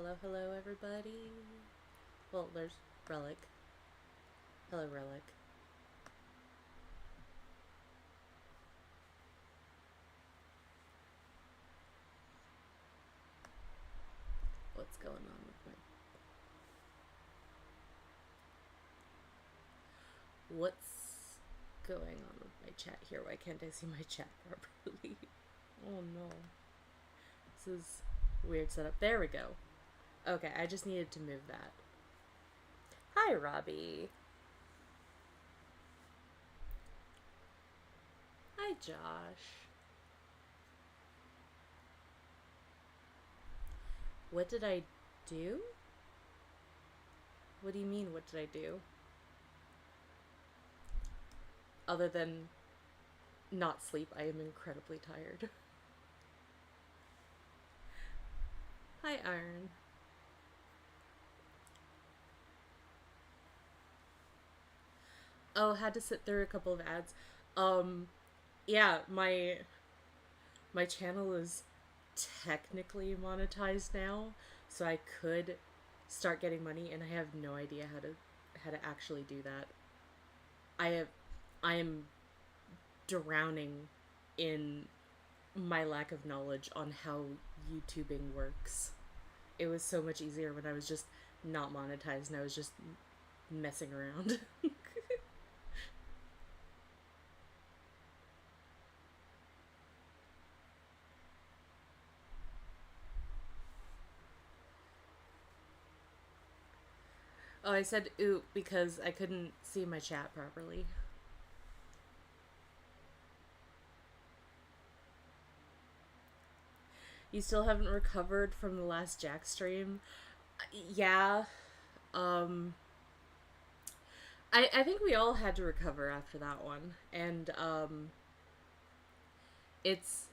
Hello, hello, everybody. Well, there's Relic. Hello, Relic. What's going on with my... What's going on with my chat here? Why can't I see my chat properly? Oh no. This is weird setup. There we go. Okay, I just needed to move that. Hi, Robbie. Hi, Josh. What did I do? What do you mean, what did I do? Other than not sleep, I am incredibly tired. Hi, Iron. Oh, had to sit through a couple of ads. Um, yeah, my channel is technically monetized now, so I could start getting money, and I have no idea how to actually do that. I am drowning in my lack of knowledge on how YouTubing works. It was so much easier when I was just not monetized and I was just messing around. Oh, I said oop because I couldn't see my chat properly. You still haven't recovered from the last Jack stream? Yeah. Um I think we all had to recover after that one. And it's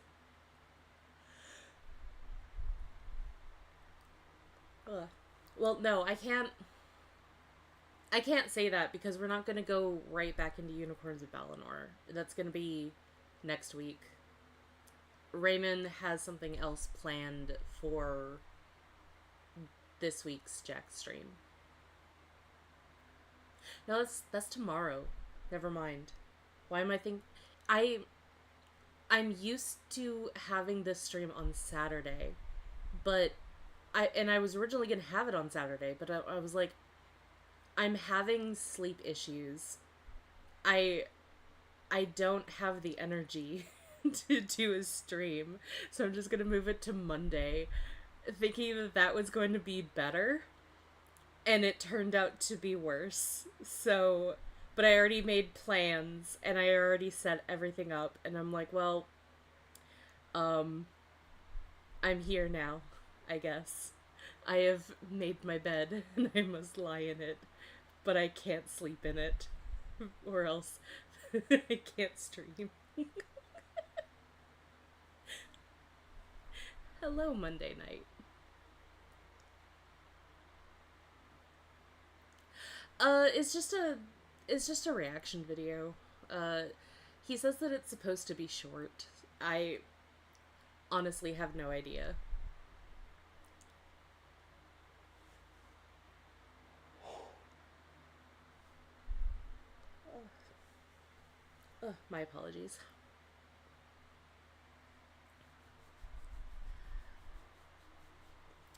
ugh. Well, no, I can't say that because we're not going to go right back into Unicorns of Balinor. That's going to be next week. Raymond has something else planned for this week's Jack stream. No, that's tomorrow. Never mind. Why am I think I I'm used to having this stream on Saturday, but I was originally gonna have it on Saturday, but I was like, I'm having sleep issues. I I don't have the energy to do a stream, so I'm just gonna move it to Monday, thinking that that was going to be better, and it turned out to be worse. So, but I already made plans and I already set everything up, and I'm like, well, um, I'm here now, I guess. I have made my bed and I must lie in it, but I can't sleep in it, or else I can't stream. Hello, Monday night. It's just a reaction video. Uh, he says that it's supposed to be short. I honestly have no idea. Ugh, my apologies.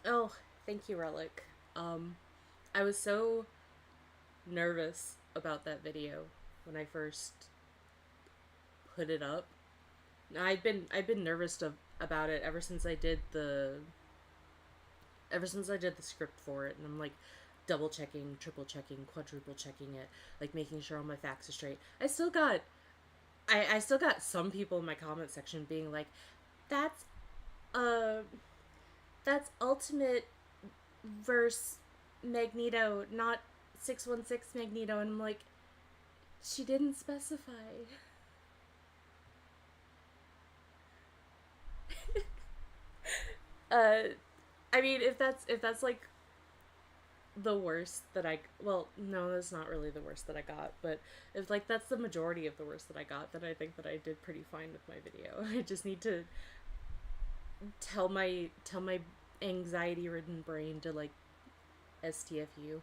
Oh, thank you, Relic. I was so nervous about that video when I first put it up. I've been nervous about it ever since I did the script for it, and I'm like double checking, triple checking, quadruple checking it, like making sure all my facts are straight. I still got some people in my comment section being like, "That's uh that's Ultimate verse Magneto, not 616 Magneto," and I'm like, she didn't specify. uh, I mean, if that's like the worst that well, no, that's not really the worst that I got, but if like that's the majority of the worst that I got, then I think that I did pretty fine with my video. I just need to tell my anxiety ridden brain to like STFU.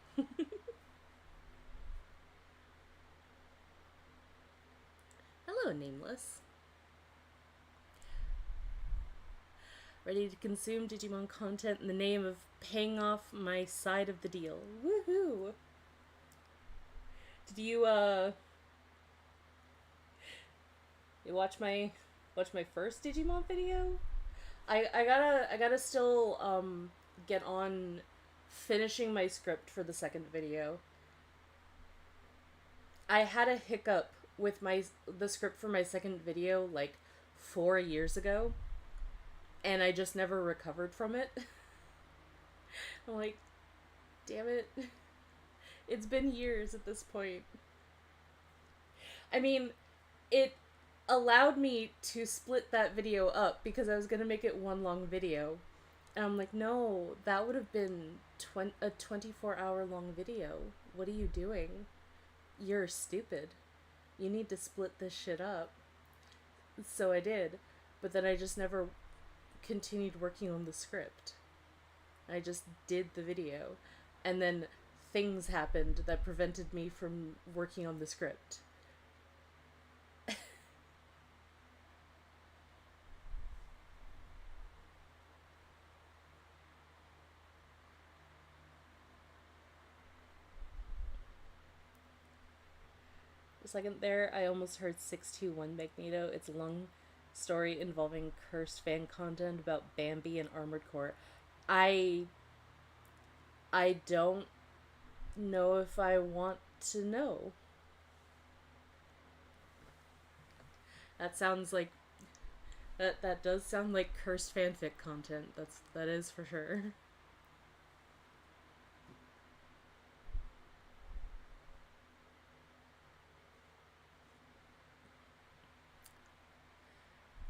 Hello, Nameless. Ready to consume Digimon content in the name of paying off my side of the deal. Woohoo! Did you watch my first Digimon video? I gotta still get on finishing my script for the second video. I had a hiccup with the script for my second video like 4 years ago, and I just never recovered from it. I'm like, damn it. It's been years at this point. I mean, it allowed me to split that video up because I was gonna make it one long video. And I'm like, no, that would have been a 24-hour long video. What are you doing? You're stupid. You need to split this shit up. So I did. But then I just never continued working on the script. I just did the video. And then things happened that prevented me from working on the script. A second there, I almost heard 621 Magneto. It's a long story involving cursed fan content about Bambi and Armored Core. I don't know if I want to know. That sounds like that does sound like cursed fanfic content. That is for sure.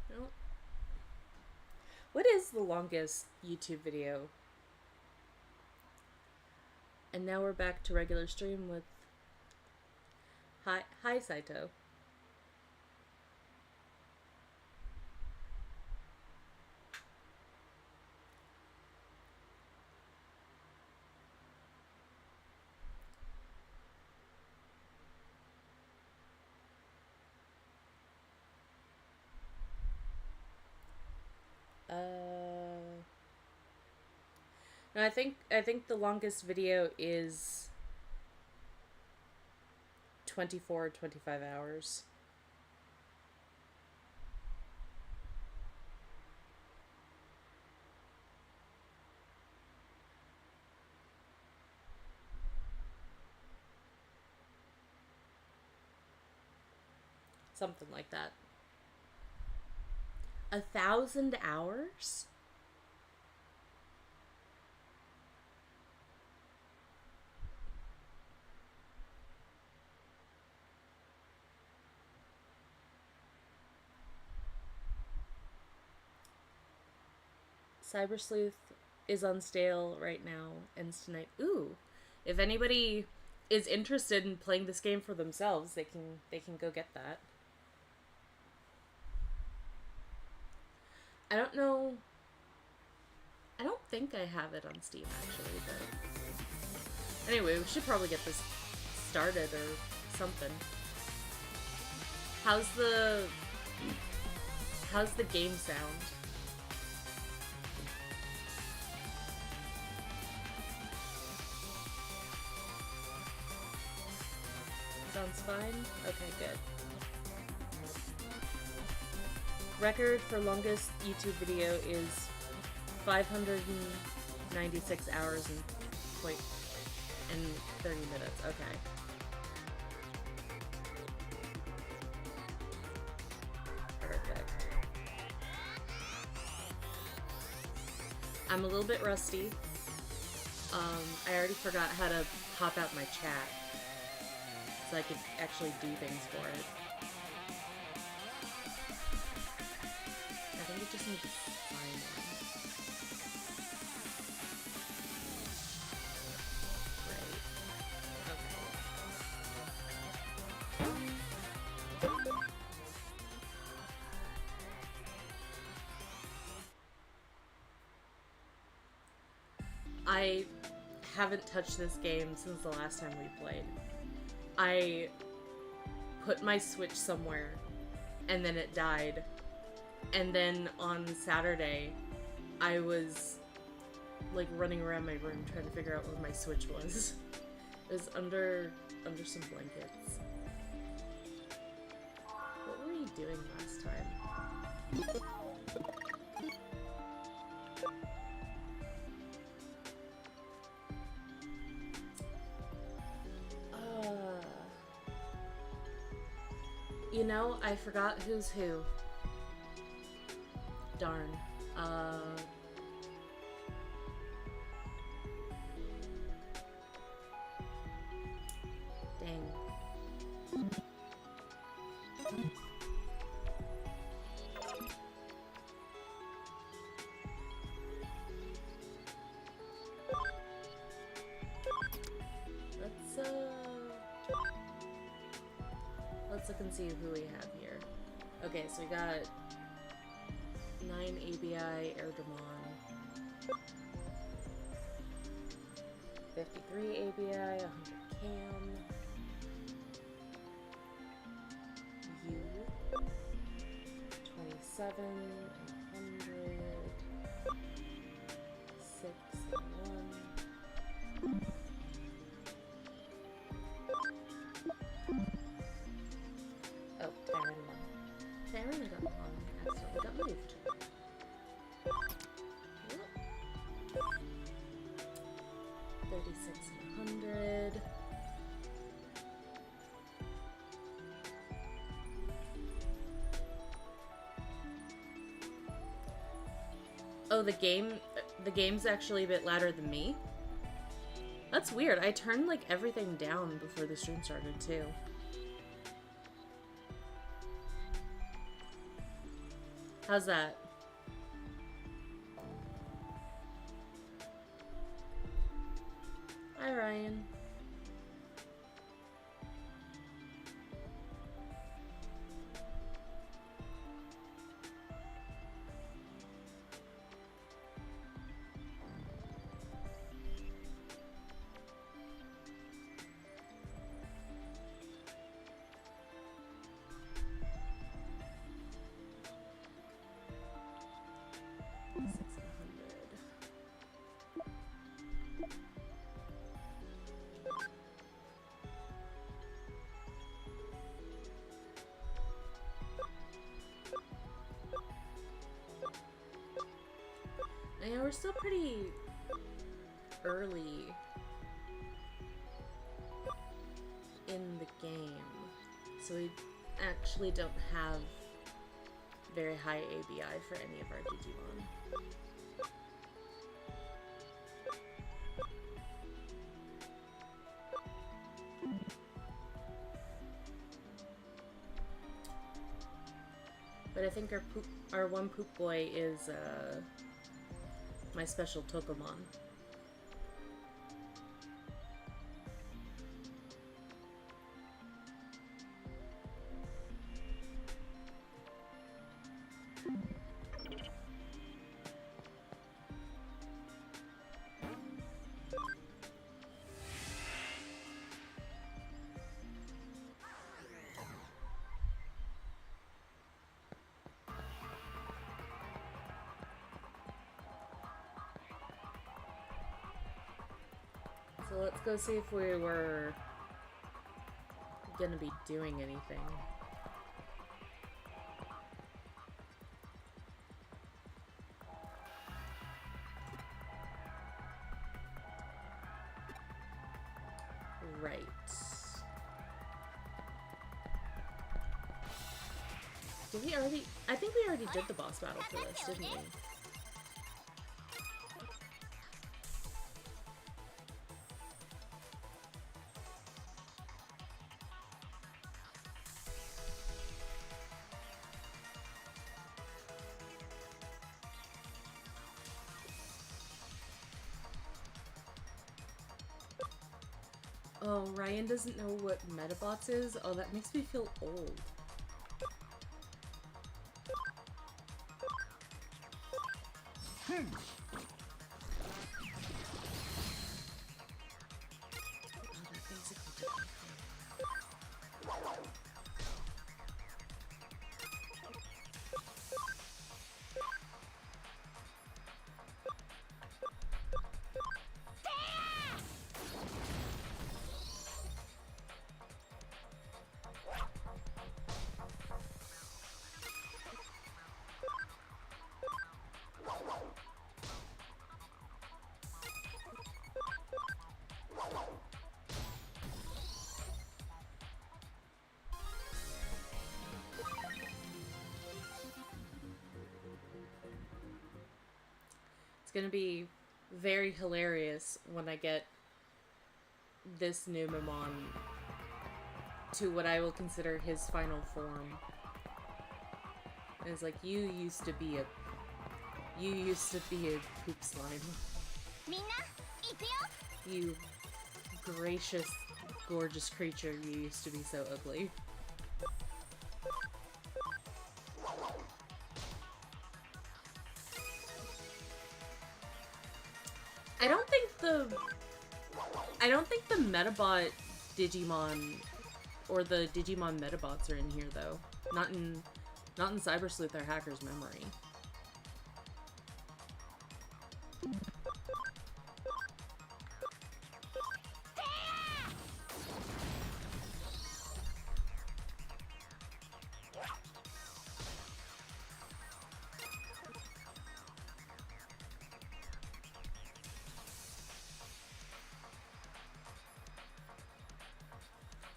Nope. What is the longest YouTube video? And now we're back to regular stream with Hi Saito. No, I think the longest video is 24 or 25 hours. Something like that. 1,000 hours? Cyber Sleuth is on stale right now, ends tonight. Ooh, if anybody is interested in playing this game for themselves, they can go get that. I don't know. I don't think I have it on Steam actually, but anyway, we should probably get this started or something. How's the game sound? Sounds fine? Okay, good. Record for longest YouTube video is 596 hours and 30 minutes. Okay. Perfect. I'm a little bit rusty. I already forgot how to pop out my chat, so I could actually do things for it. I think it just needs to find one. I haven't touched this game since the last time we played. I put my Switch somewhere, and then it died. And then on Saturday, I was like running around my room trying to figure out where my Switch was. It was under some blankets. What were you doing last time? You know, I forgot who's who. Darn. Dang. Let's look and see who we have here. Okay, so we got 9 ABI Erdemon, 53 ABI, 100 Cam, U, 27, 100, 6, and 1. Oh, Tyrant got accidentally got moved. 36 and 100. Oh, the game's actually a bit louder than me. That's weird. I turned like everything down before the stream started too. How's that? Hi, Ryan. Yeah, we're still pretty early in the game, so we actually don't have very high ABI for any of our Digimon. But I think our one poop boy is my special Tokomon. So let's go see if we were gonna be doing anything. Right. Did we already? I think we already did the boss battle for this, didn't we? Oh, Ryan doesn't know what Metabots is? Oh, that makes me feel old. gonna be very hilarious when I get this Numemon to what I will consider his final form. And it's like, you used to be a poop slime. You gracious, gorgeous creature, you used to be so ugly. I don't think the Metabot Digimon or the Digimon Metabots are in here though. Not in Cyber Sleuth or Hacker's Memory.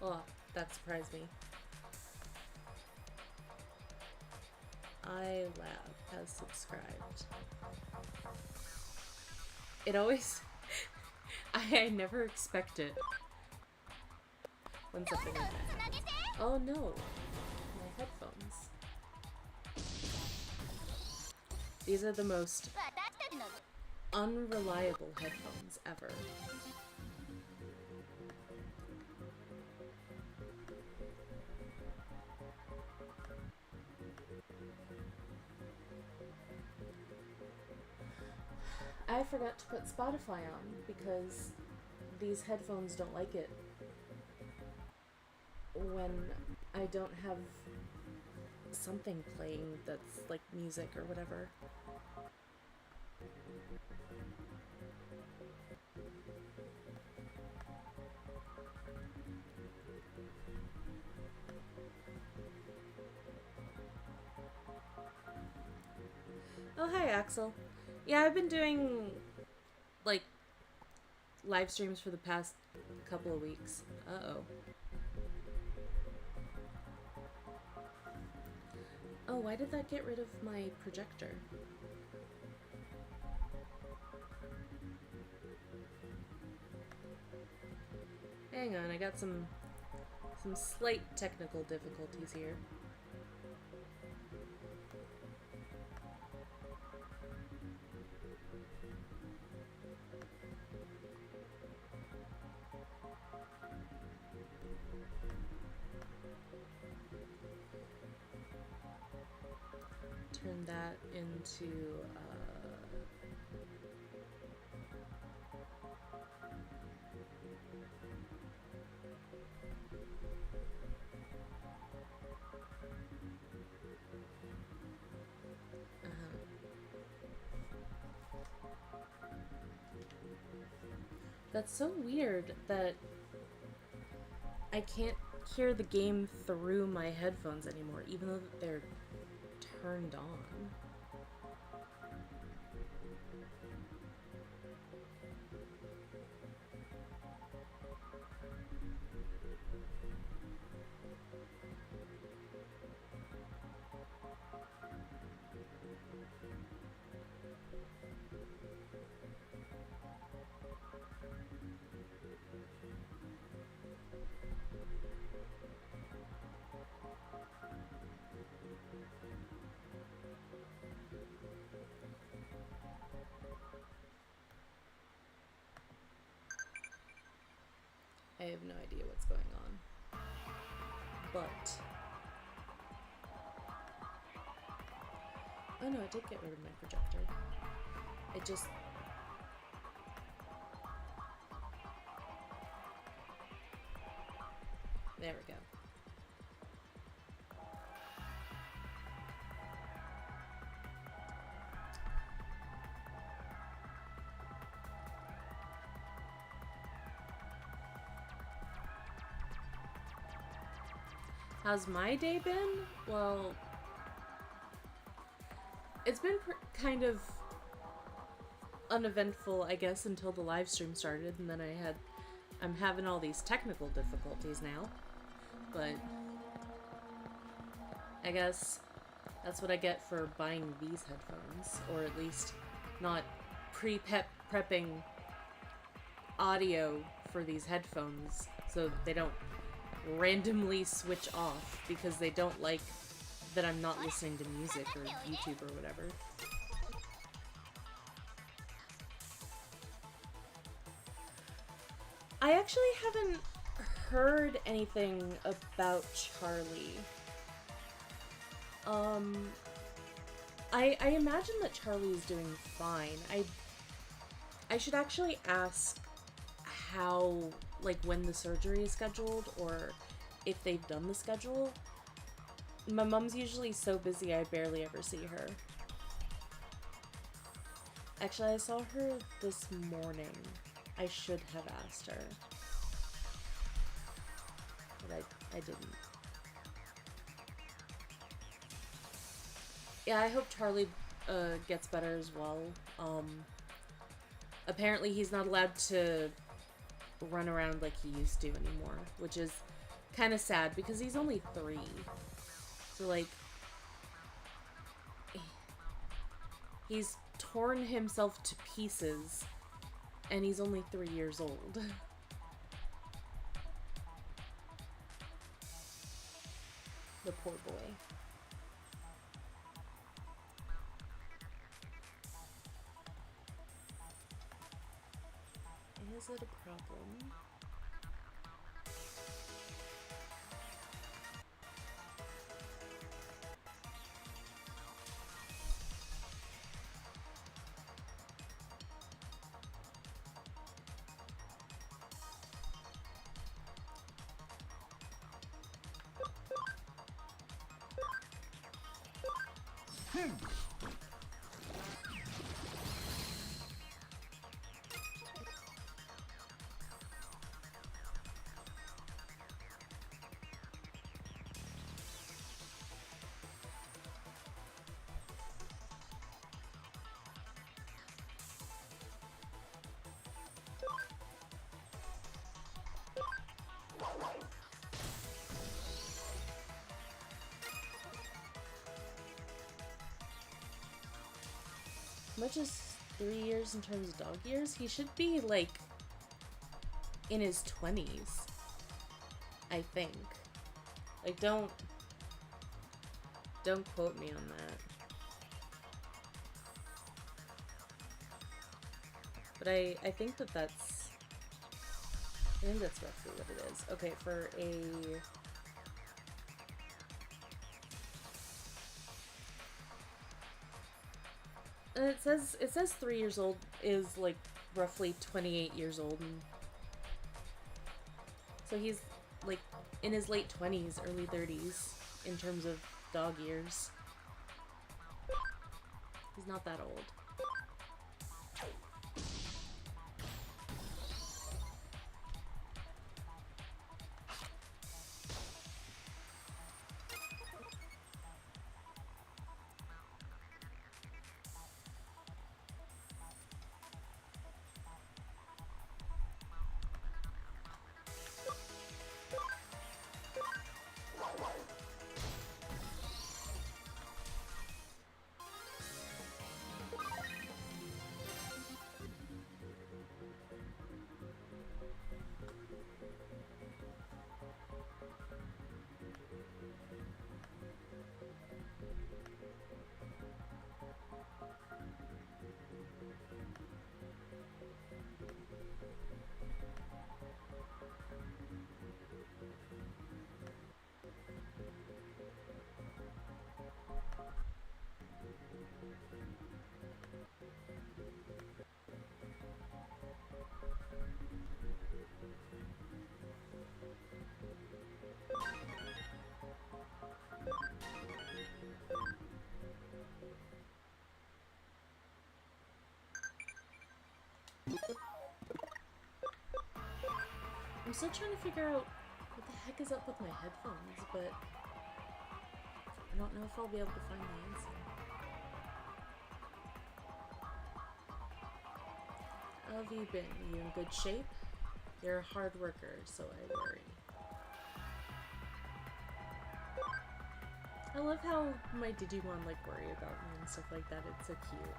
Oh, that surprised me. iLab has subscribed. It always... I never expect it when something like that happens. Oh no! My headphones. These are the most unreliable headphones ever. I forgot to put Spotify on because these headphones don't like it when I don't have something playing that's like music or whatever. Oh, hi, Axel. Yeah, I've been doing, like, live streams for the past couple of weeks. Uh-oh. Oh, why did that get rid of my projector? Hang on, I got some slight technical difficulties here. Turn that into That's so weird that I can't hear the game through my headphones anymore, even though they're turned on. I have no idea what's going on. But... oh no, I did get rid of my projector. It just... there we go. How's my day been? Well, it's been kind of uneventful, I guess, until the live stream started, and then I'm having all these technical difficulties now, but I guess that's what I get for buying these headphones, or at least not prepping audio for these headphones so they don't randomly switch off because they don't like that I'm not listening to music or YouTube or whatever. I actually haven't heard anything about Charlie. I imagine that Charlie is doing fine. I should actually ask how, like, when the surgery is scheduled or if they've done the schedule. My mom's usually so busy I barely ever see her. Actually, I saw her this morning. I should have asked her. But I didn't. Yeah, I hope Charlie gets better as well. Apparently he's not allowed to run around like he used to anymore, which is kind of sad because he's only 3. So, like, he's torn himself to pieces and he's only 3 years old. The poor boy. Is it a problem? Much as 3 years in terms of dog years, he should be, like, in his 20s, I think. Like, don't quote me on that. But I think that's roughly what it is. Okay, for a... it says 3 years old is, like, roughly 28 years old. And so he's, like, in his late 20s, early 30s in terms of dog years. He's not that old. I'm still trying to figure out what the heck is up with my headphones, but I don't know if I'll be able to find the answer. How have you been? Are you in good shape? You're a hard worker, so I worry. I love how my Digimon, like, worry about me and stuff like that. It's so cute.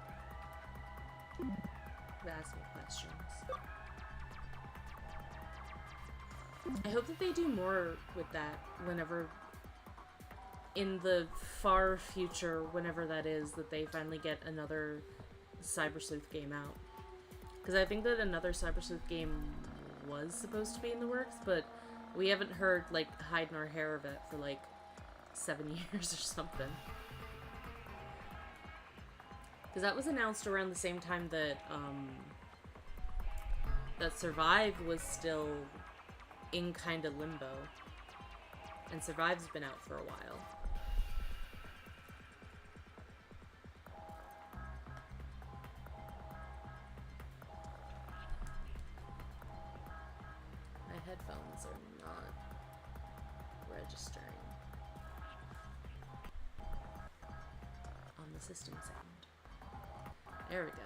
who asked me questions. I hope that they do more with that whenever, in the far future, whenever that is, that they finally get another Cyber Sleuth game out. Because I think that another Cyber Sleuth game was supposed to be in the works, but we haven't heard, like, hide nor hair of it for, like, 7 years or something. Because that was announced around the same time that, that Survive was still in kind of limbo. And Survive's been out for a while. My headphones are not registering on the system sound. There we go.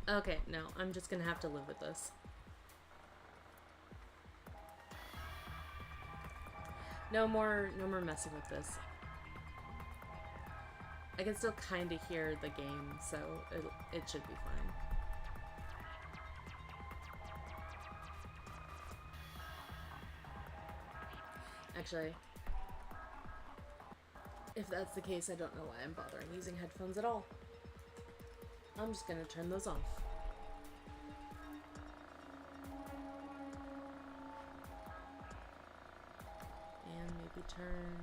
Okay, no, I'm just gonna have to live with this. No more messing with this. I can still kind of hear the game, so it should be fine. Actually, if that's the case, I don't know why I'm bothering using headphones at all. I'm just gonna turn those off. And maybe turn...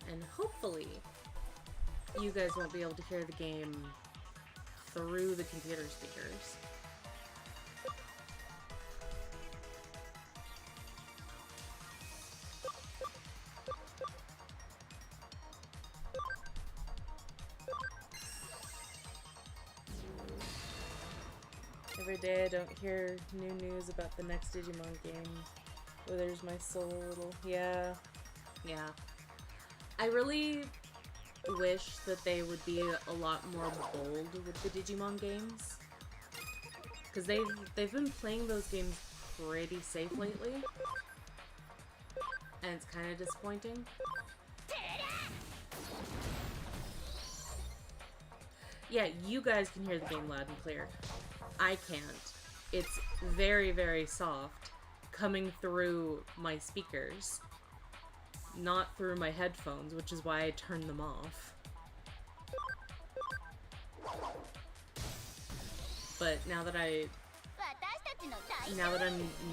And hopefully, you guys won't be able to hear the game through the computer speakers. Every day I don't hear new news about the next Digimon game. Withers my soul a little. Yeah. I really wish that they would be a lot more bold with the Digimon games. Because they've been playing those games pretty safe lately. And it's kind of disappointing. Yeah, you guys can hear the game loud and clear. I can't. It's very, very soft coming through my speakers. Not through my headphones, which is why I turned them off. But now that I'm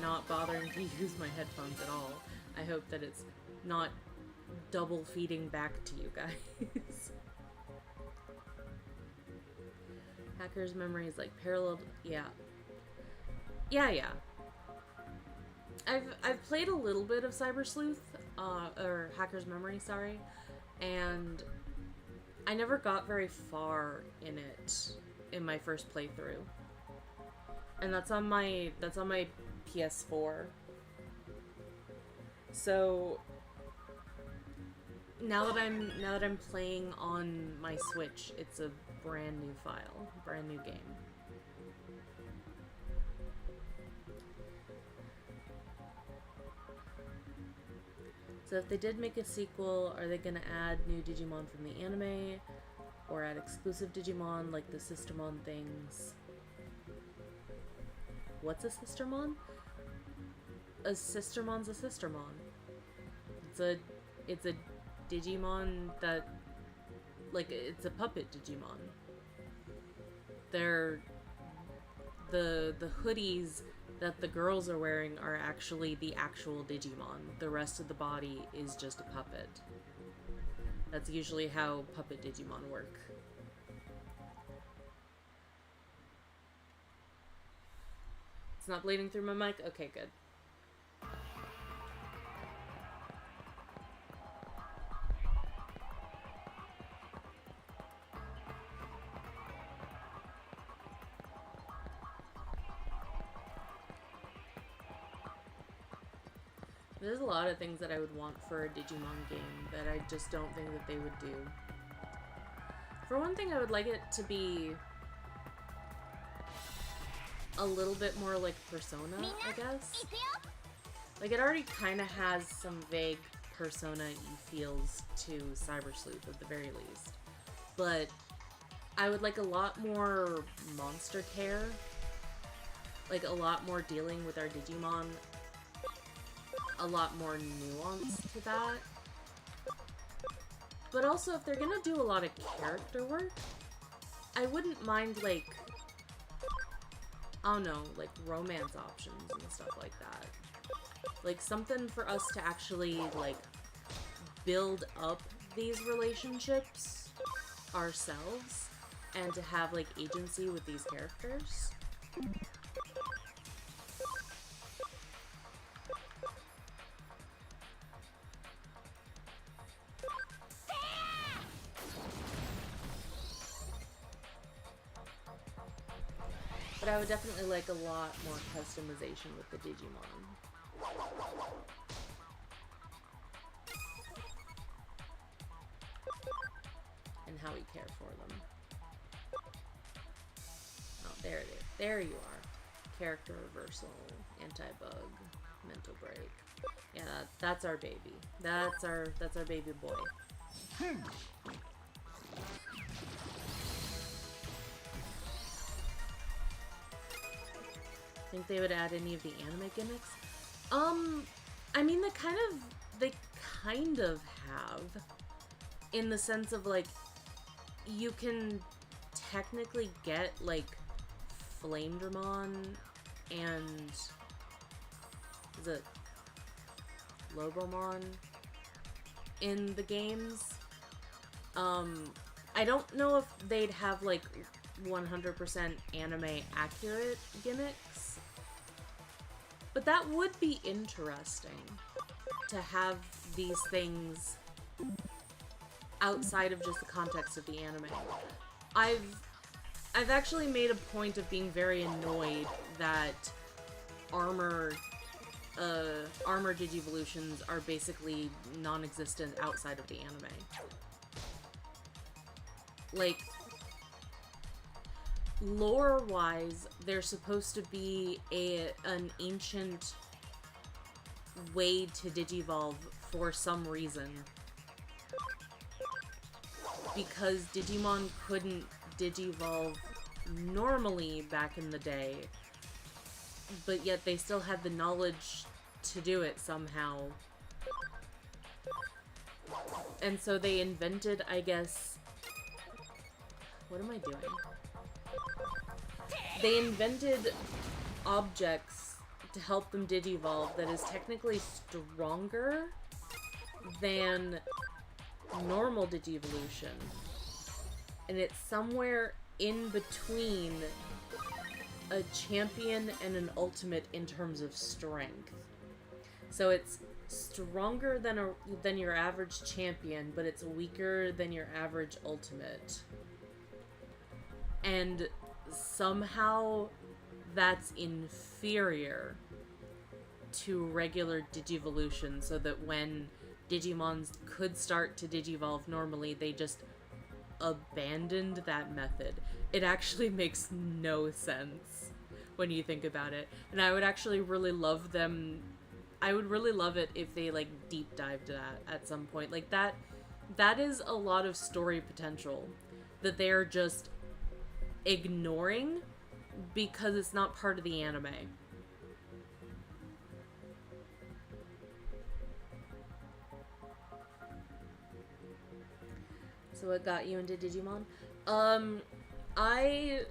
not bothering to use my headphones at all, I hope that it's not double feeding back to you guys. Hacker's memory is like parallel. Yeah. I've played a little bit of Cyber Sleuth, or Hacker's Memory, sorry, and I never got very far in it in my first playthrough. And that's on my PS4. So now that I'm playing on my Switch, it's a brand new file, brand new game. So if they did make a sequel, are they going to add new Digimon from the anime? Or add exclusive Digimon like the Sistermon things? What's a Sistermon? a Sistermon's a Sistermon. It's a Digimon that, like, it's a puppet Digimon. They're the hoodies that the girls are wearing are actually the actual Digimon. The rest of the body is just a puppet. That's usually how puppet Digimon work. It's not bleeding through my mic? Okay, good. There's a lot of things that I would want for a Digimon game that I just don't think that they would do. For one thing, I would like it to be a little bit more like Persona, I guess. Like, it already kind of has some vague Persona-y feels to Cyber Sleuth at the very least. But I would like a lot more monster care. Like, a lot more dealing with our Digimon. A lot more nuance to that. But also, if they're gonna do a lot of character work, I wouldn't mind, like, I don't know, like, romance options and stuff like that. Like, something for us to actually, like, build up these relationships ourselves and to have, like, agency with these characters. But I would definitely like a lot more customization with the Digimon. And how we care for them. Oh, there it is. There you are. Character reversal, anti-bug, mental break. Yeah, that's our baby. That's our baby boy. Think they would add any of the anime gimmicks? I mean, they kind of have. In the sense of, like, you can technically get, like, Flame Dramon and, is it Lobomon in the games. I don't know if they'd have, like, 100% anime accurate gimmicks, but that would be interesting to have these things outside of just the context of the anime. I've actually made a point of being very annoyed that armor Digivolutions are basically non-existent outside of the anime. Like, lore-wise, they're supposed to be an ancient way to digivolve for some reason. Because Digimon couldn't digivolve normally back in the day, but yet they still had the knowledge to do it somehow. And so they invented, I guess... What am I doing? They invented objects to help them digivolve that is technically stronger than normal Digivolution. And it's somewhere in between a champion and an ultimate in terms of strength. So it's stronger than your average champion, but it's weaker than your average ultimate. And somehow that's inferior to regular Digivolution, so that when Digimons could start to digivolve normally, they just abandoned that method. It actually makes no sense when you think about it. And I would actually really love them... I would really love it if they, like, deep dived that at some point. Like, that is a lot of story potential that they're just ignoring because it's not part of the anime. So what got you into Digimon? Um, I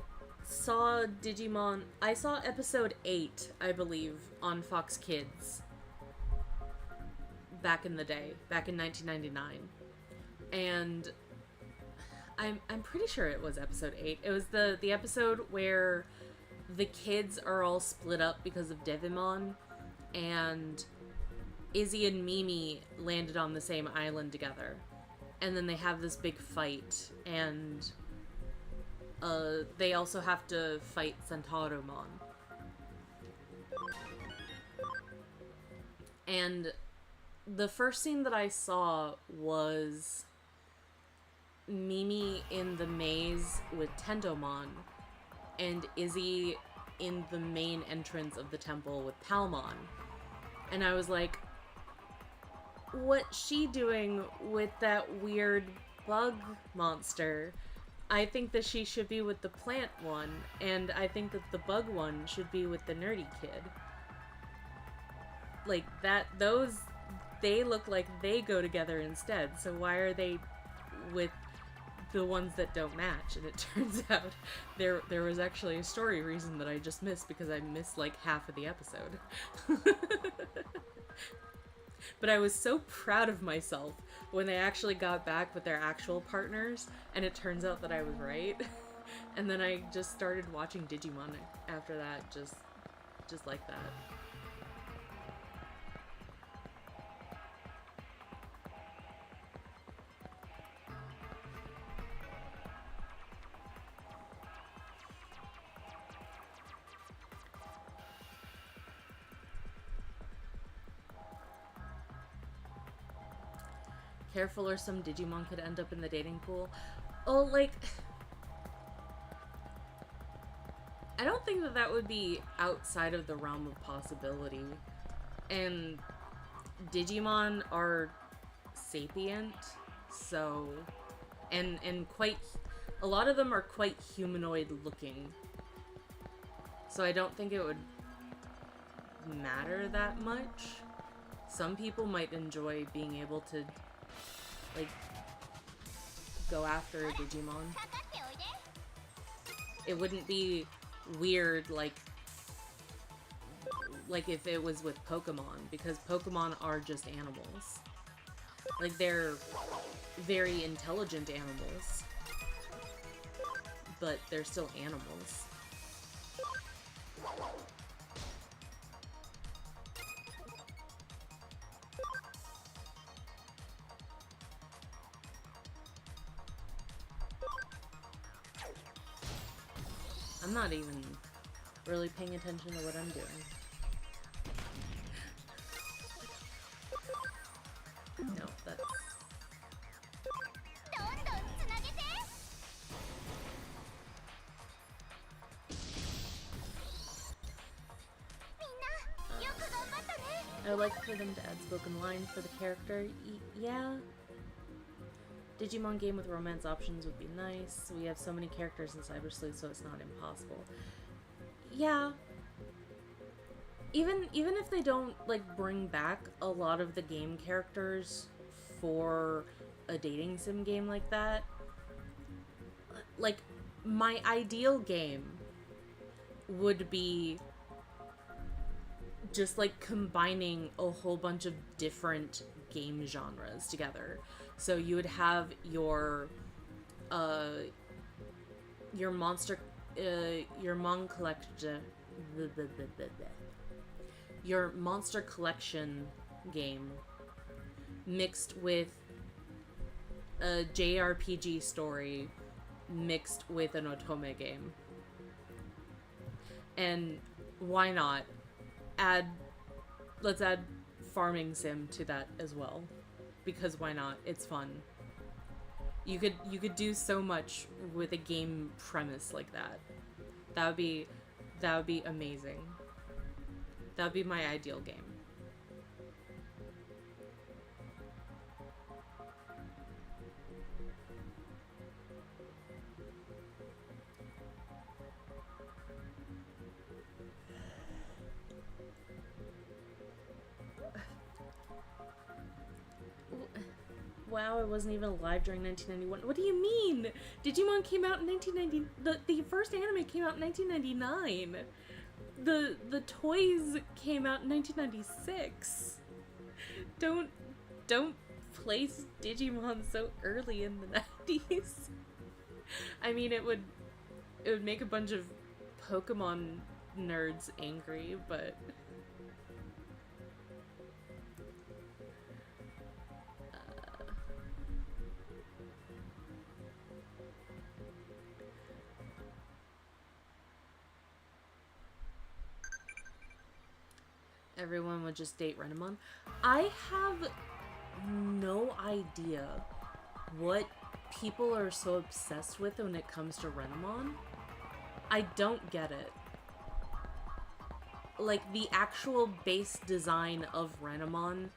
saw Digimon. I saw episode 8, I believe, on Fox Kids back in the day, back in 1999. And I'm pretty sure it was episode 8. It was the episode where the kids are all split up because of Devimon, and Izzy and Mimi landed on the same island together. And then they have this big fight, and they also have to fight Centauromon. And the first scene that I saw was Mimi in the maze with Tentomon, and Izzy in the main entrance of the temple with Palmon. And I was like, what's she doing with that weird bug monster? I think that she should be with the plant one, and I think that the bug one should be with the nerdy kid. Like, they look like they go together instead, so why are they with the ones that don't match? And it turns out there was actually a story reason that I just missed, because I missed like half of the episode. But I was so proud of myself when they actually got back with their actual partners, and it turns out that I was right. And then I just started watching Digimon after that, just like that. Careful, or some Digimon could end up in the dating pool. Oh, like, I don't think that that would be outside of the realm of possibility. And Digimon are sapient, so, and quite, a lot of them are quite humanoid looking. So I don't think it would matter that much. Some people might enjoy being able to, like, go after a Digimon. It wouldn't be weird like if it was with Pokemon, because Pokemon are just animals. Like, they're very intelligent animals, but they're still animals. I'm not even really paying attention to what I'm doing. No, that's... I would like for them to add spoken lines for the character. Yeah. Digimon game with romance options would be nice. We have so many characters in Cyber Sleuth, so it's not impossible. Yeah. Even if they don't, like, bring back a lot of the game characters for a dating sim game like that, like, my ideal game would be just, like, combining a whole bunch of different game genres together. So you would have your monster, your monster collection game mixed with a JRPG story mixed with an otome game. And why not let's add farming sim to that as well, because why not? It's fun. You could do so much with a game premise like that. That would be amazing. That would be my ideal game. Wow, I wasn't even alive during 1991. What do you mean? Digimon came out in 1990. The first anime came out in 1999. The toys came out in 1996. Don't place Digimon so early in the 90s. I mean, it would make a bunch of Pokemon nerds angry, but everyone would just date Renamon. I have no idea what people are so obsessed with when it comes to Renamon. I don't get it. Like, the actual base design of Renamon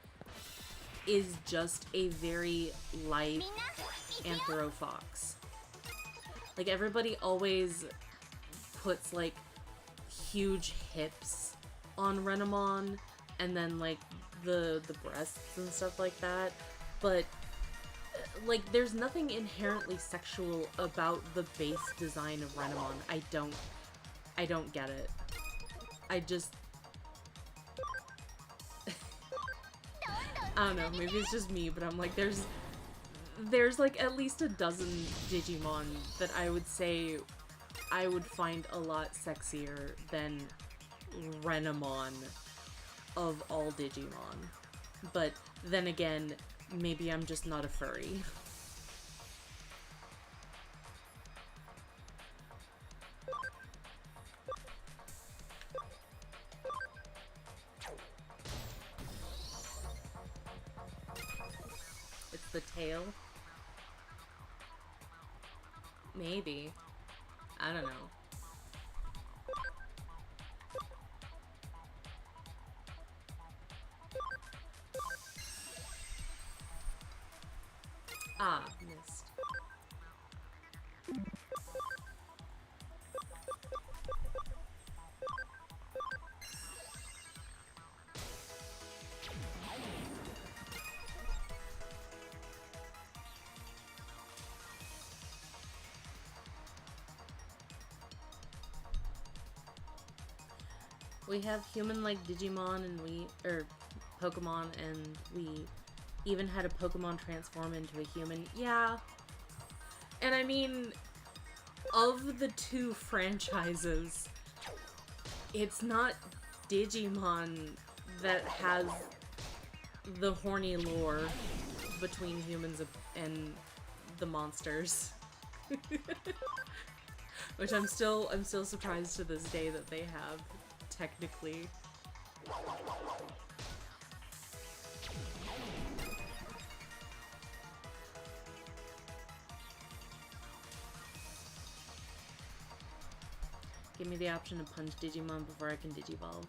is just a very light Anthrofox. Like, everybody always puts, like, huge hips on Renamon, and then, like, the breasts and stuff like that, but, like, there's nothing inherently sexual about the base design of Renamon. I don't get it. I just... I don't know, maybe it's just me, but I'm like, there's like at least a dozen Digimon that I would say I would find a lot sexier than Renamon of all Digimon. But then again, maybe I'm just not a furry. It's the tail? Maybe. I don't know. Ah, missed. We have human-like Digimon and Pokemon, and we even had a Pokemon transform into a human. Yeah. And I mean, of the two franchises, it's not Digimon that has the horny lore between humans and the monsters. Which I'm still surprised to this day that they have, technically. Give me the option to punch Digimon before I can Digivolve.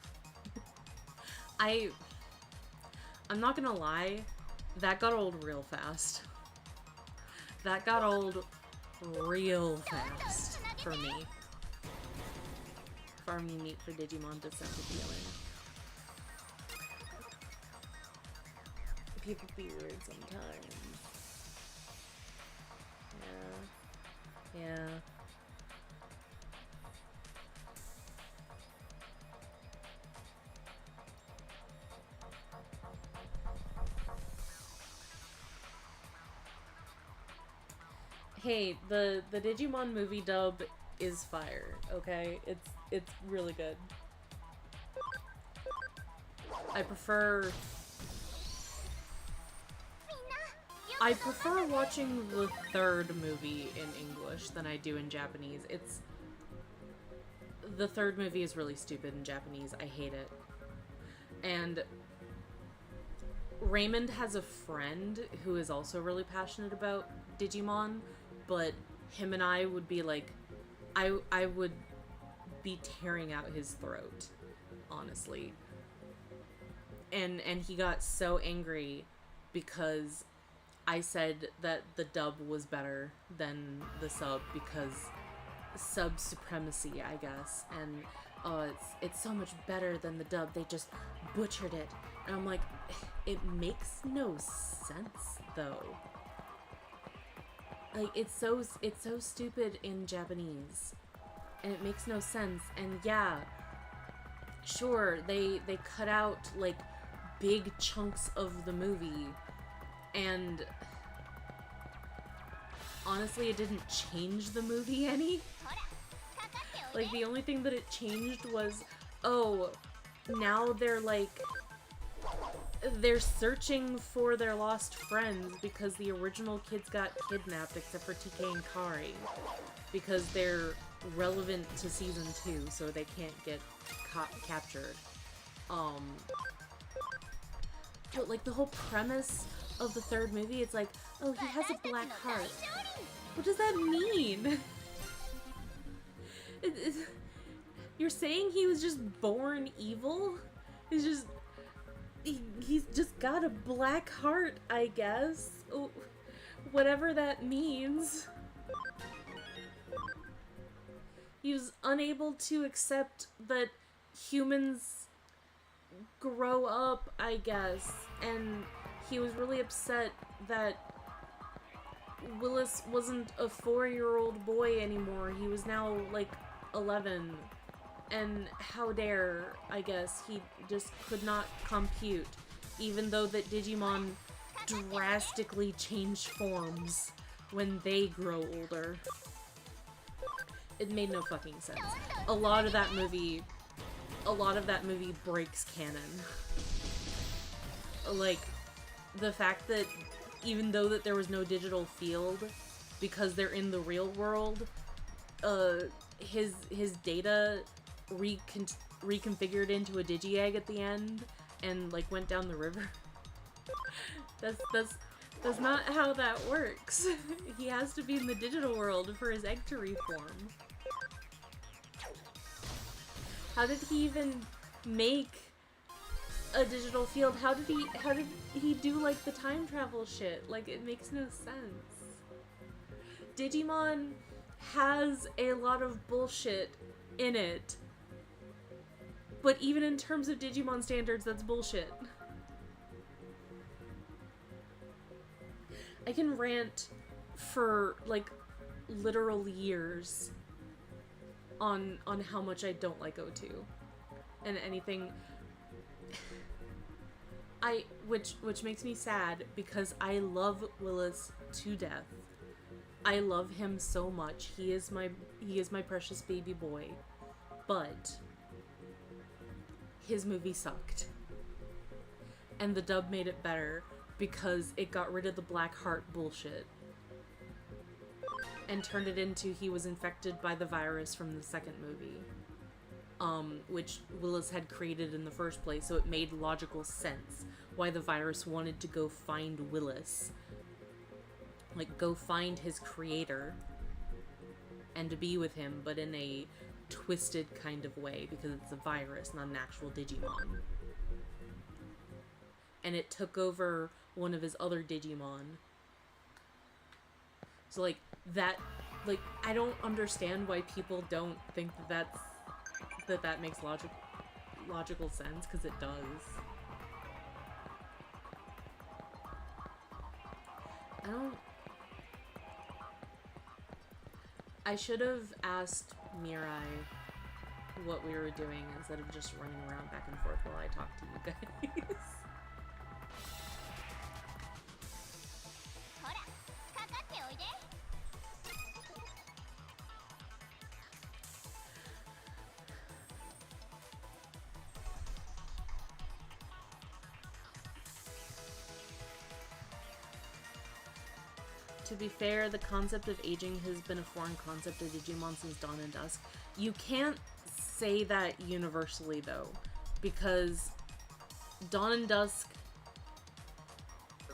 I'm not gonna lie, that got old real fast. That got old real fast for me. Farming meat for Digimon does sound appealing. People be weird sometimes. Yeah. Yeah. Hey, the Digimon movie dub is fire, okay? It's really good. I prefer watching the third movie in English than I do in Japanese. The third movie is really stupid in Japanese. I hate it. And Raymond has a friend who is also really passionate about Digimon, but him and I would be like, I would be tearing out his throat, honestly. And he got so angry because I said that the dub was better than the sub because sub supremacy, I guess. And it's so much better than the dub. They just butchered it. And I'm like, it makes no sense though. Like, it's so stupid in Japanese. And it makes no sense. And yeah, sure, they cut out, like, big chunks of the movie. And honestly, it didn't change the movie any. Like, the only thing that it changed was, oh, now they're, like, they're searching for their lost friends because the original kids got kidnapped, except for TK and Kari. Because they're relevant to season 2, so they can't get captured. But, like, the whole premise of the third movie, it's like, oh, he has a black heart. What does that mean? You're saying he was just born evil? He's just... He's just got a black heart, I guess. Oh, whatever that means. He was unable to accept that humans grow up, I guess. And he was really upset that Willis wasn't a 4-year-old boy anymore. He was now, like, 11. And how dare, I guess, he just could not compute. Even though that Digimon drastically change forms when they grow older. It made no fucking sense. A lot of that movie breaks canon. Like, the fact that even though that there was no digital field, because they're in the real world, his data reconfigured into a digi-egg at the end and, like, went down the river. That's not how that works. He has to be in the digital world for his egg to reform. How did he even make a digital field? How did he do, like, the time travel shit? Like, it makes no sense. Digimon has a lot of bullshit in it. But even in terms of Digimon standards, that's bullshit. I can rant for, like, literal years on how much I don't like O2. And anything... which makes me sad, because I love Willis to death. I love him so much. He is my precious baby boy. But his movie sucked. And the dub made it better because it got rid of the black heart bullshit. And turned it into he was infected by the virus from the second movie. Which Willis had created in the first place, so it made logical sense why the virus wanted to go find Willis. Like, go find his creator and to be with him, but in a twisted kind of way, because it's a virus, not an actual Digimon. And it took over one of his other Digimon. So, like, like, I don't understand why people don't think that makes logical sense, because it does. I should have asked Mirai what we were doing instead of just running around back and forth while I talk to you guys. To be fair, the concept of aging has been a foreign concept to Digimon since Dawn and Dusk. You can't say that universally, though, because Dawn and Dusk,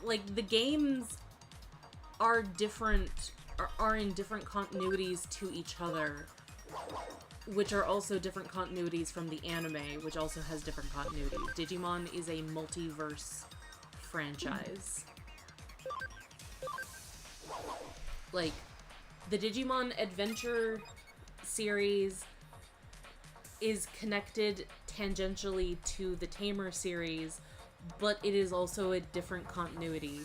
like, the games are different, are in different continuities to each other, which are also different continuities from the anime, which also has different continuities. Digimon is a multiverse franchise. Like, the Digimon Adventure series is connected tangentially to the Tamer series, but it is also a different continuity.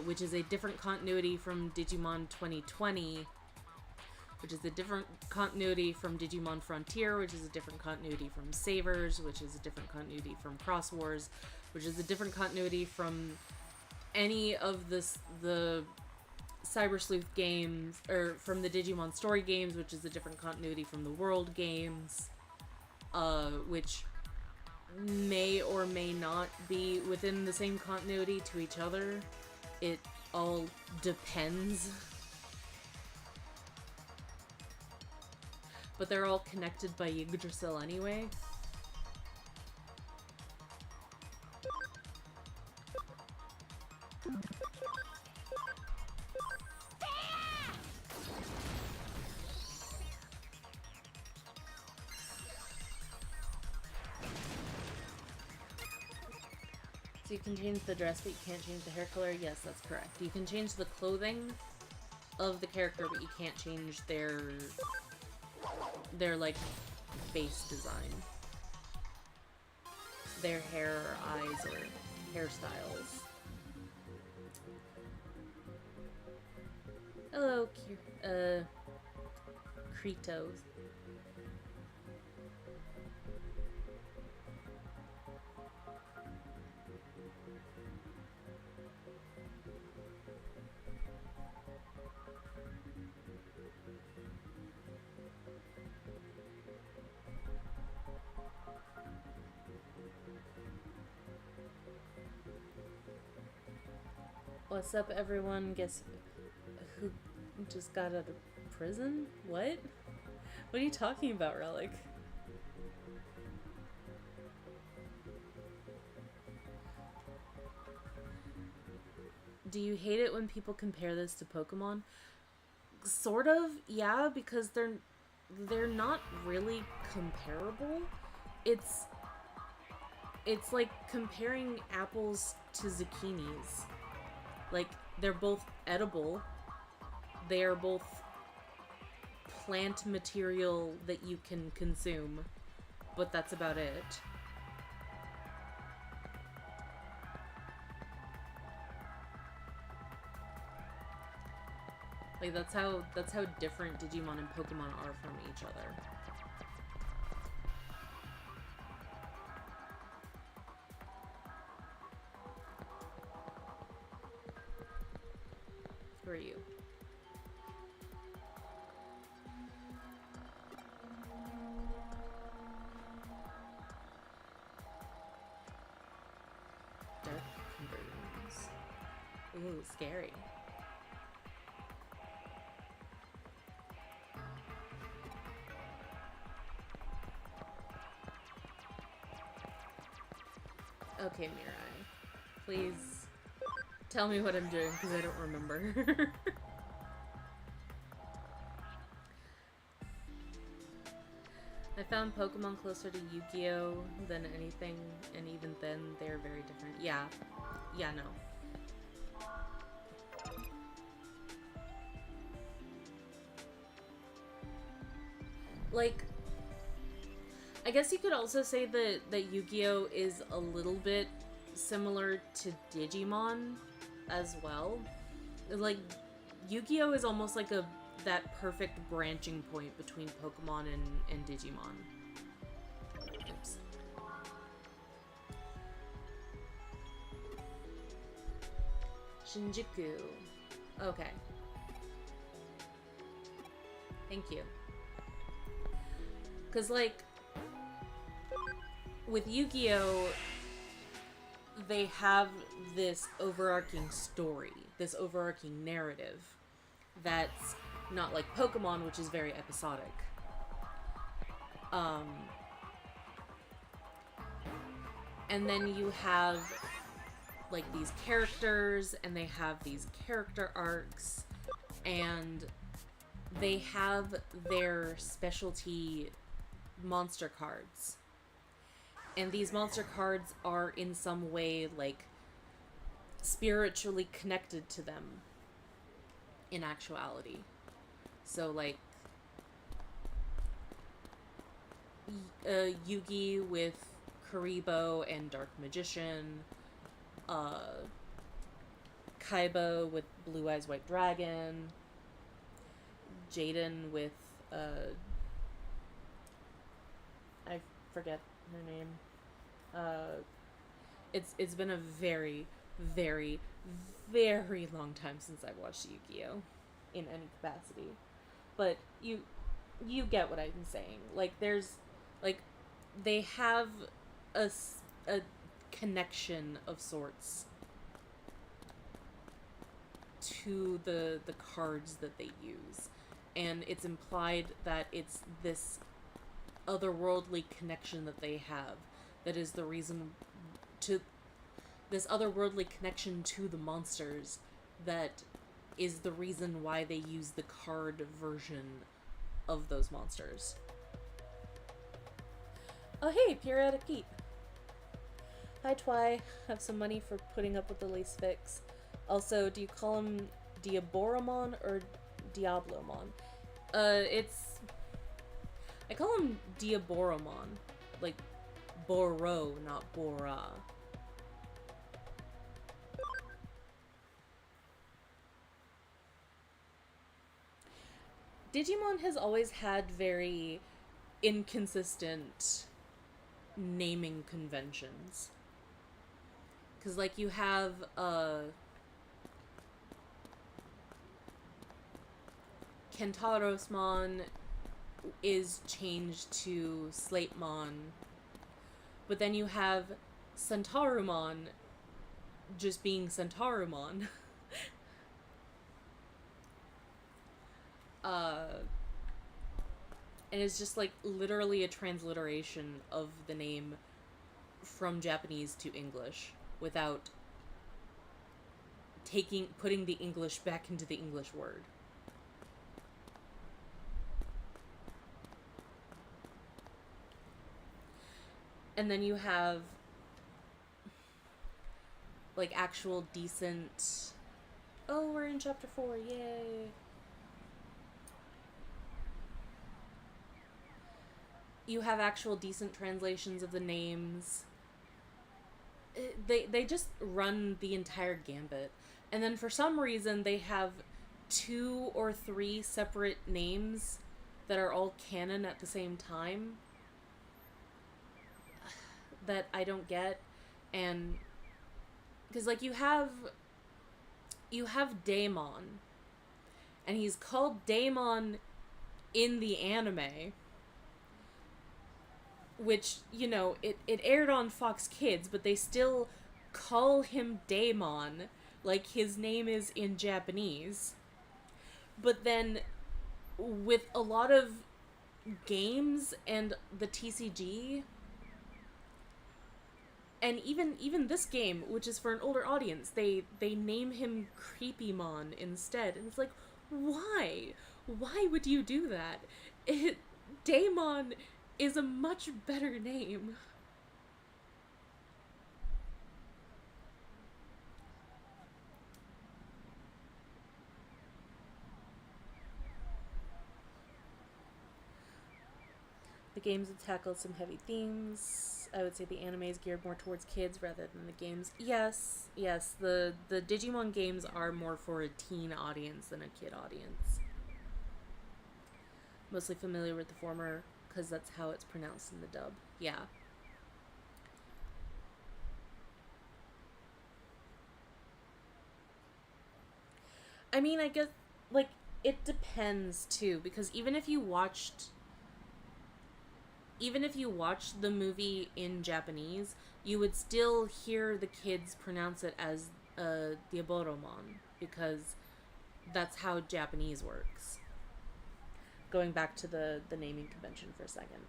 which is a different continuity from Digimon 2020, which is a different continuity from Digimon Frontier, which is a different continuity from Savers, which is a different continuity from Cross Wars, which is a different continuity from any of the Cyber Sleuth games, or from the Digimon story games, which is a different continuity from the World games, which may or may not be within the same continuity to each other. It all depends. But they're all connected by Yggdrasil anyway. So you can change the dress, but you can't change the hair color? Yes, that's correct. You can change the clothing of the character, but you can't change their like, face design. Their hair, eyes, or hairstyles. Hello, Kritos. What's up, everyone? Guess who just got out of prison? What? What are you talking about, Relic? Do you hate it when people compare this to Pokemon? Sort of, yeah, because they're not really comparable. It's like comparing apples to zucchinis. Like, they're both edible. They are both plant material that you can consume, but that's about it. Like, that's how different Digimon and Pokemon are from each other. Who are you? Dark conversions. Ooh, scary. Okay, Mirai. Please tell me what I'm doing, because I don't remember. I found Pokemon closer to Yu-Gi-Oh! Than anything, and even then, they're very different. Yeah. Yeah, no. Like, I guess you could also say that Yu-Gi-Oh! Is a little bit similar to Digimon as well. Like, Yu-Gi-Oh! Is almost like that perfect branching point between Pokemon and Digimon. Oops. Shinjuku. Okay. Thank you. Because, like, with Yu-Gi-Oh!, they have this overarching story, this overarching narrative that's not like Pokemon, which is very episodic. And then you have, like, these characters, and they have these character arcs, and they have their specialty monster cards. And these monster cards are in some way, like, spiritually connected to them in actuality. So, like, Yugi with Kuribo and Dark Magician, Kaiba with Blue Eyes White Dragon, Jaden with I forget her name. Uh, it's been a very, very, very long time since I've watched Yu-Gi-Oh! In any capacity, but you get what I'm saying. Like there's like they have a connection of sorts to the cards that they use, and it's implied that it's this otherworldly connection that they have that is the reason to this otherworldly connection to the monsters that is the reason why they use the card version of those monsters. Oh hey, Periodic Geek. Hi Twy, have some money for putting up with the lace fix. Also, do you call him Diaboromon or Diablomon? I call him Diaboromon. Like, Boro, not Bora. Digimon has always had very inconsistent naming conventions. Because, like, you have, Kentarosmon is changed to Slatemon, but then you have Centarumon just being Centarumon. And it's just like literally a transliteration of the name from Japanese to English without putting the English back into the English word. And then you have like actual decent. Oh, we're in chapter 4, yay! You have actual decent translations of the names. They just run the entire gambit. And then for some reason they have 2 or 3 separate names that are all canon at the same time that I don't get. And because like you have Daemon, and he's called Daemon in the anime, which, you know, it aired on Fox Kids, but they still call him Daemon like his name is in Japanese. But then with a lot of games and the TCG, and even this game, which is for an older audience, they name him Creepymon instead, and it's like, why would you do that? Daemon is a much better name. The games have tackled some heavy themes. I would say the anime is geared more towards kids rather than the games. Yes, the Digimon games are more for a teen audience than a kid audience. Mostly familiar with the former because that's how it's pronounced in the dub. Yeah. I mean, I guess, like, it depends too, because even if you watched the movie in Japanese, you would still hear the kids pronounce it as Diaboromon, because that's how Japanese works. Going back to the naming convention for a second.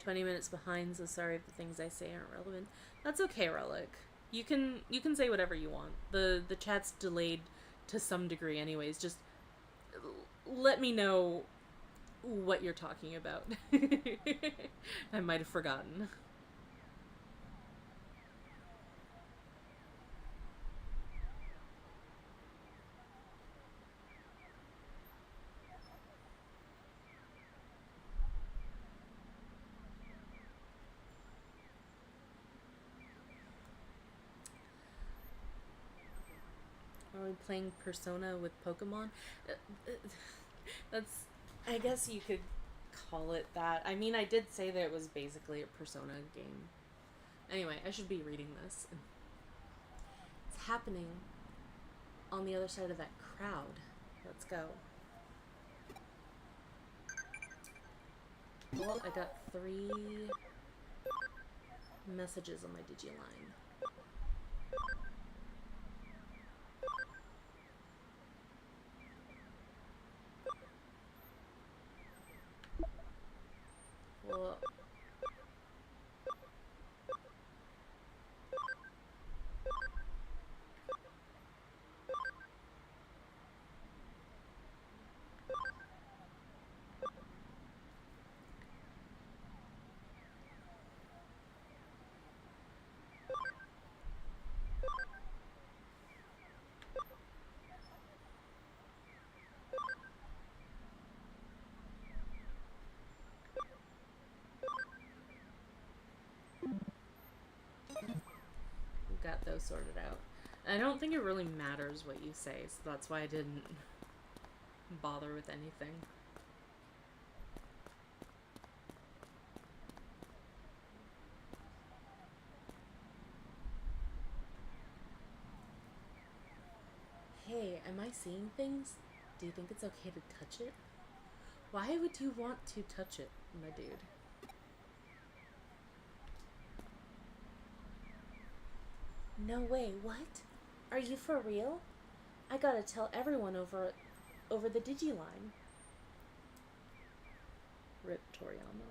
20 minutes behind, so sorry if the things I say aren't relevant. That's okay, Relic. You can say whatever you want. The chat's delayed to some degree anyways. Just let me know what you're talking about. I might have forgotten. playing Persona with Pokemon. That's, I guess you could call it that. I mean, I did say that it was basically a Persona game. Anyway, I should be reading this. It's happening on the other side of that crowd. Let's go. Well, I got 3 messages on my Digiline. Well, got those sorted out. I don't think it really matters what you say, so that's why I didn't bother with anything. Hey, am I seeing things? Do you think it's okay to touch it? Why would you want to touch it, my dude? No way, what? Are you for real? I gotta tell everyone over the Digiline. Rip Toriyama.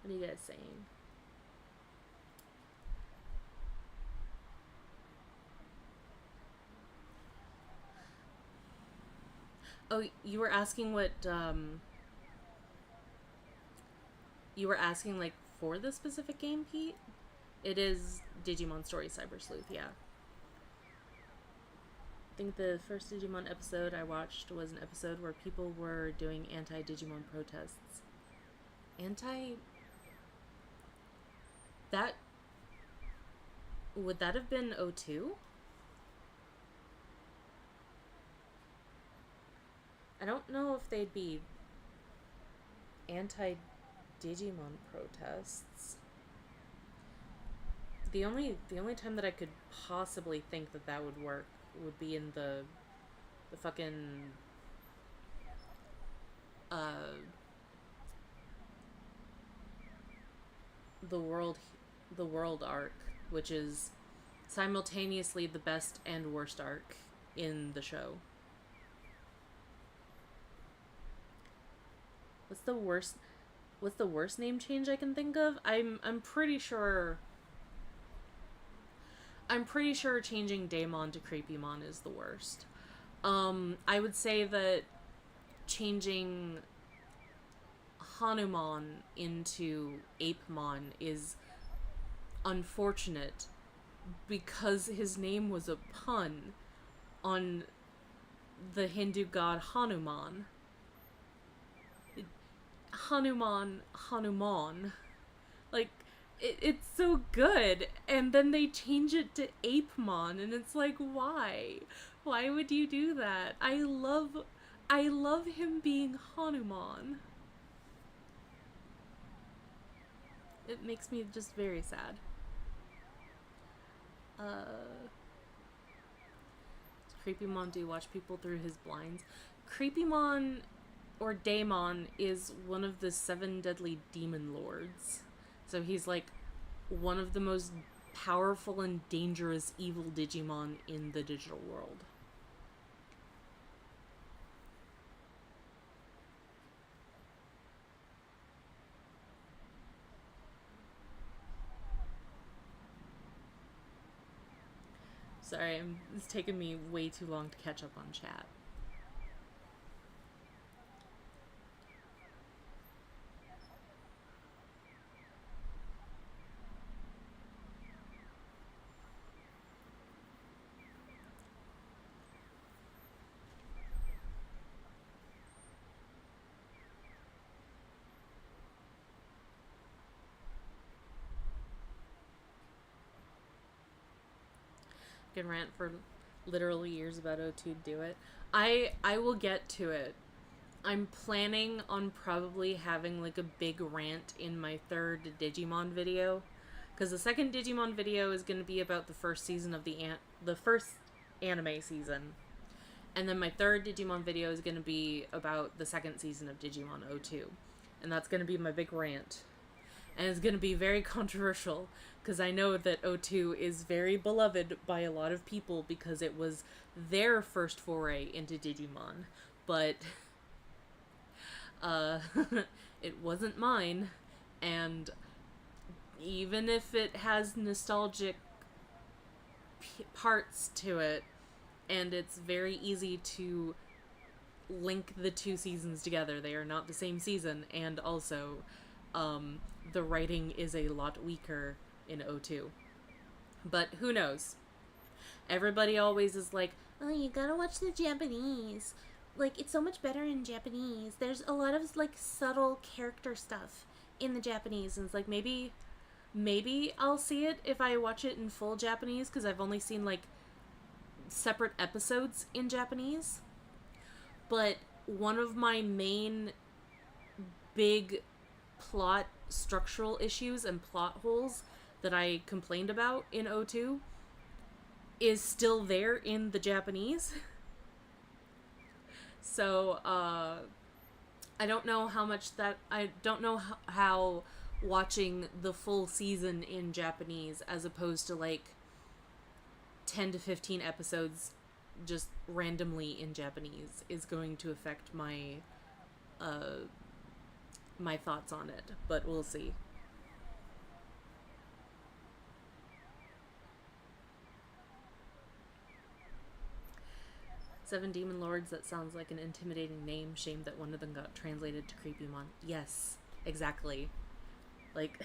What are you guys saying? Oh, you were asking what, you were asking, like, for the specific game, Pete? It is Digimon Story Cyber Sleuth, yeah. I think the first Digimon episode I watched was an episode where people were doing anti-Digimon protests. That... Would that have been 02? I don't know if they'd be anti-Digimon protests. The only time that I could possibly think that that would work would be in the fucking the world arc, which is simultaneously the best and worst arc in the show. What's the worst name change I can think of? I'm pretty sure changing Daemon to Creepymon is the worst. I would say that changing Hanuman into Apemon is unfortunate because his name was a pun on the Hindu god Hanuman. Hanuman. Like, it's so good, and then they change it to Apemon, and it's like, why? Why would you do that? I love him being Hanuman. It makes me just very sad. Creepymon do watch people through his blinds. Creepymon, or Daemon, is one of the 7 deadly demon lords. So he's like one of the most powerful and dangerous evil Digimon in the digital world. Sorry, it's taken me way too long to catch up on chat. Can rant for literal years about O2 to do it. I will get to it. I'm planning on probably having like a big rant in my third Digimon video, because the second Digimon video is going to be about the first season of the first anime season, and then my third Digimon video is going to be about the second season of Digimon O2, and that's going to be my big rant, and it's going to be very controversial because I know that O2 is very beloved by a lot of people because it was their first foray into Digimon, but uh, it wasn't mine, and even if it has nostalgic parts to it, and it's very easy to link the two seasons together. They are not the same season, and also, the writing is a lot weaker in O2. But who knows? Everybody always is like, oh, you gotta watch the Japanese. Like, it's so much better in Japanese. There's a lot of, like, subtle character stuff in the Japanese, and it's like, maybe I'll see it if I watch it in full Japanese, because I've only seen, like, separate episodes in Japanese. But one of my main big plot structural issues and plot holes that I complained about in O2 is still there in the Japanese. So, I don't know how much that... I don't know how watching the full season in Japanese as opposed to, like, 10 to 15 episodes just randomly in Japanese is going to affect my my thoughts on it, but we'll see. Seven Demon Lords, that sounds like an intimidating name. Shame that one of them got translated to Creepymon. Yes, exactly. Like,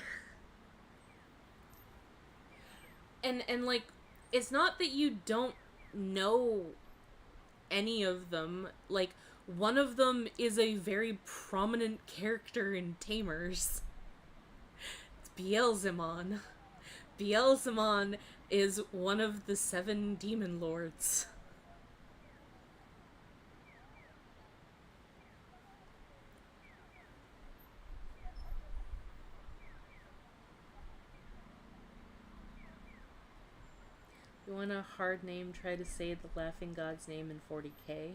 and like, it's not that you don't know any of them. Like, one of them is a very prominent character in Tamers. It's Beelzemon. Beelzemon is one of the 7 demon lords. You want a hard name? Try to say the Laughing God's name in 40k.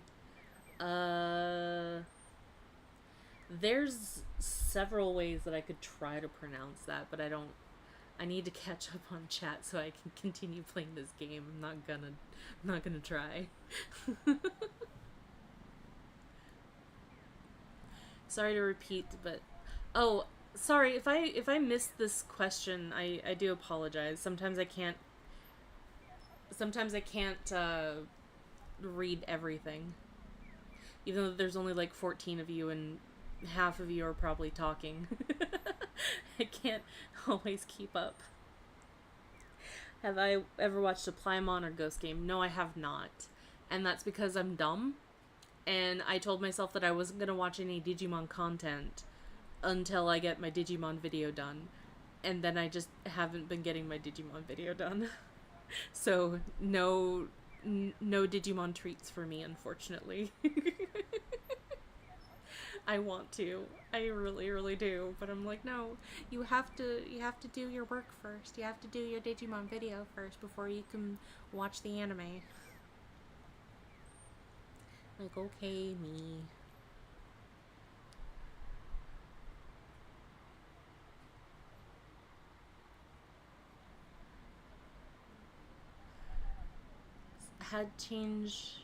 There's several ways that I could try to pronounce that, but I need to catch up on chat so I can continue playing this game. I'm not gonna try. Sorry to repeat, but oh, sorry if I missed this question. I do apologize. Sometimes I can't read everything. Even though there's only like 14 of you and half of you are probably talking. I can't always keep up. Have I ever watched a Plymon or Ghost Game? No, I have not. And that's because I'm dumb. And I told myself that I wasn't going to watch any Digimon content until I get my Digimon video done. And then I just haven't been getting my Digimon video done. So, no Digimon treats for me, unfortunately. I want to. I really, really do. But I'm like, no, you have to do your work first. You have to do your Digimon video first before you can watch the anime. Like, okay, me. Had changed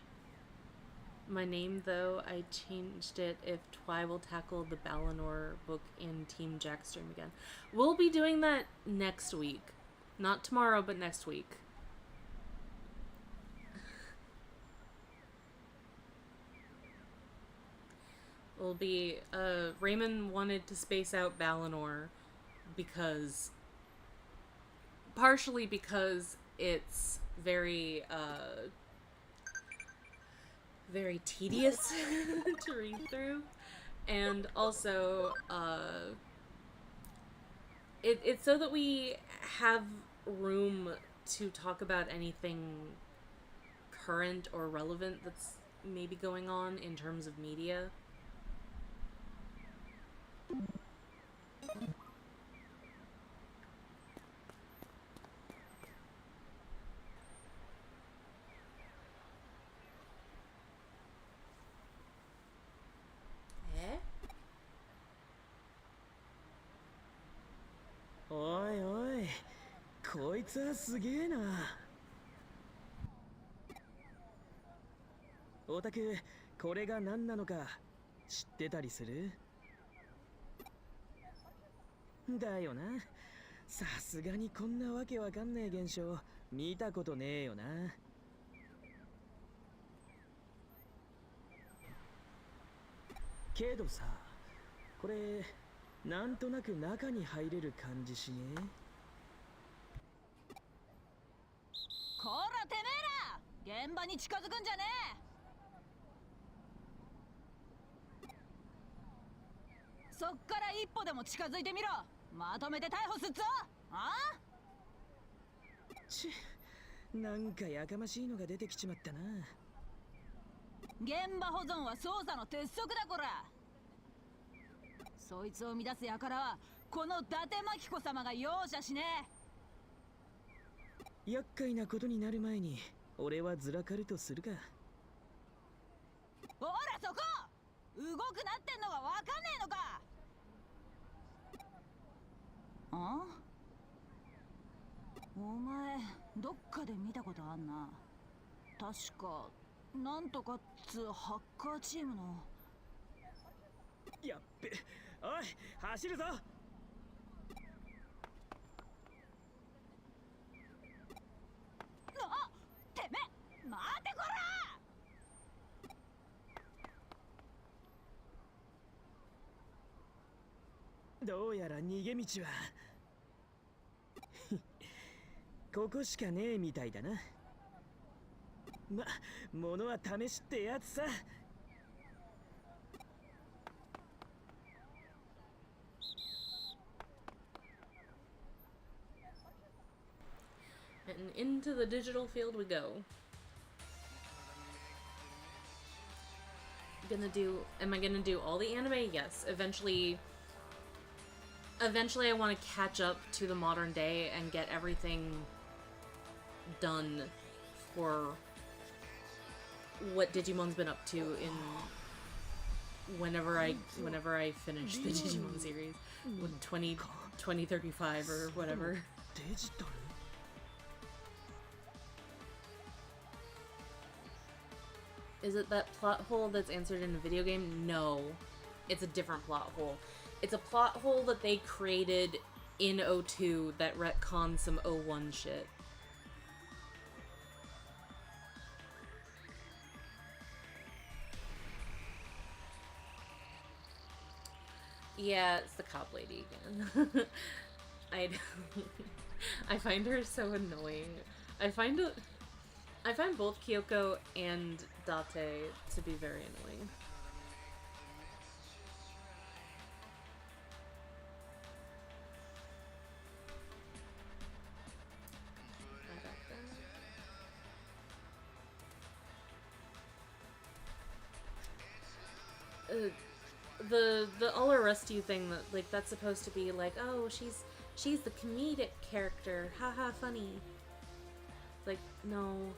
my name, though. I changed it if Twy will tackle the Balinor book in Team Jackstream again. We'll be doing that next week. Not tomorrow, but next week. Will be, Raymond wanted to space out Balinor because, partially because it's very tedious to read through, and also it's so that we have room to talk about anything current or relevant that's maybe going on in terms of media. Eh? おいおい、こいつはすげえな。オタク、これが何なのか知ってたりする？だよな。さすがにこんなわけわかんねえ現象見たことねえよな。けどさ、これなんとなく中に入れる感じしねえ？こらてめえら、現場に近づくんじゃねえ。そっから一歩でも近づいてみろ。まとめて逮捕すっぞ。あ？ち、なんかやかましいのが出てきちまったな。現場保存は捜査の鉄則だこら。そいつを乱す輩はこの伊達真紀子様が容赦しねえ。厄介なことになる前に俺はずらかるとするか。ほらそこ、動くなってんのがわかんねえのか。あ？お前どっかで見たことあんな。確かなんとかっつハッカーチームの。やっべ、おい走るぞ。あ、てめえ待てこら。どうやら逃げ道はここしかねえみたいだな。ま、物は試しってやつさ。And into the digital field we go. Am I gonna do all the anime? Yes. Eventually I want to catch up to the modern day and get everything done for what Digimon's been up to in whenever I finish the Digimon series with 2035 or whatever. Digital? Is it that plot hole that's answered in a video game? No. It's a different plot hole. It's a plot hole that they created in 02 that retcons some 01 shit. Yeah, it's the cop lady again. I find her so annoying. I find both Kyoko and Date to be very annoying. The I'll arrest you thing, that like that's supposed to be like, oh, she's the comedic character, haha, funny. Like, no,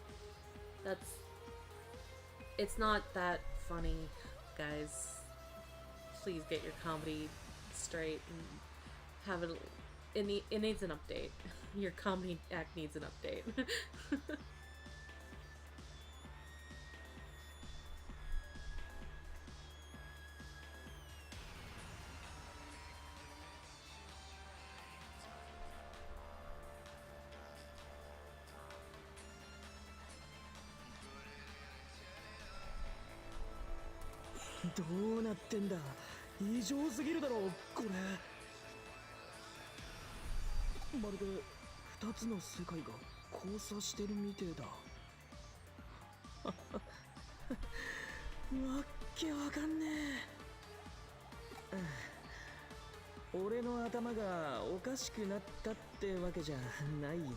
it's not that funny, guys. Please get your comedy straight and have it. It needs an update. Your comedy act needs an update. What is happening? It's ridiculous,これ。まるで2つの世界が交差してるみてえだ。わっけわかんねえ。俺の頭がおかしくなったってわけじゃないよな。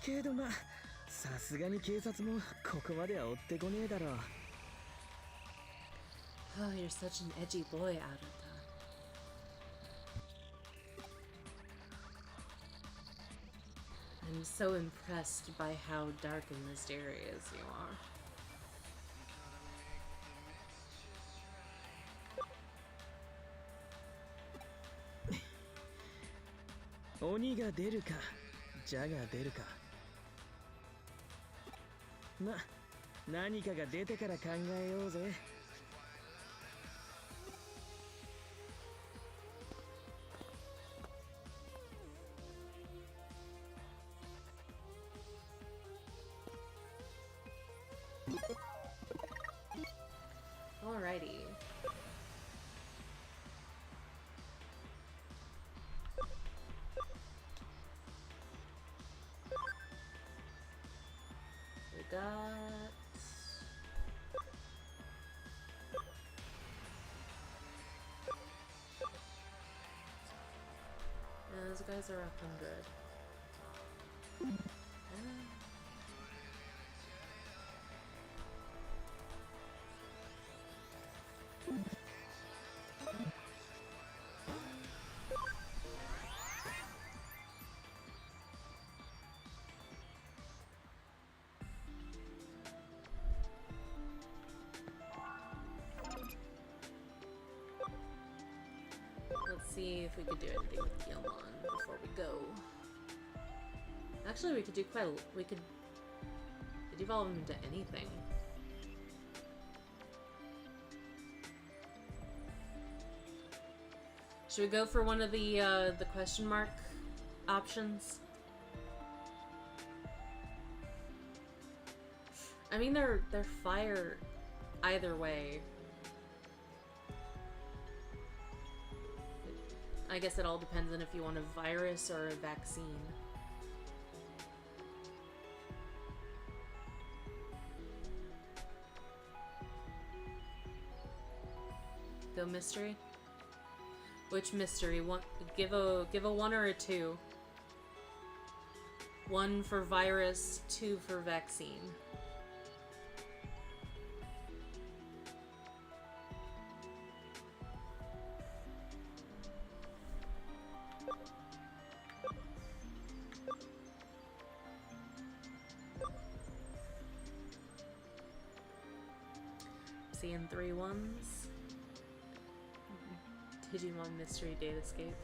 けどまあさすがに警察もここまでは追ってこねえだろう。 Oh, you're such an edgy boy, Arata. I'm so impressed by how dark and mysterious you are. 鬼が出るか蛇が出るか、ま何かが出てから考えようぜ。Alrighty. We got... Yeah, those guys are 100. Let's see if we could do anything with Gilmon before we go. Actually, we could do quite a... We could evolve him into anything. Should we go for one of the question mark options? I mean, they're fire either way. I guess it all depends on if you want a virus or a vaccine. Go mystery? Which mystery? One, give a 1 or a 2. 1 for virus, 2 for vaccine. Seeing 3 1s. Digimon mystery datascape.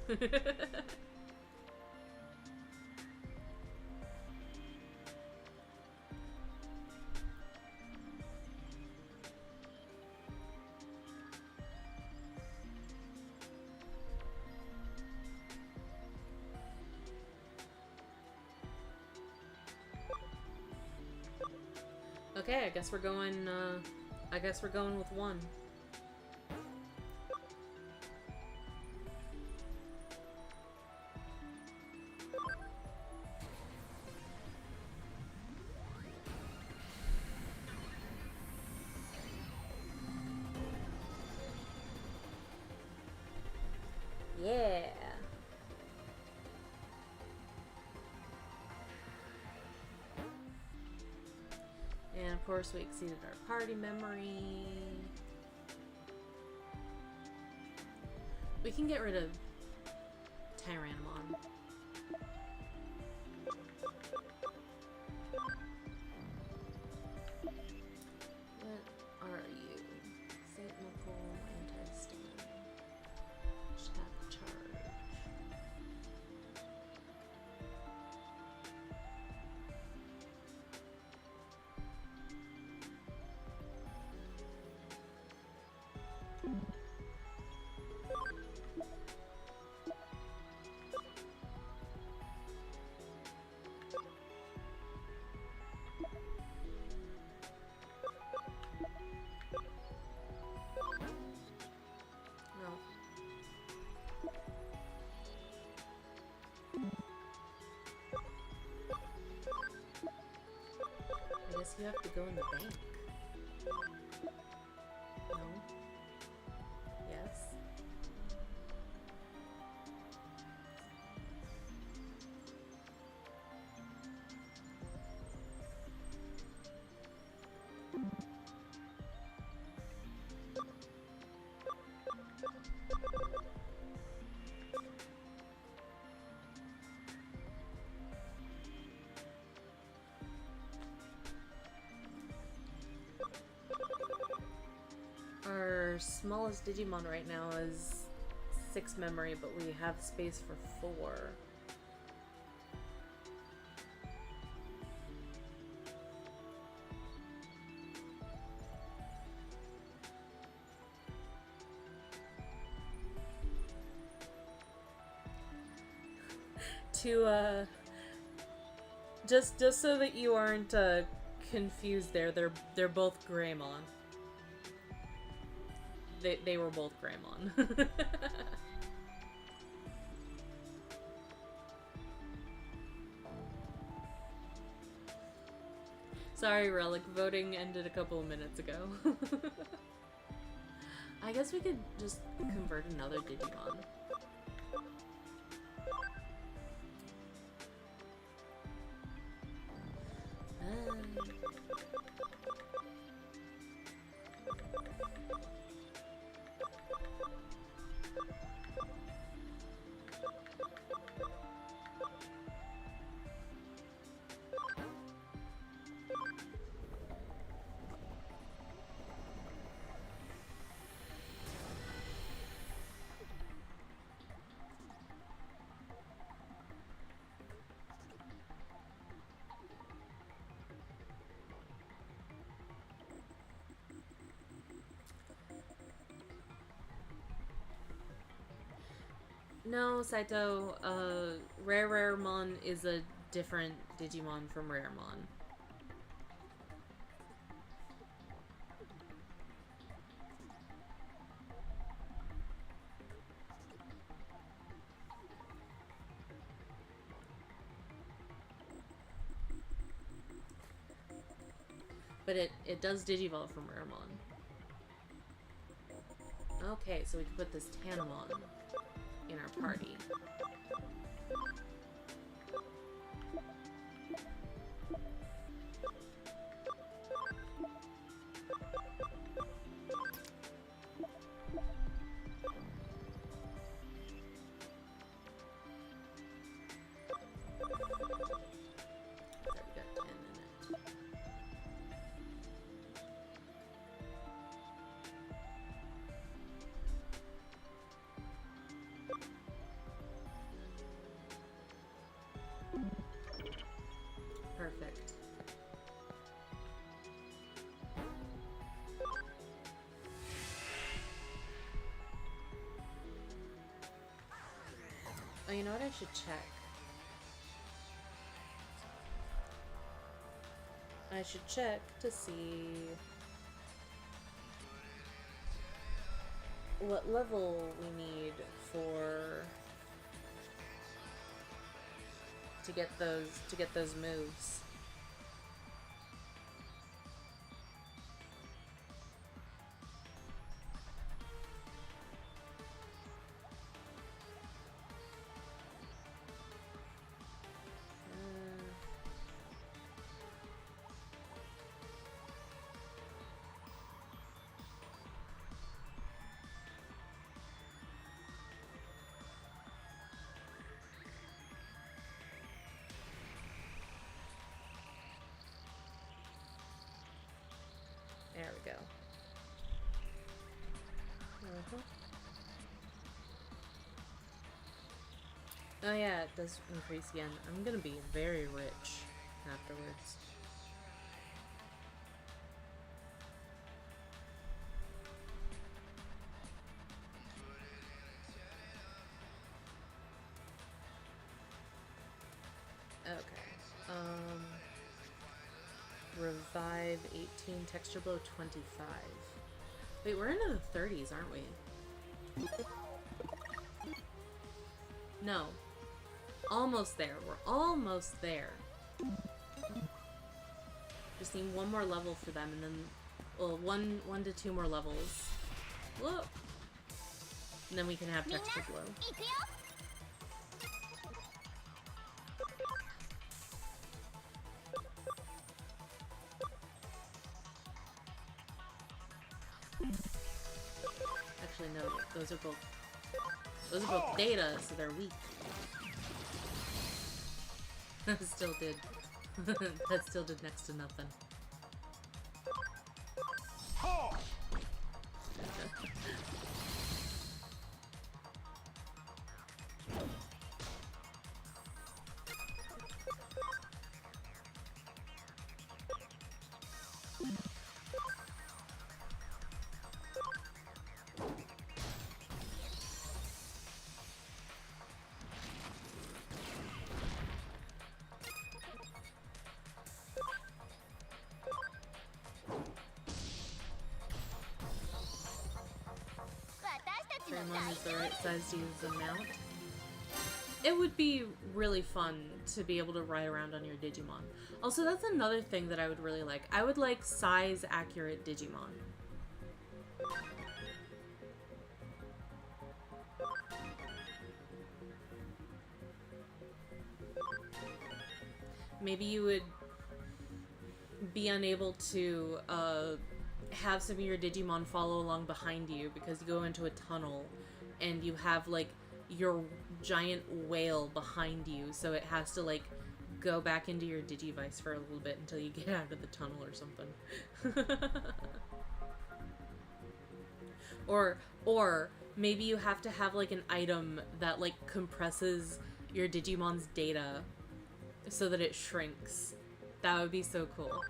Okay, I guess we're going with 1. Yeah. And of course we exceeded our party memory. We can get rid of Tyrannomon. What are you? Saint Nicole, anti-stun. Tap charge. I guess you have to go in the bank. No? Yes? our smallest Digimon right now is 6 memory, but we have space for 4. To just so that you aren't confused there, they're both Greymon. They were both Greymon. Sorry, Relic, voting ended a couple of minutes ago. I guess we could just convert another Digimon. No, Saito, Raremon is a different Digimon from Raremon. But it does Digivolve from Raremon. Okay, so we can put this Tanamon in our party. Perfect. Oh, you know what? I should check. I should check to see what level we need for to get those moves. There we go. Oh yeah, it does increase again. I'm gonna be very rich afterwards. Okay. Revive 18, texture blow 25. Wait, we're into the 30s, aren't we? No. Almost there. We're almost there. Just need one more level for them, and then, well, one to two more levels. Whoa! And then we can have texture blow. Actually, no. Those are both data, so they're weak. That still did. That still did next to nothing. Digimon is the right size to use as a mount. It would be really fun to be able to ride around on your Digimon. Also, that's another thing that I would really like. I would like size-accurate Digimon. Maybe you would be unable to have some of your Digimon follow along behind you because you go into a tunnel and you have like your giant whale behind you, so it has to like go back into your Digivice for a little bit until you get out of the tunnel or something. or maybe you have to have like an item that like compresses your Digimon's data so that it shrinks. That would be so cool.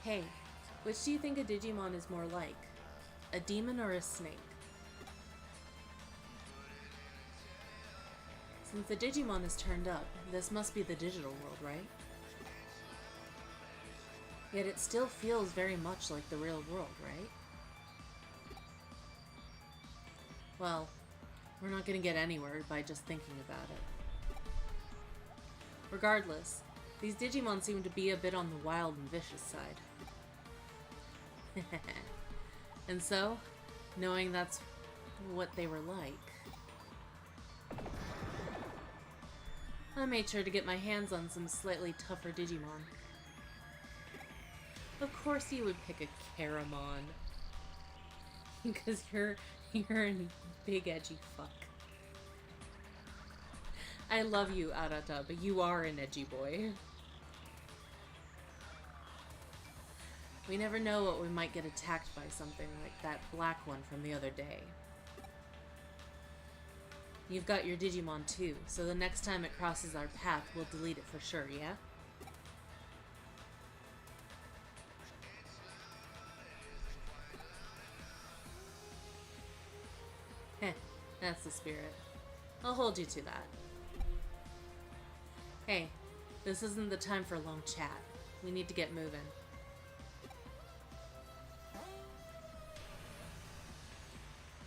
Hey, which do you think a Digimon is more like? A demon or a snake? Since the Digimon is turned up, this must be the digital world, right? Yet it still feels very much like the real world, right? Well, we're not gonna get anywhere by just thinking about it. Regardless, these Digimon seem to be a bit on the wild and vicious side. And so, knowing that's what they were like, I made sure to get my hands on some slightly tougher Digimon. Of course you would pick a Caramon. Because you're a big edgy fuck. I love you, Arata, but you are an edgy boy. We never know what we might get attacked by, something like that black one from the other day. You've got your Digimon too, so the next time it crosses our path, we'll delete it for sure, yeah? Heh, that's the spirit. I'll hold you to that. Hey, this isn't the time for a long chat. We need to get moving.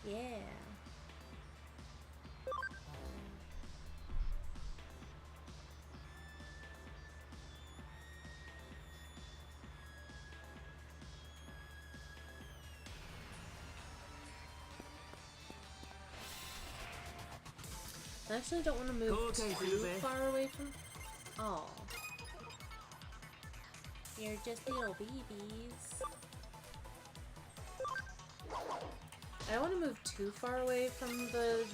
Yeah. I actually don't want to move too far away from... Oh. You're just little babies. I don't want to move too far away from the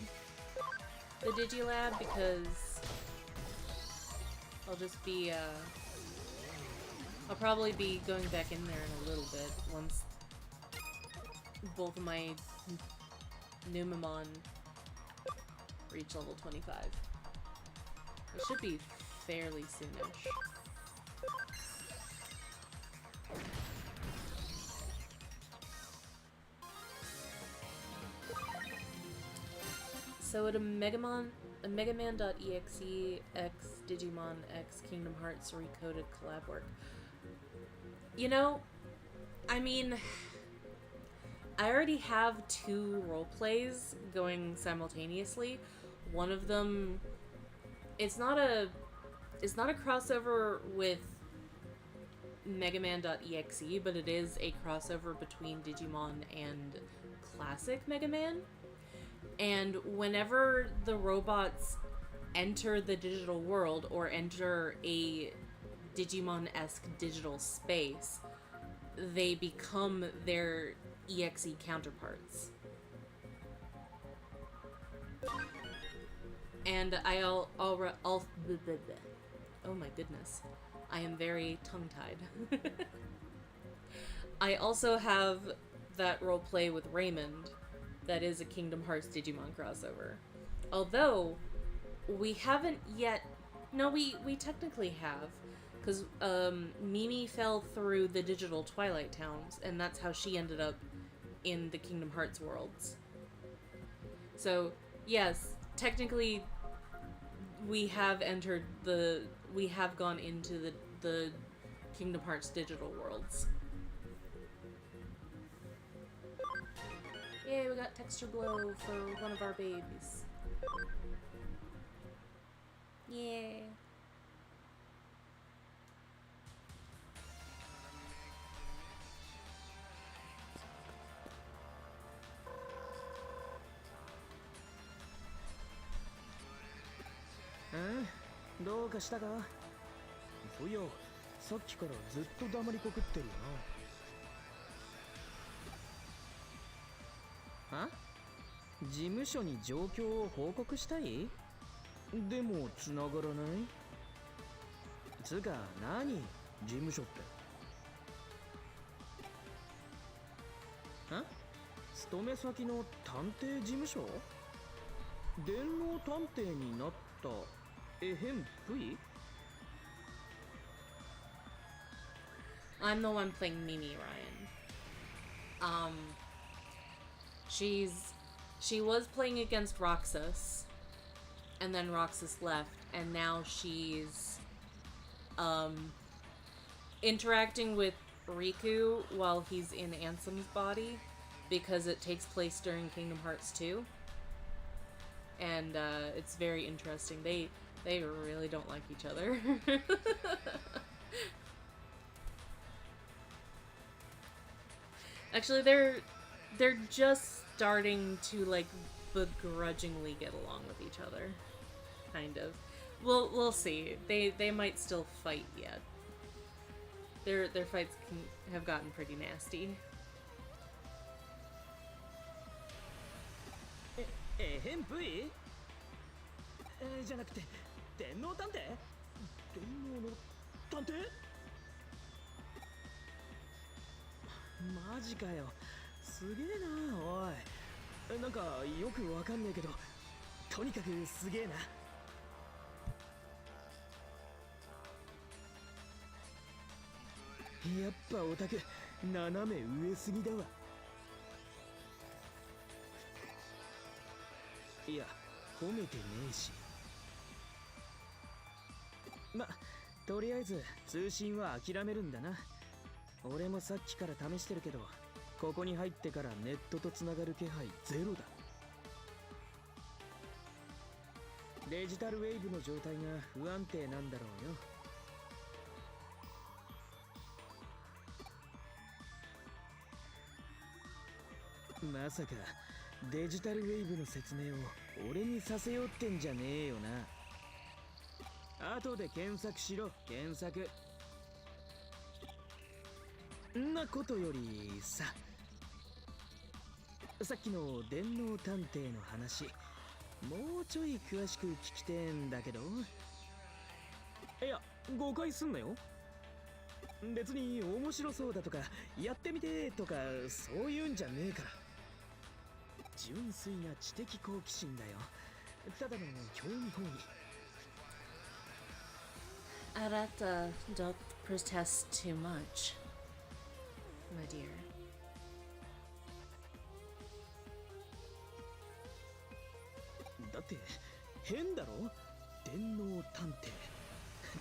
Digilab because I'll just be, I'll probably be going back in there in a little bit once both of my Numemon reach level 25. It should be fairly soonish. So at a Megaman.exe x Digimon x Kingdom Hearts recoded collab work. You know, I mean, I already have 2 roleplays going simultaneously. One of them, it's not a crossover with Megaman.exe, but it is a crossover between Digimon and classic Mega Man. And whenever the robots enter the digital world or enter a Digimon-esque digital space, they become their EXE counterparts. And I'll oh my goodness, I am very tongue-tied. I also have that roleplay with Raymond that is a Kingdom Hearts Digimon crossover. Although, we haven't yet... No, we technically have. Because Mimi fell through the digital Twilight Towns, and that's how she ended up in the Kingdom Hearts worlds. So, yes, technically, we have gone into the Kingdom Hearts digital worlds. Yay, we got texture glow for one of our babies. Yay.どうかしたか？そういや、さっきからずっと黙りこくってるよな。は？事務所に状況を報告したい？でも繋がらない？つうか、何？事務所って。は？勤め先の探偵事務所？電脳探偵になったえへんぷい？ I'm the one playing Mimi, Ryan. She was playing against Roxas, and then Roxas left, and now she's interacting with Riku while he's in Ansem's body, because it takes place during Kingdom Hearts 2. And it's very interesting. They really don't like each other. Actually, they're just starting to like begrudgingly get along with each other, kind of. We'll see. They might still fight yet. Their fights have gotten pretty nasty. へんぷい？じゃなくて電脳探偵？電脳の探偵？マジかよ、すげえな。おい、なんかよくわかんねえけど、とにかくすげえな。やっぱオタク斜め上すぎだわ。いや、褒めてねえし。ま、とりあえず通信は諦めるんだな。俺もさっきから試してるけど、ここに入ってからネットとつながる気配ゼロだ。デジタルウェーブの状態が不安定なんだろうよ。まさかデジタルウェーブの説明を俺にさせようってんじゃねえよな。後で検索しろ、検索。んなことよりさ、さっきの電脳探偵の話、もうちょい詳しく聞きてえんだけど。いや、誤解すんなよ。別に面白そうだとかやってみてとかそういうんじゃねえから。純粋な知的好奇心だよ。ただの興味本位。Arata, don't protest too much, my dear. だって変だろ、電脳探偵。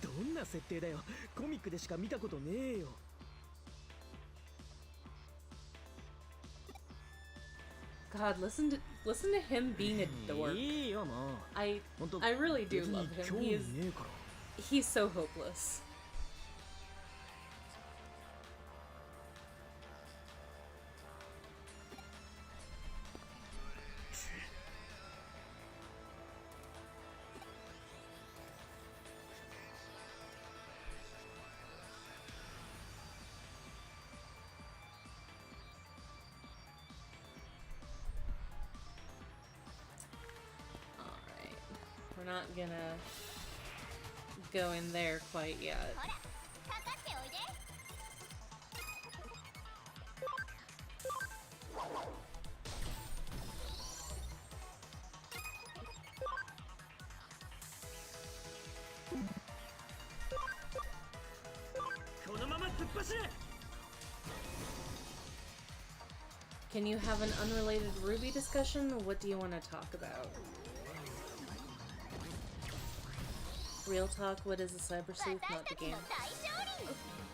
どんな設定だよ、コミックでしか見たことねえよ。God, listen to him being a dork. いいよもう。 I really do love him. He's so hopeless. not gonna go in there quite yet. Can you have an unrelated Ruby discussion? What do you want to talk about? Real talk, what is a cyber sleuth? Not the game.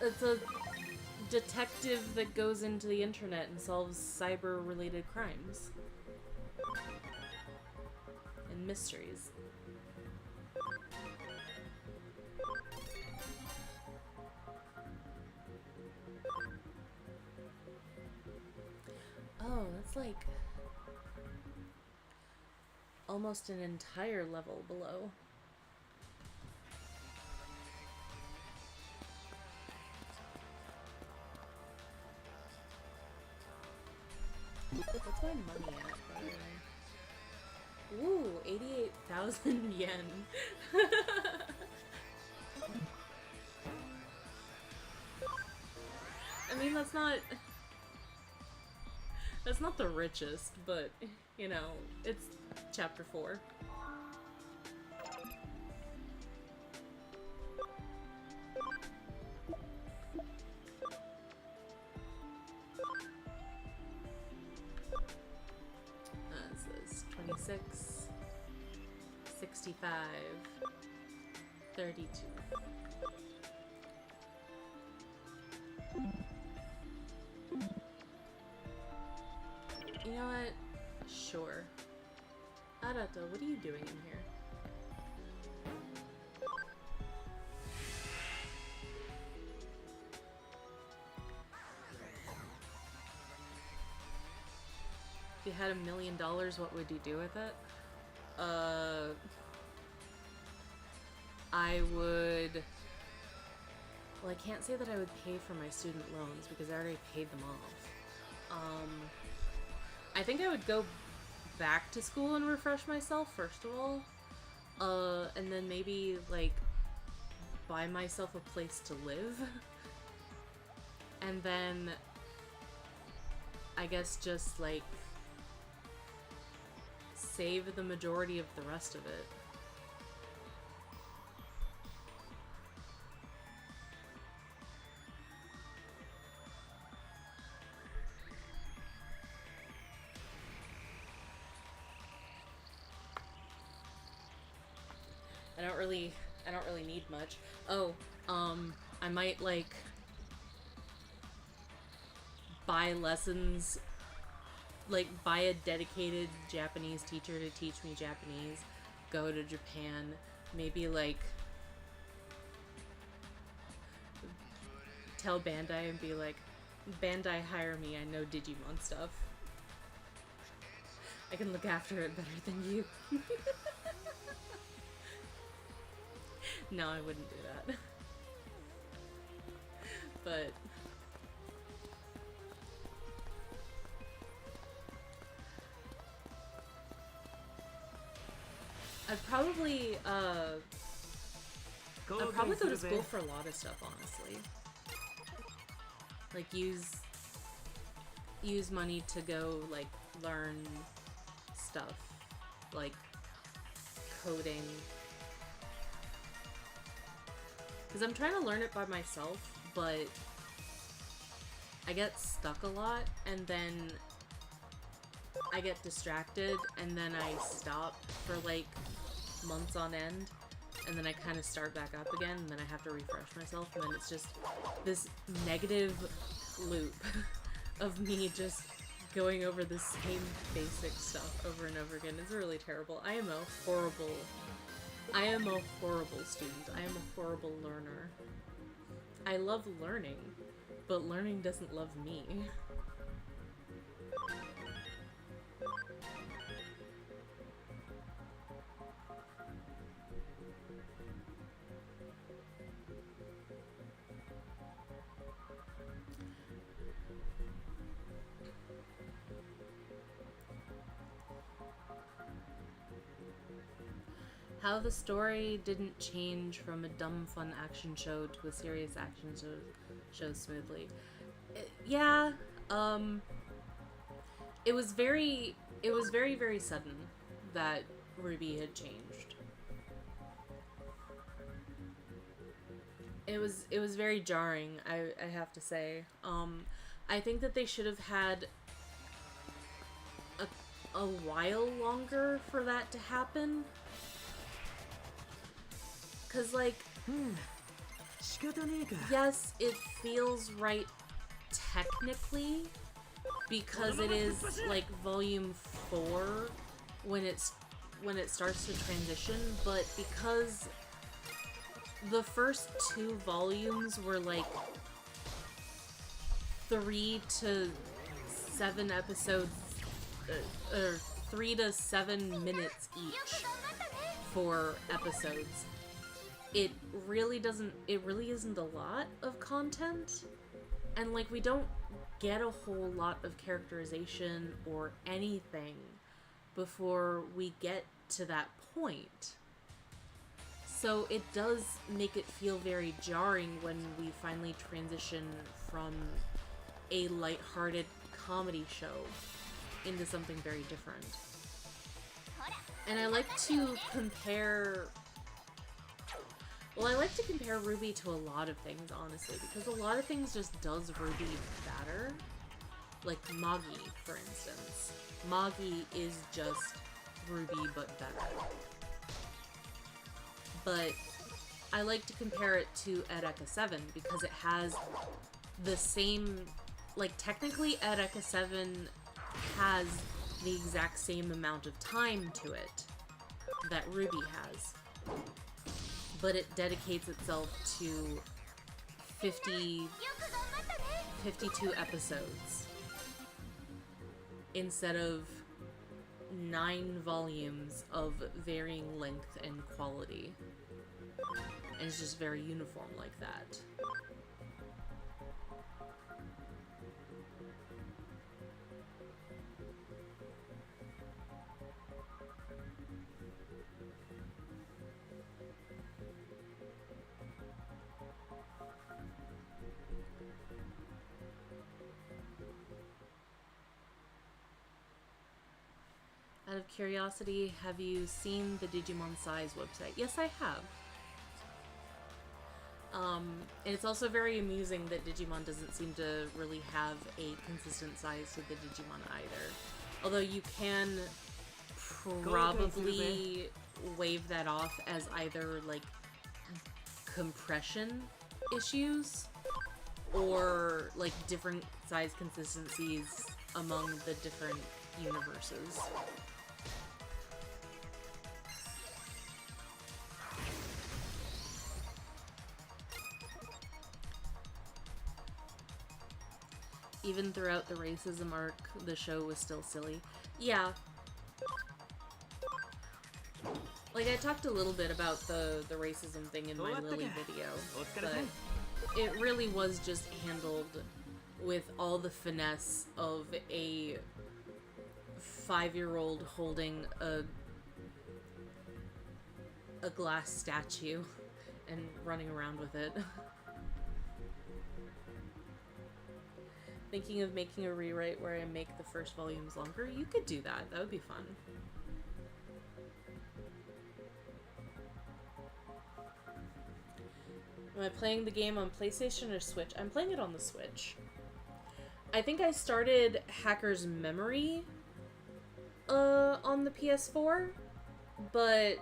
It's a detective that goes into the internet and solves cyber-related crimes. And mysteries. Oh, that's like almost an entire level below. What's my money at, by the way? Ooh, 88,000 yen. I mean, that's not the richest, but, you know, it's chapter 4. This is 26, 65, 32. You know what? Sure. Arato, what are you doing in here? If you had $1 million, what would you do with it? I would... Well, I can't say that I would pay for my student loans because I already paid them off. I think I would go back to school and refresh myself, first of all. And then maybe, like, buy myself a place to live. And then, I guess just, like, save the majority of the rest of it. I don't really need much. Oh, I might, like, buy lessons, like, buy a dedicated Japanese teacher to teach me Japanese, go to Japan, maybe, like, tell Bandai and be like, Bandai, hire me, I know Digimon stuff. I can look after it better than you. No, I wouldn't do that. But I'd probably go to school for a lot of stuff, honestly. Like use money to go, like, learn stuff, like coding. Because I'm trying to learn it by myself, but I get stuck a lot, and then I get distracted, and then I stop for, like, months on end, and then I kind of start back up again, and then I have to refresh myself, and then it's just this negative loop of me just going over the same basic stuff over and over again. It's really terrible. I am a horrible student. I am a horrible learner. I love learning, but learning doesn't love me. How the story didn't change from a dumb fun action show to a serious action show smoothly. Yeah, it was very sudden that Ruby had changed. It was very jarring, I have to say. I think that they should have had a while longer for that to happen. 'Cause, like, yes, it feels right technically because it is like volume 4 when it starts to transition, but because the first 2 volumes were like 3 to 7 episodes, or 3 to 7 minutes each for episodes. It really isn't a lot of content, and like we don't get a whole lot of characterization or anything before we get to that point. So it does make it feel very jarring when we finally transition from a lighthearted comedy show into something very different. And I like to compare Ruby to a lot of things, honestly, because a lot of things just does Ruby better. Like Magi, for instance. Magi is just Ruby, but better. But I like to compare it to Eureka 7 because it has the same, like, technically Eureka 7 has the exact same amount of time to it that Ruby has. But it dedicates itself to 52 episodes instead of 9 volumes of varying length and quality. And it's just very uniform like that. Out of curiosity, have you seen the Digimon Size website? Yes, I have. And it's also very amusing that Digimon doesn't seem to really have a consistent size to the Digimon either. Although you can probably wave that off as either, like, compression issues or, like, different size consistencies among the different universes. Even throughout the racism arc, the show was still silly. Yeah. Like, I talked a little bit about the racism thing in my Lily video, but it really was just handled with all the finesse of a 5-year-old holding a glass statue and running around with it. Thinking of making a rewrite where I make the first volumes longer? You could do that. That would be fun. Am I playing the game on PlayStation or Switch? I'm playing it on the Switch. I think I started Hacker's Memory on the PS4, but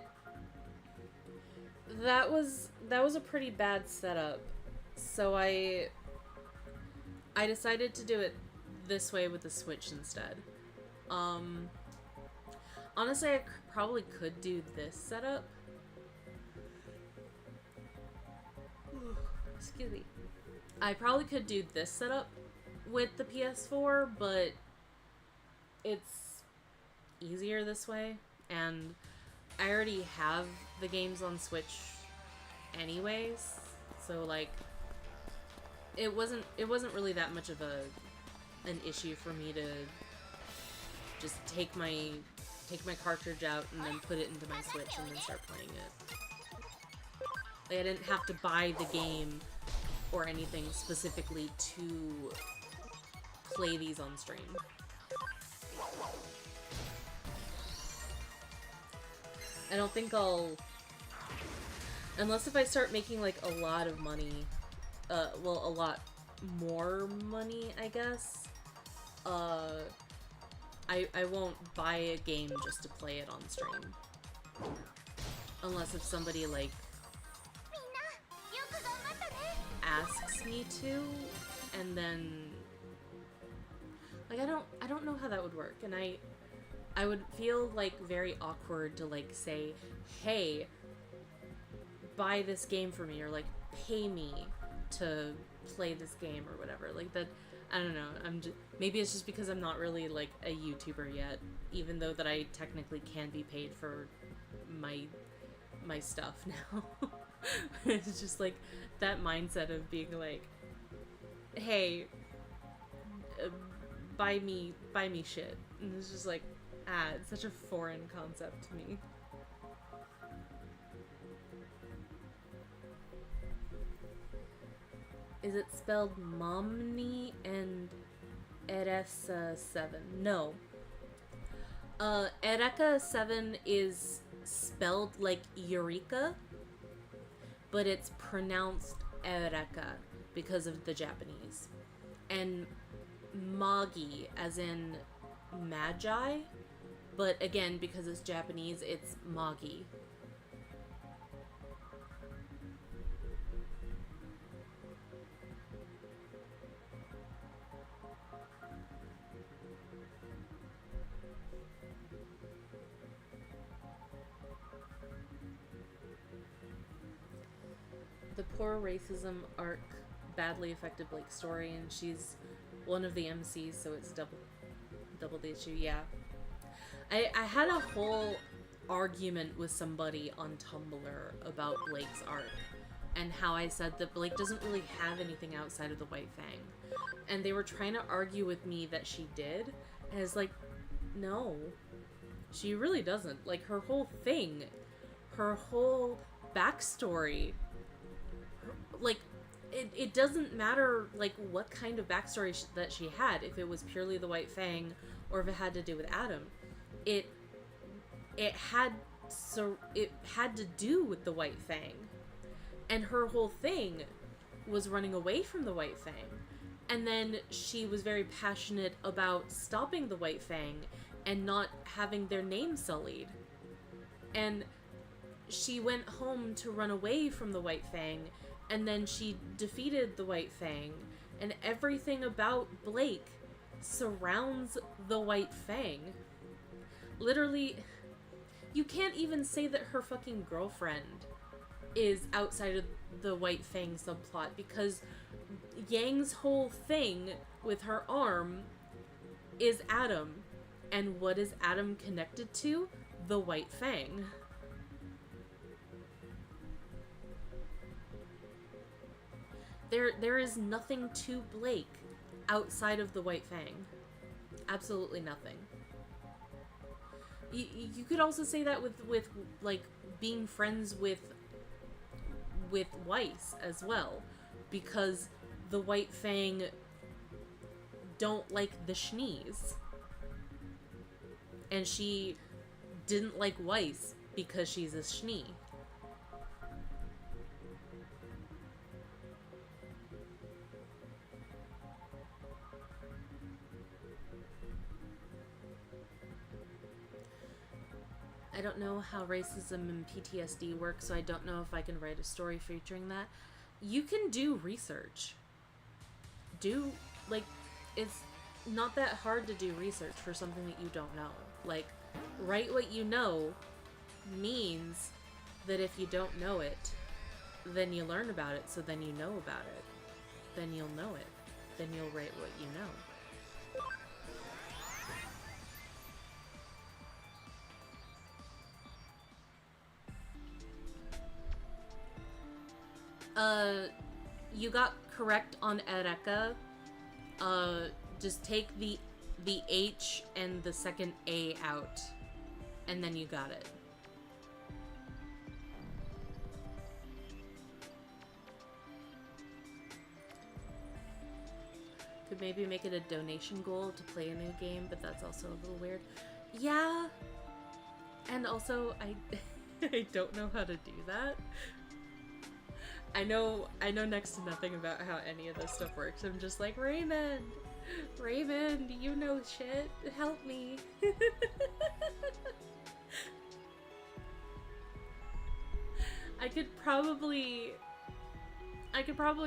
that was a pretty bad setup. So I decided to do it this way with the Switch instead. Honestly, I probably could do this setup. Excuse me. I probably could do this setup with the PS4, but it's easier this way, and I already have the games on Switch anyways, so like it wasn't really that much of an issue for me to just take my take my cartridge out and then put it into my Switch and then start playing it. Like, I didn't have to buy the game or anything specifically to play these on stream. I don't think I'll... Unless if I start making, like, a lot of money, well, a lot more money, I guess, I won't buy a game just to play it on stream. Unless if somebody, like, asks me to, and then, like, I don't know how that would work, and I would feel, like, very awkward to, like, say, hey, buy this game for me, or, like, pay me to play this game, or whatever. Like, that, I don't know, maybe it's just because I'm not really, like, a YouTuber yet, even though that I technically can be paid for my stuff now. It's just, like, that mindset of being like, hey, buy me shit. And it's just like, it's such a foreign concept to me. Is it spelled Momni and Eresa 7? No. Ereka 7 is spelled like Eureka, but it's pronounced Ereka because of the Japanese. And Magi, as in Magi, but again, because it's Japanese, it's Magi. The poor racism arc badly affected Blake's story, and she's one of the MCs, so it's double the issue. Yeah, I had a whole argument with somebody on Tumblr about Blake's arc, and how I said that Blake doesn't really have anything outside of the White Fang, and they were trying to argue with me that she did, and it's like, no, she really doesn't. Like, her whole thing, her whole backstory, like, it doesn't matter, like, what kind of backstory that she had, if it was purely the White Fang, or if it had to do with Adam. It had to do with the White Fang. And her whole thing was running away from the White Fang. And then she was very passionate about stopping the White Fang and not having their name sullied. And she went home to run away from the White Fang, and then she defeated the White Fang, and everything about Blake surrounds the White Fang. Literally, you can't even say that her fucking girlfriend is outside of the White Fang subplot, because Yang's whole thing with her arm is Adam. And what is Adam connected to? The White Fang. There is nothing to Blake outside of the White Fang. Absolutely nothing. You could also say that with like being friends with Weiss as well, because the White Fang don't like the Schnees, and she didn't like Weiss because she's a Schnee. I don't know how racism and PTSD work, so I don't know if I can write a story featuring that. You can do research. It's not that hard to do research for something that you don't know. Like, write what you know means that if you don't know it, then you learn about it, so then you know about it. Then you'll know it. Then you'll write what you know. You got correct on Ereka. Just take the H and the second A out. and then you got it. Could maybe make it a donation goal to play a new game, but that's also a little weird. Yeah, and also I I don't know how to do that. I know next to nothing about how any of this stuff works. I'm just like, Raymond, you know shit. Help me. I could probably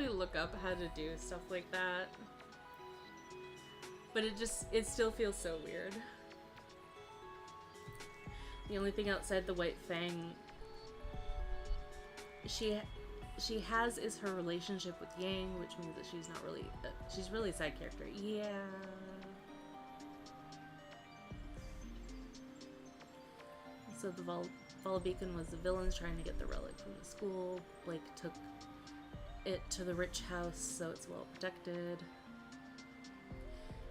look up how to do stuff like that. But it still feels so weird. The only thing outside the White Fang she has is her relationship with Yang, which means that she's not really she's really a side character. Yeah. So the Vala Beacon was the villains trying to get the relic from the school. Blake took it to the rich house so it's well protected.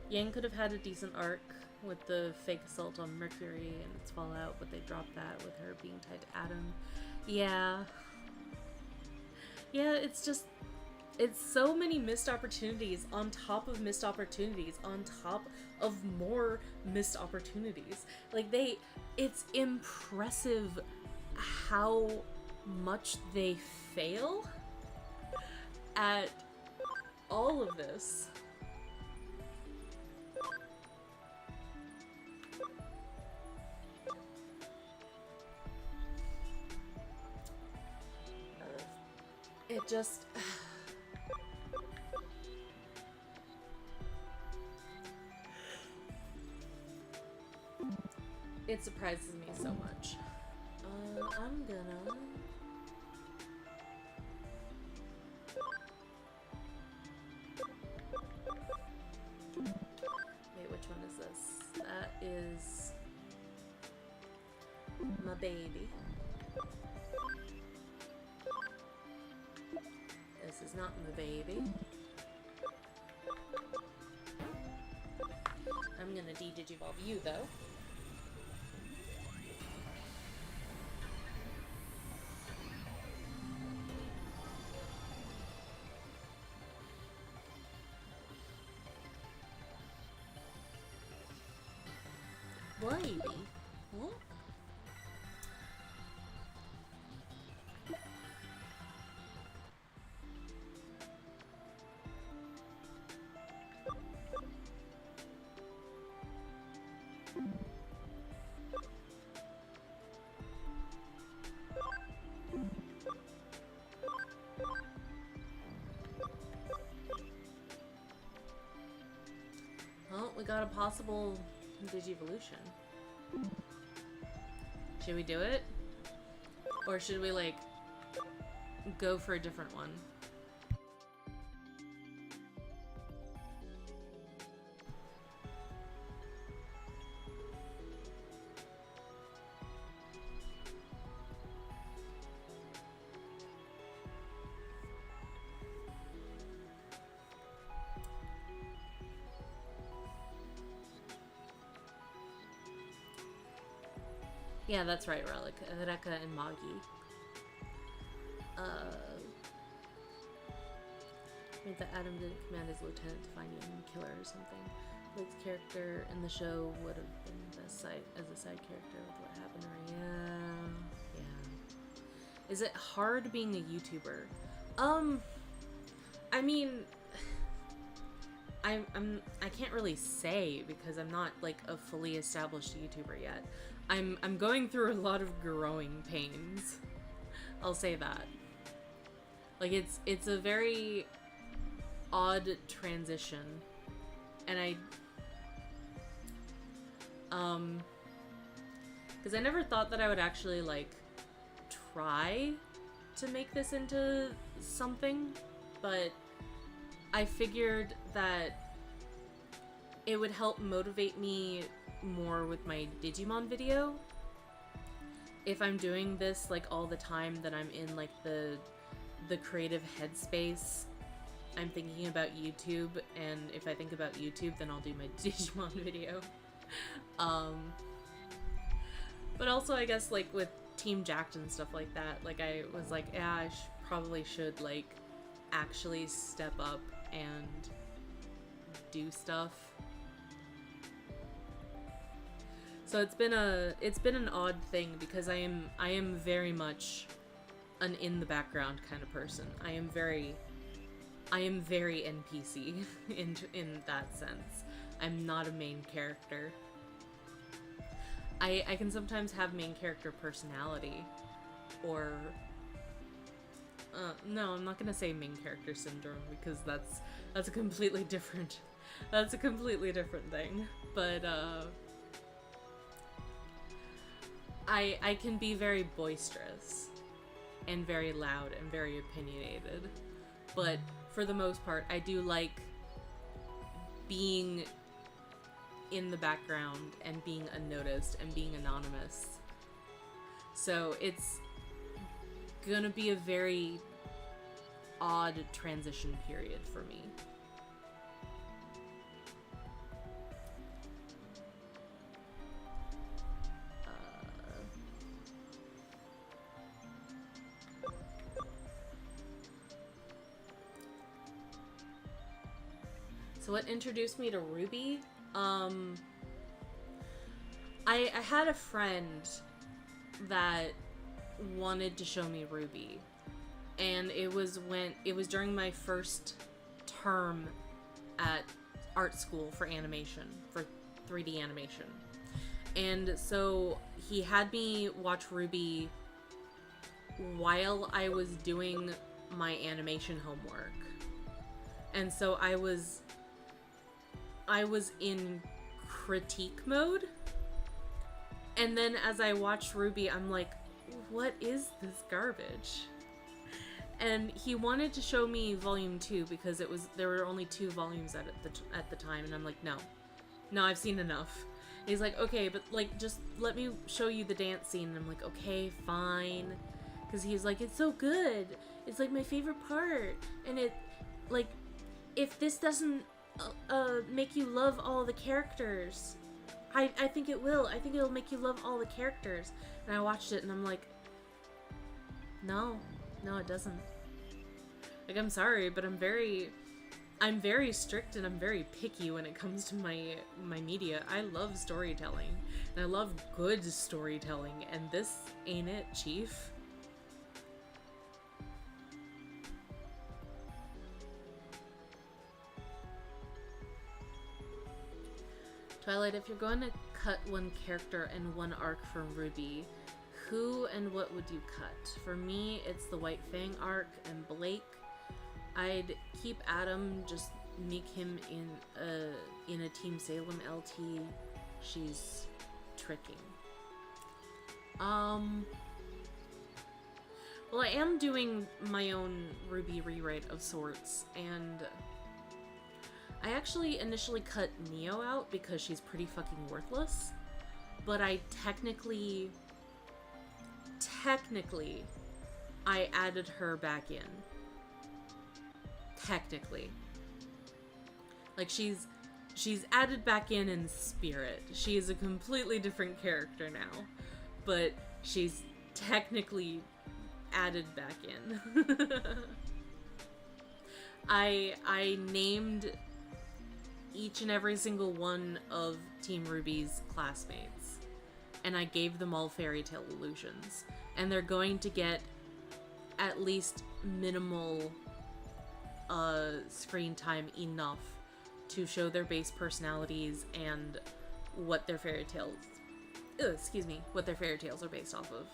Yang could have had a decent arc with the fake assault on Mercury and its fallout, but they dropped that with her being tied to Adam. Yeah. Yeah, it's so many missed opportunities on top of missed opportunities on top of more missed opportunities. Like it's impressive how much they fail at all of this. It just... it surprises me so much. I'm gonna... Wait, which one is this? That is... my baby. This is not my baby. I'm gonna de-digivolve you, though. Baby? Huh? Well, we got a possible Digivolution. Should we do it? Or should we, like, go for a different one? Yeah, that's right, Relic. Reka and Magi. I think that Adam didn't command his lieutenant to find you and kill her or something. Blake's character in the show would have been the side as a side character with what happened to her. Yeah. Is it hard being a YouTuber? I mean, I can't really say because I'm not like a fully established YouTuber yet. I'm going through a lot of growing pains. I'll say that. Like it's a very odd transition. And because I never thought that I would actually like try to make this into something, but I figured that it would help motivate me more with my Digimon video. If I'm doing this like all the time, then I'm in like the creative headspace. I'm thinking about YouTube, and if I think about YouTube, then I'll do my Digimon video. But also, I guess, like, with Team Jacked and stuff like that, like, I was like, yeah, I probably should, like, actually step up and do stuff. So it's been an odd thing because I am very much an in the background kind of person. I am very NPC in that sense. I'm not a main character. I can sometimes have main character personality, or no, I'm not gonna say main character syndrome because that's a completely different thing. But I can be very boisterous and very loud and very opinionated, but for the most part, I do like being in the background and being unnoticed and being anonymous. So it's gonna be a very odd transition period for me. So what introduced me to Ruby? I had a friend that wanted to show me Ruby, and it was during my first term at art school for animation, for 3D animation. And so he had me watch Ruby while I was doing my animation homework. And so I was in critique mode. And then as I watched Ruby, I'm like, what is this garbage? And he wanted to show me volume 2 because there were only 2 volumes at the time, and I'm like, no, I've seen enough. And he's like, okay, but like just let me show you the dance scene. And I'm like, okay, fine, because he's like, it's so good, it's like my favorite part, and it, like, if this doesn't make you love all the characters, I think it will. I think it'll make you love all the characters. And I watched it and I'm like, no, it doesn't. Like, I'm sorry, but I'm very strict and I'm very picky when it comes to my media. I love storytelling, and I love good storytelling, and this ain't it, chief. Twilight, if you're going to cut one character and one arc from Ruby, who and what would you cut? For me, it's the White Fang arc and Blake. I'd keep Adam, just make him in a Team Salem LT. She's tricking. Well, I am doing my own Ruby rewrite of sorts, and I actually initially cut Neo out because she's pretty fucking worthless, but I technically, I added her back in. Technically. Like, she's added back in spirit. She is a completely different character now, but she's technically added back in. I named each and every single one of Team Ruby's classmates, and I gave them all fairy tale illusions, and they're going to get at least minimal screen time enough to show their base personalities and what their fairy tales are based off of.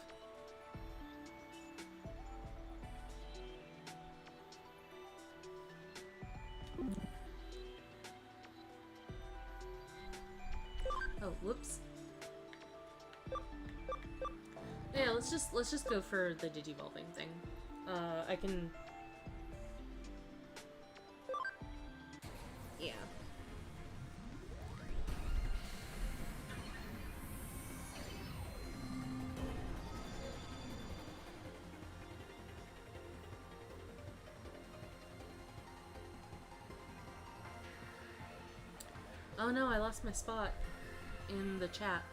Oh, whoops. Yeah, let's just go for the digivolving thing. I can. Yeah. Oh no, I lost my spot in the chat.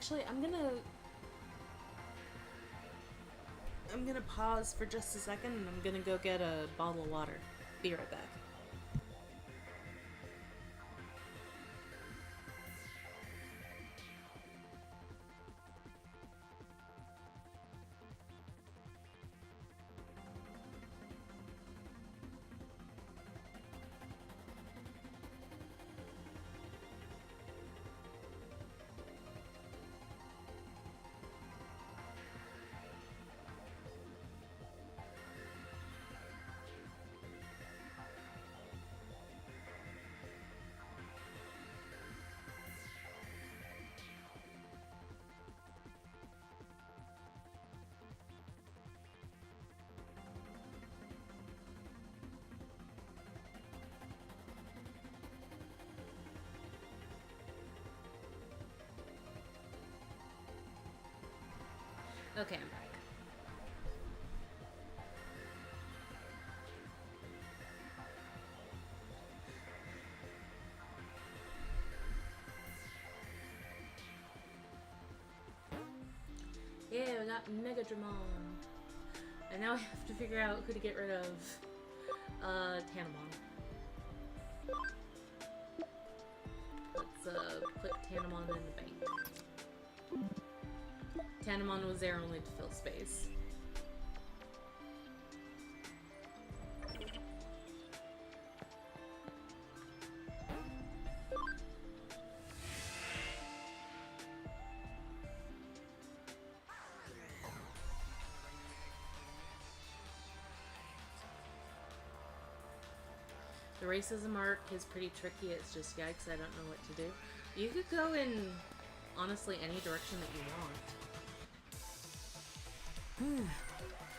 Actually, I'm gonna pause for just a second and I'm gonna go get a bottle of water. Be right back. Okay, I'm back. Yeah, we got Mega Dramon. And now I have to figure out who to get rid of. Tanamon. Let's put Tanamon in the bank. Tanamon was there only to fill space. The racism arc is pretty tricky. It's just yikes, I don't know what to do. You could go in, honestly, any direction that you want.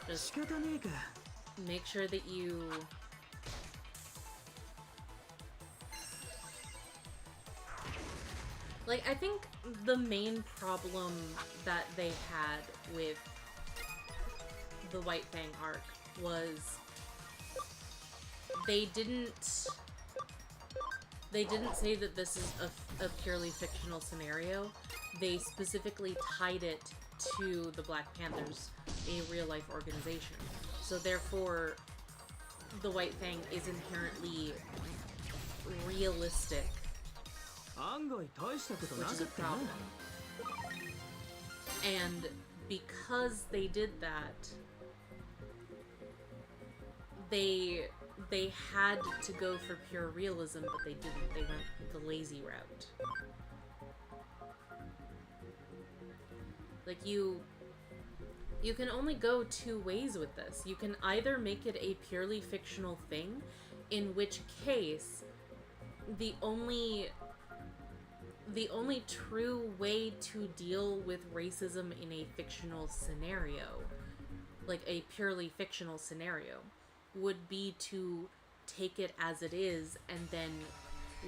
Just make sure that you... Like, I think the main problem that they had with the White Fang arc was they didn't say that this is a purely fictional scenario. They specifically tied it to the Black Panthers, a real-life organization. So therefore, the White Fang is inherently realistic, which is a problem. And because they did that, they had to go for pure realism, but they didn't. They went the lazy route. Like, you can only go two ways with this. You can either make it a purely fictional thing, in which case the only true way to deal with racism in a fictional scenario, like a purely fictional scenario, would be to take it as it is and then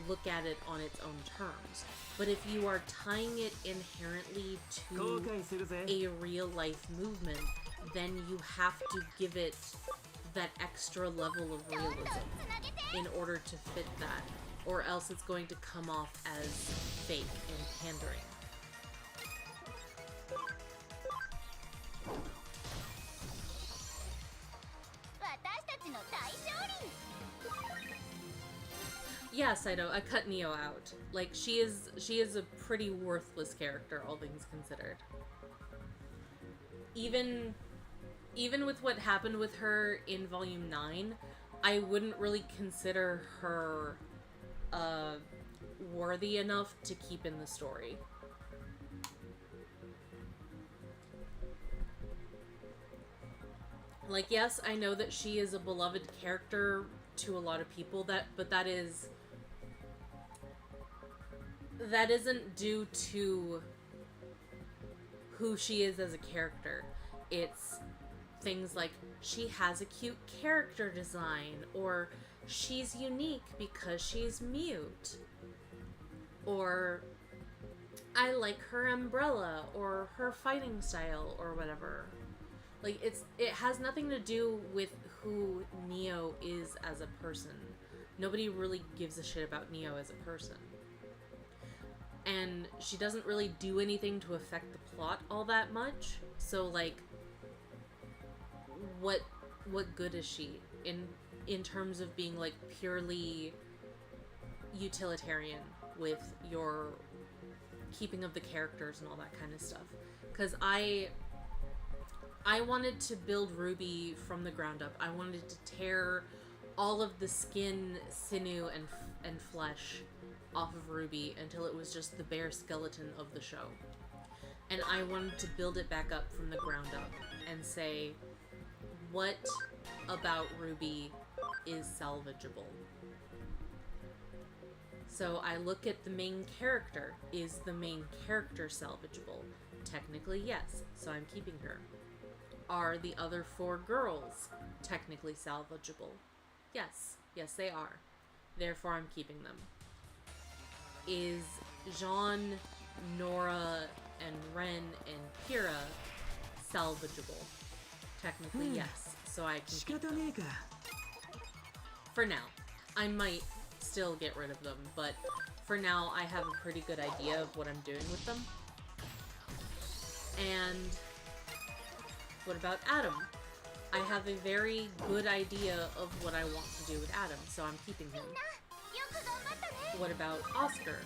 look at it on its own terms. But if you are tying it inherently to a real-life movement, then you have to give it that extra level of realism in order to fit that, or else it's going to come off as fake and pandering. Yeah, Saito, I cut Neo out. Like, she is a pretty worthless character, all things considered. Even with what happened with her in Volume 9, I wouldn't really consider her worthy enough to keep in the story. Like, yes, I know that she is a beloved character to a lot of people, but that isn't due to who she is as a character. It's things like she has a cute character design, or she's unique because she's mute, or I like her umbrella or her fighting style or whatever. Like, it has nothing to do with who Neo is as a person. Nobody really gives a shit about Neo as a person. and she doesn't really do anything to affect the plot all that much. So like, what good is she in terms of being like purely utilitarian with your keeping of the characters and all that kind of stuff? Because I wanted to build Ruby from the ground up. I wanted to tear all of the skin, sinew, and flesh off of Ruby until it was just the bare skeleton of the show. And I wanted to build it back up from the ground up and say, what about Ruby is salvageable? So I look at the main character. Is the main character salvageable? Technically, yes, so I'm keeping her. Are the other 4 girls technically salvageable? Yes. Yes, they are. Therefore, I'm keeping them. Is Jean, Nora, and Ren and Kira salvageable? Technically, yes. So I can keep them. For now. I might still get rid of them, but for now, I have a pretty good idea of what I'm doing with them. And what about Adam? I have a very good idea of what I want to do with Adam, so I'm keeping him. What about Oscar?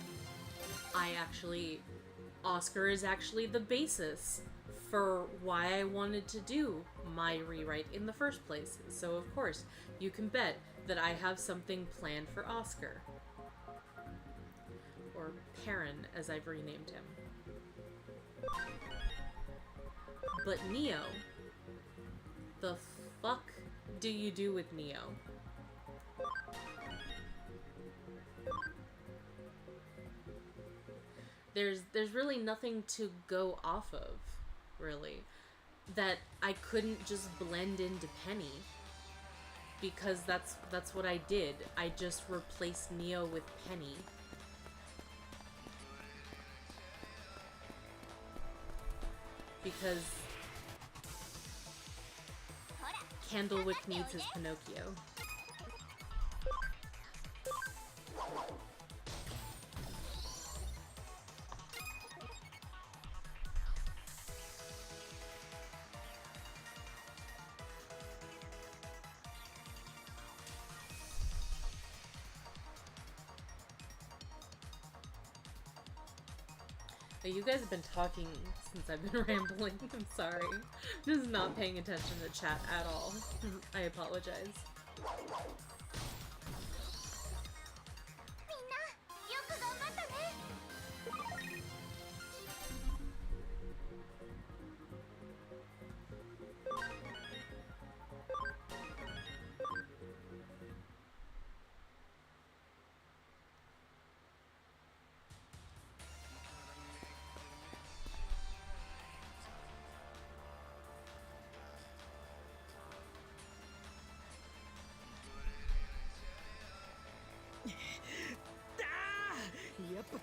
Oscar is actually the basis for why I wanted to do my rewrite in the first place. So of course, you can bet that I have something planned for Oscar. Or Perrin, as I've renamed him. But Neo, the fuck do you do with Neo? There's really nothing to go off of, really. That I couldn't just blend into Penny. Because that's what I did. I just replaced Neo with Penny. Because Candlewick needs his Pinocchio. You guys have been talking since I've been rambling. I'm sorry. Just not paying attention to chat at all. I apologize.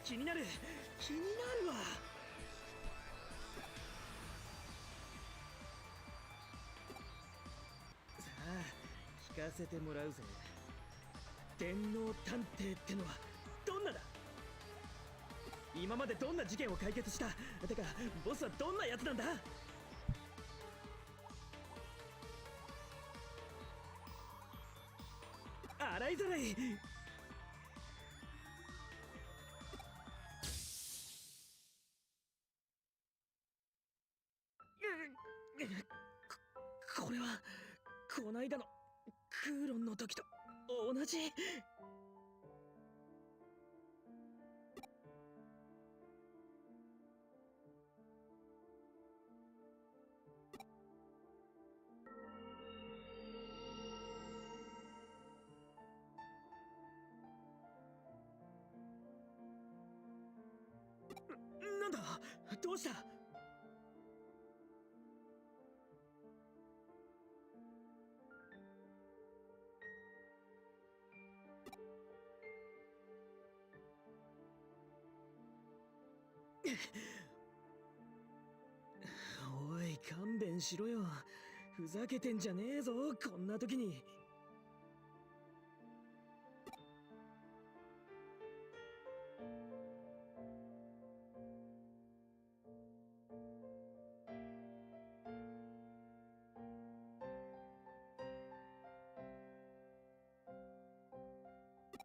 気になるわ。さあ聞かせてもらうぜ。電脳探偵ってのはどんなだ？今までどんな事件を解決した？てかボスはどんなやつなんだ？洗いざらい。これはこないだのクーロンの時と同じ。なんだ？どうした？おい勘弁しろよ。ふざけてんじゃねえぞこんな時に。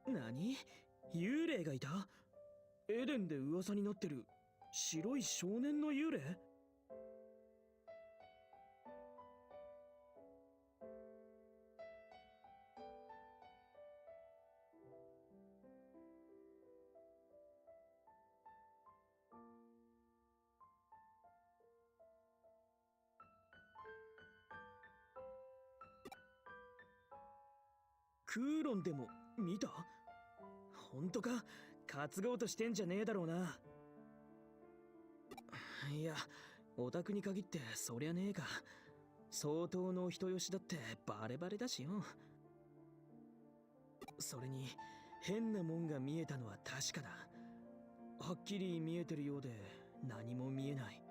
何？幽霊がいた？エデンで噂になってる白い少年の幽霊？クーロンでも見た？本当か？担ごうとしてんじゃねえだろうな。いや、オタクに限ってそりゃねえか。相当の人よしだってバレバレだしよ。それに変なもんが見えたのは確かだ。はっきり見えてるようで何も見えない。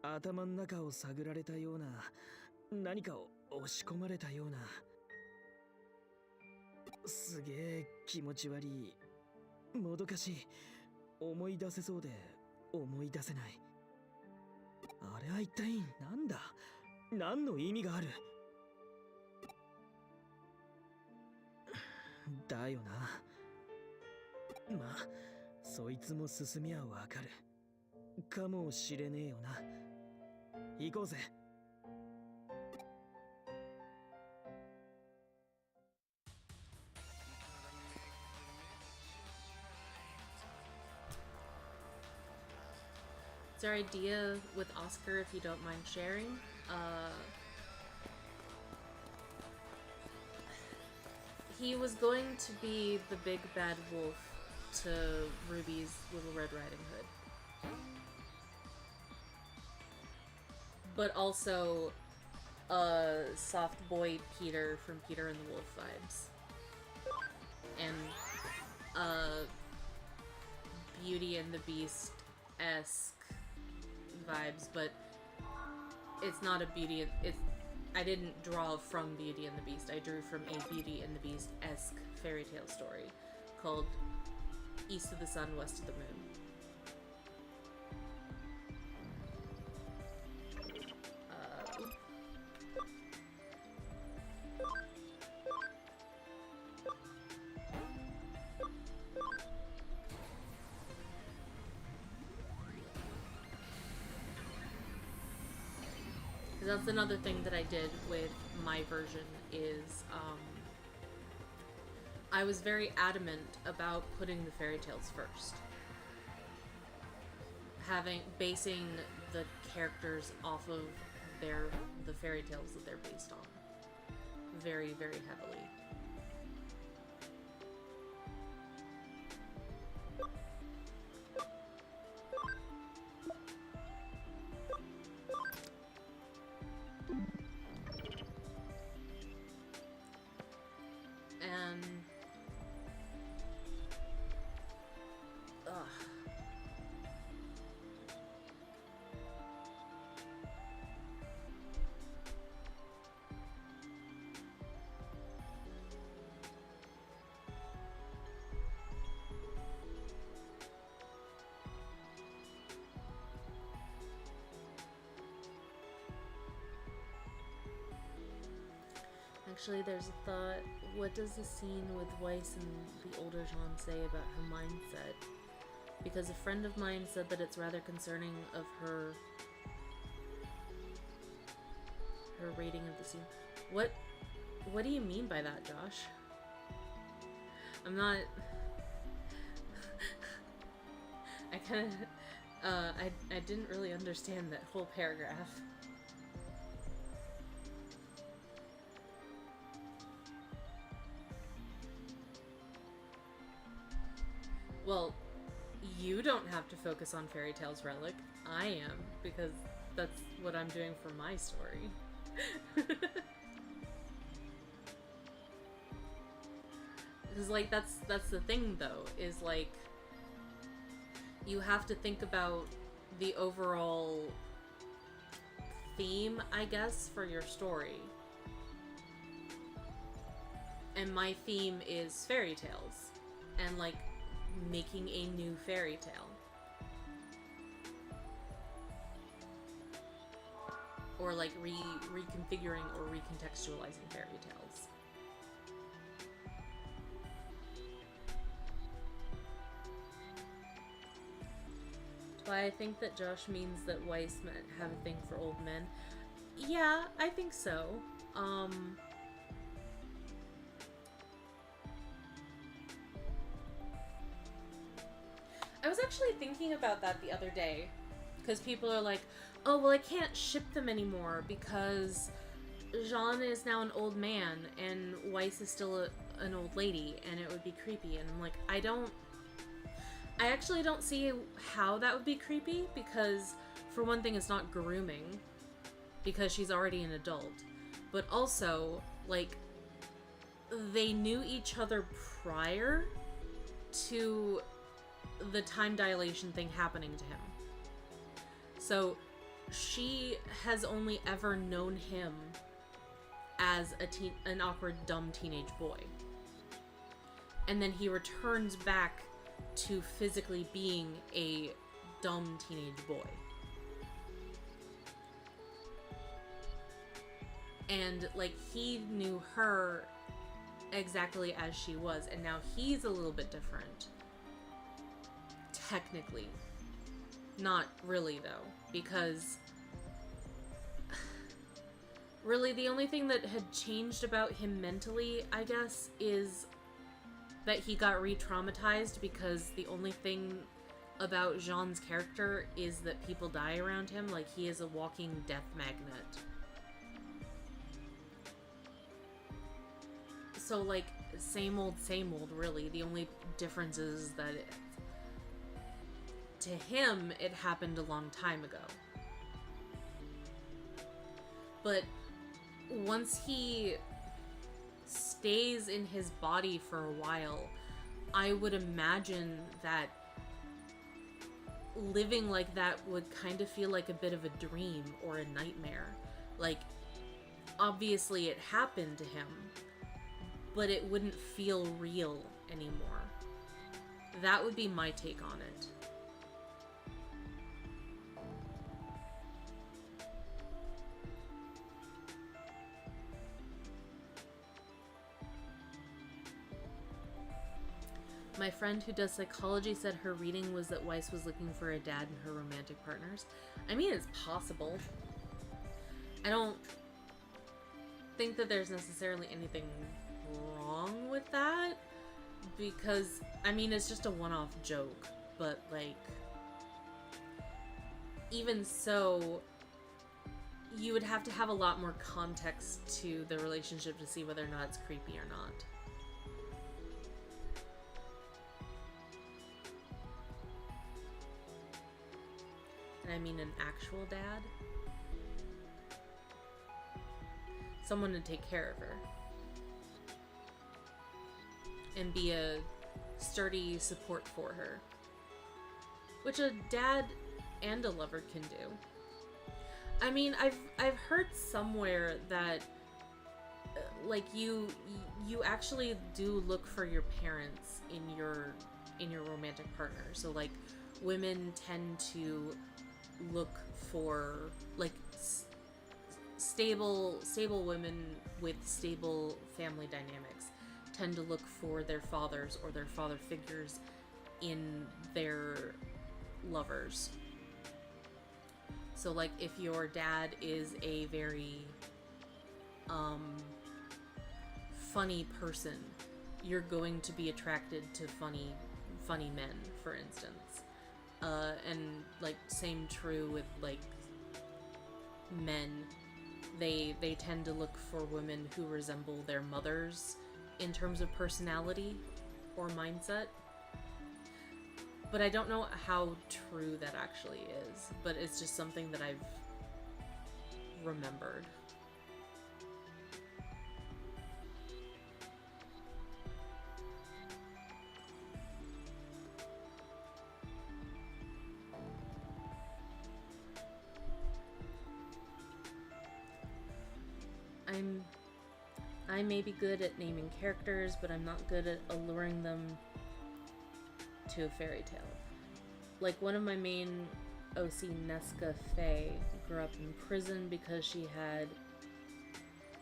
頭の中を探られたような、何かを押し込まれたような。すげえ気持ち悪い、もどかしい、思い出せそうで思い出せない。あれは一体なんだ？何の意味がある？だよな。まあそいつも進みはわかるかもしれねえよな。行こうぜ。It's our idea with Oscar, if you don't mind sharing. He was going to be the big bad wolf to Ruby's Little Red Riding Hood. But also soft boy Peter from Peter and the Wolf vibes. And Beauty and the Beast-esque vibes, but it's not a Beauty. I didn't draw from Beauty and the Beast. I drew from a Beauty and the Beast-esque fairy tale story called East of the Sun, West of the Moon. That's another thing that I did with my version is I was very adamant about putting the fairy tales first. Basing the characters off of the fairy tales that they're based on. Very, very heavily. And actually, there's a thought. What does the scene with Weiss and the older Jean say about her mindset? Because a friend of mine said that it's rather concerning of her rating of the scene. What do you mean by that, Josh? I'm not... I kind of... I didn't really understand that whole paragraph. Well, you don't have to focus on Fairy Tales Relic. I am, because that's what I'm doing for my story. Because, like, that's the thing, though, is, like, you have to think about the overall theme, I guess, for your story. And my theme is fairy tales. And, like, making a new fairy tale. Or like reconfiguring or recontextualizing fairy tales. But I think that Josh means that Weiss have a thing for old men. Yeah, I think so. I was actually thinking about that the other day. Because people are like, oh, well, I can't ship them anymore because Jean is now an old man and Weiss is still an old lady and it would be creepy. And I'm like, I actually don't see how that would be creepy because, for one thing, it's not grooming because she's already an adult. But also, like, they knew each other prior to the time dilation thing happening to him. So she has only ever known him as an awkward, dumb teenage boy. And then he returns back to physically being a dumb teenage boy. And, like, he knew her exactly as she was, and now he's a little bit different. Technically. Not really, though, because really the only thing that had changed about him mentally, I guess, is that he got re-traumatized because the only thing about Jean's character is that people die around him. Like, he is a walking death magnet. So, like, same old, really. The only difference is that to him, it happened a long time ago. But once he stays in his body for a while, I would imagine that living like that would kind of feel like a bit of a dream or a nightmare. Like, obviously it happened to him, but it wouldn't feel real anymore. That would be my take on it. My friend who does psychology said her reading was that Weiss was looking for a dad in her romantic partners. I mean, it's possible. I don't think that there's necessarily anything wrong with that, because, I mean, it's just a one-off joke, but, like, even so, you would have to have a lot more context to the relationship to see whether or not it's creepy or not. And I mean an actual dad. Someone to take care of her. And be a sturdy support for her. Which a dad and a lover can do. I mean, I've heard somewhere that like you actually do look for your parents in your romantic partner. So like women tend to look for like stable women with stable family dynamics tend to look for their fathers or their father figures in their lovers. So like if your dad is a very funny person, you're going to be attracted to funny men, for instance. And like same true with like men. They tend to look for women who resemble their mothers in terms of personality or mindset. But I don't know how true that actually is, but it's just something that I've remembered. I may be good at naming characters, but I'm not good at alluring them to a fairy tale. Like one of my main OC, Nesca Faye, grew up in prison because she had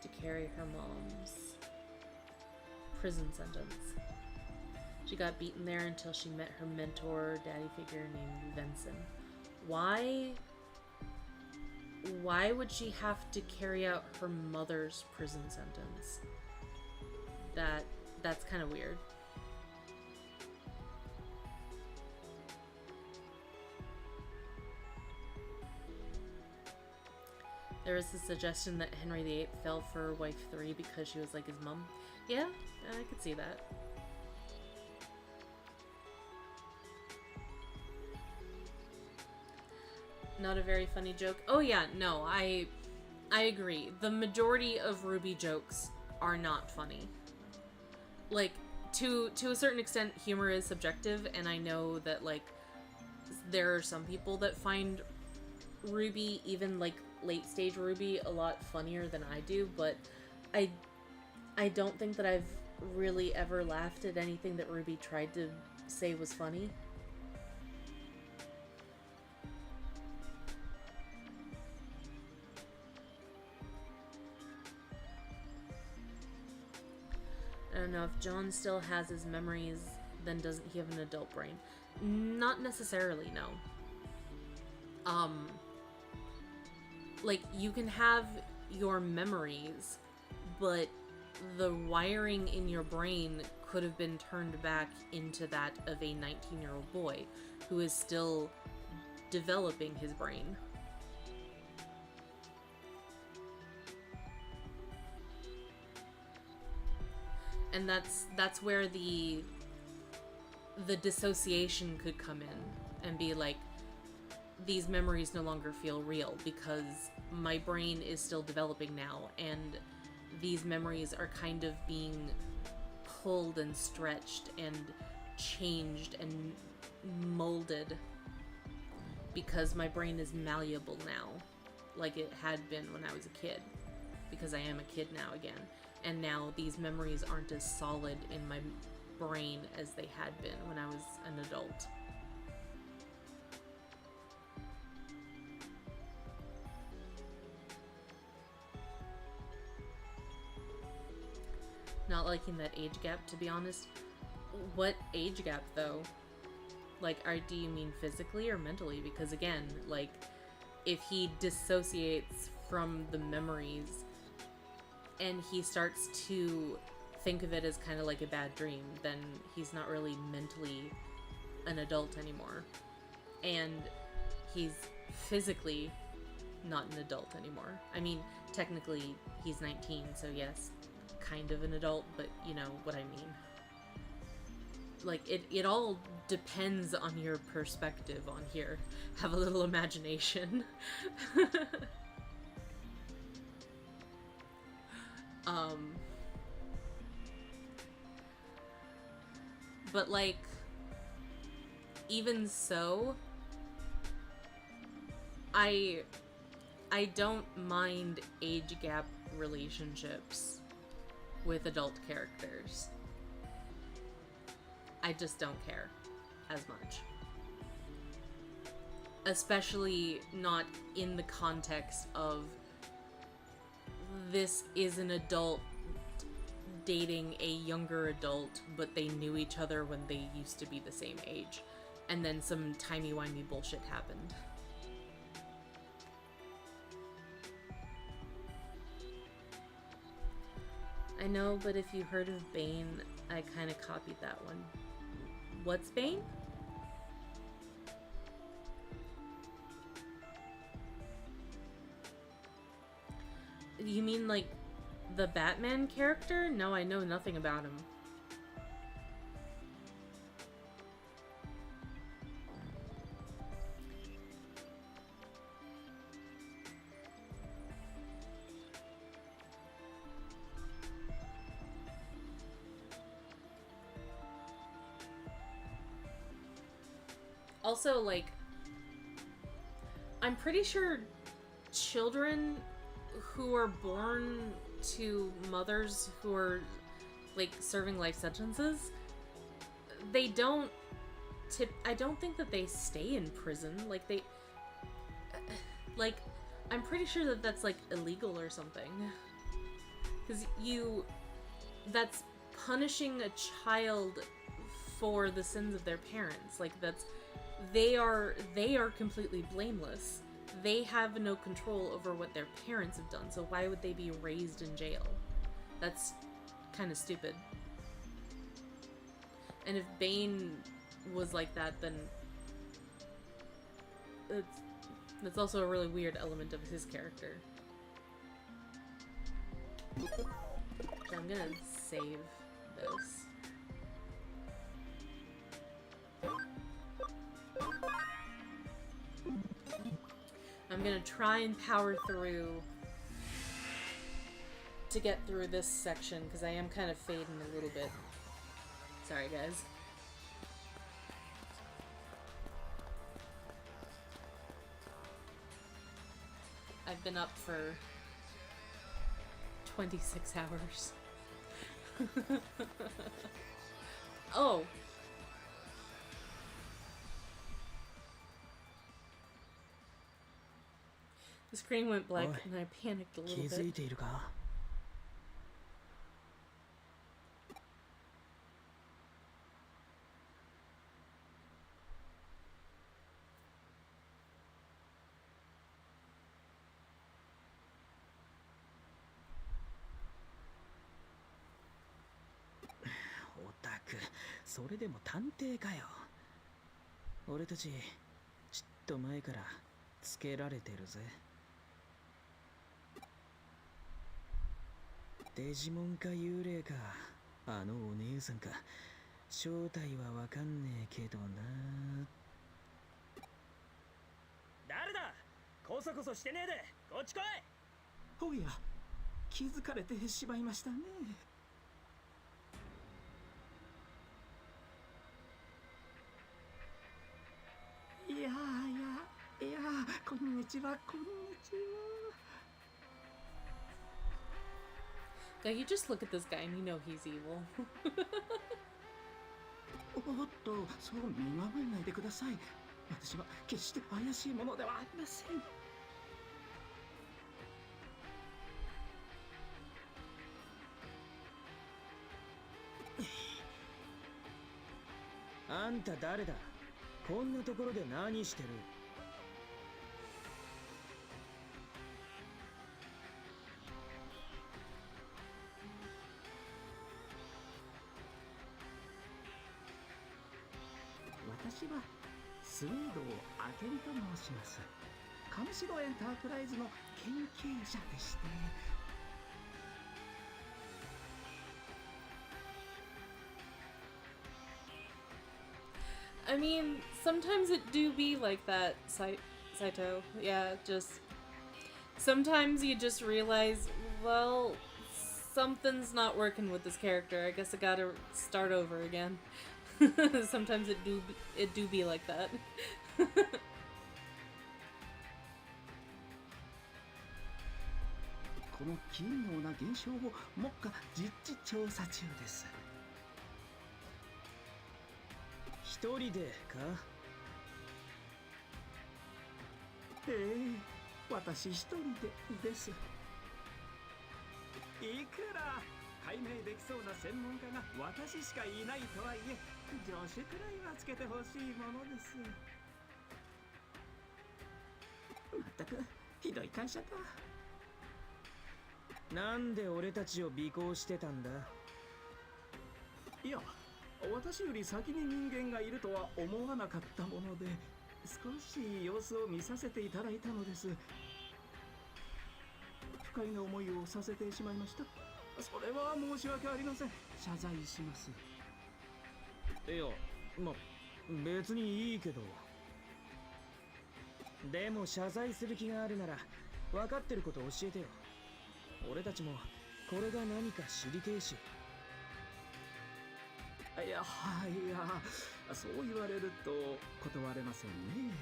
to carry her mom's prison sentence. She got beaten there until she met her mentor, daddy figure named Vincent. Why would she have to carry out her mother's prison sentence? That's kind of weird. There was a suggestion that Henry VIII fell for wife 3 because she was like his mom. Yeah, I could see that. Not a very funny joke. Oh yeah, no, I agree. The majority of Ruby jokes are not funny. Like, to a certain extent, humor is subjective, and I know that, like, there are some people that find Ruby, even, like, late-stage Ruby, a lot funnier than I do, but I don't think that I've really ever laughed at anything that Ruby tried to say was funny. I don't know, if John still has his memories, then doesn't he have an adult brain? Not necessarily, no. Like, you can have your memories, but the wiring in your brain could have been turned back into that of a 19-year-old boy who is still developing his brain. And that's where the dissociation could come in and be like, these memories no longer feel real because my brain is still developing now, and these memories are kind of being pulled and stretched and changed and molded because my brain is malleable now, like it had been when I was a kid, because I am a kid now again. And now these memories aren't as solid in my brain as they had been when I was an adult. Not liking that age gap, to be honest. What age gap, though? Like, do you mean physically or mentally? Because again, like, if he dissociates from the memories and he starts to think of it as kind of like a bad dream, then he's not really mentally an adult anymore. And he's physically not an adult anymore. I mean, technically he's 19, so yes, kind of an adult, but you know what I mean. Like, it all depends on your perspective on here. Have a little imagination. But like, even so, I don't mind age gap relationships with adult characters. I just don't care as much. Especially not in the context of this is an adult dating a younger adult, but they knew each other when they used to be the same age, and then some timey-wimey bullshit happened. I know, but if you heard of Bane, I kind of copied that one. What's Bane? You mean like the Batman character? No, I know nothing about him. Also, like, I'm pretty sure children who are born to mothers who are, like, serving life sentences, they don't I don't think that they stay in prison. Like, like, I'm pretty sure that that's, like, illegal or something. Because that's punishing a child for the sins of their parents. Like, they are completely blameless. They have no control over what their parents have done, so why would they be raised in jail? That's kind of stupid. And if Bane was like that, then that's also a really weird element of his character. Okay, I'm gonna save this. I'm gonna try and power through to get through this section, because I am kind of fading a little bit. Sorry, guys. I've been up for 26 hours. Oh. The screen went black and I panicked a little bit. 気づいているか? オタク、それでも探偵かよ。俺たちちっと前からつけられてるぜ。デジモンか幽霊か、あのお姉さんか、正体はわかんねえけどな。誰だ？こそこそしてねえで、こっち来い。おや、気づかれてしまいましたね。いやこんにちは、こんにちは。Now you just look at this guy and you know he's evil. おっと、そう身構えないでください。私は決して怪しいものではありません。あんた誰だ？こんなところで何してる？私はスウェードを明美と申します。上白エンタープライズの研究者でして。I mean, sometimes it do be like that, Saito. Yeah, just... Sometimes you just realize, well, something's not working with this character. I guess I gotta start over again. Sometimes it do be like that. この奇妙な現象を目下実地調査中です。一人でか？私一人です。いくら解明できそうな専門家が私しかいないとはいえ、助手くらいはつけてほしいものです。まったくひどい会社だ。なんで俺たちを尾行してたんだ？いや、私より先に人間がいるとは思わなかったもので、少し様子を見させていただいたのです。不快な思いをさせてしまいました。それは申し訳ありません。謝罪します。いや、別にいいけど。でも謝罪する気があるなら分かってること教えてよ。俺たちもこれが何か知りてえし。いや、そう言われると断れませんね。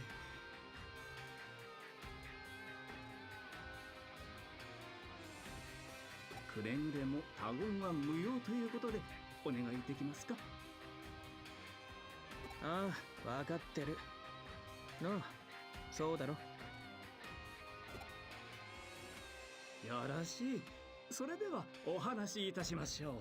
くれぐれも他言は無用ということでお願いできますか？ああ、分かってる。なあ、そうだろ。よろしい。それではお話しいたしましょう。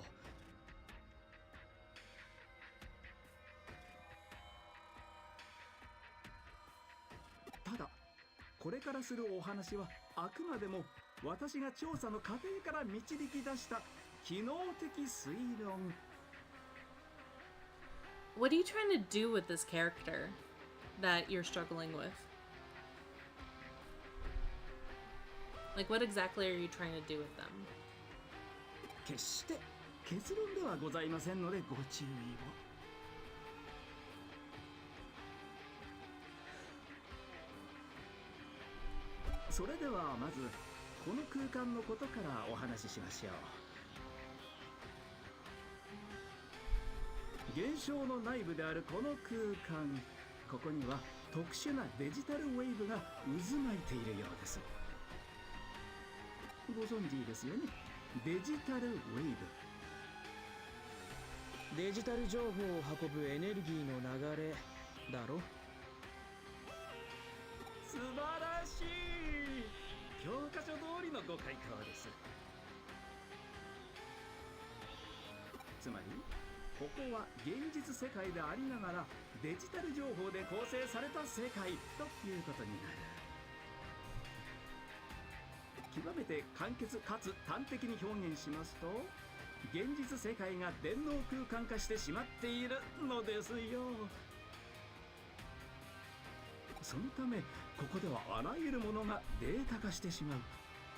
これからするお話はあくまでも私が調査の過程から導き出した機能的推論。 What are you trying to do with this character that you're struggling with? Like, what exactly are you trying to do with them? 決して結論ではございませんのでご注意を。それではまずこの空間のことからお話ししましょう。現象の内部であるこの空間、ここには特殊なデジタルウェーブが渦巻いているようです。ご存知ですよね、デジタルウェーブ。デジタル情報を運ぶエネルギーの流れだろ。素晴らしい、教科書通りのご回答です。つまりここは現実世界でありながらデジタル情報で構成された世界ということになる。極めて簡潔かつ端的に表現しますと、現実世界が電脳空間化してしまっているのですよ。そのためここではあらゆるものがデータ化してしまう。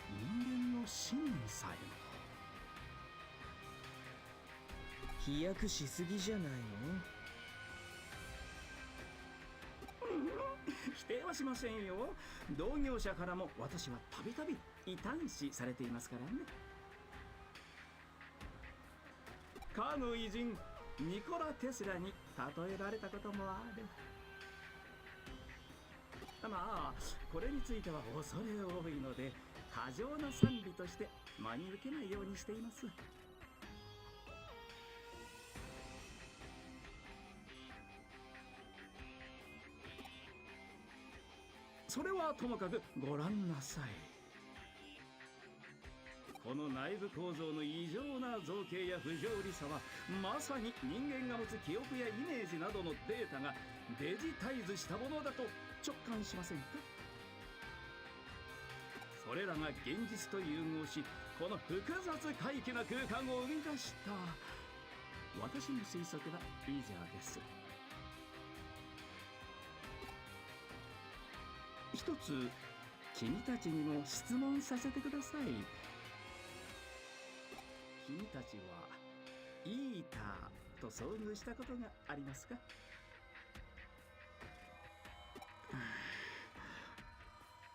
人間の信念さえも。飛躍しすぎじゃないの？否定はしませんよ。同業者からも私はたびたび異端視されていますからね。かの偉人ニコラ・テスラに例えられたこともある。まあこれについては恐れ多いので過剰な賛美として真に受けないようにしています。それはともかくご覧なさい。この内部構造の異常な造形や不条理さはまさに人間が持つ記憶やイメージなどのデータがデジタイズしたものだと直感しませんか？それらが現実と融合し、この複雑怪奇な空間を生み出した私の推測は以上です。一つ君たちにも質問させてください。君たちはイーターと遭遇したことがありますか？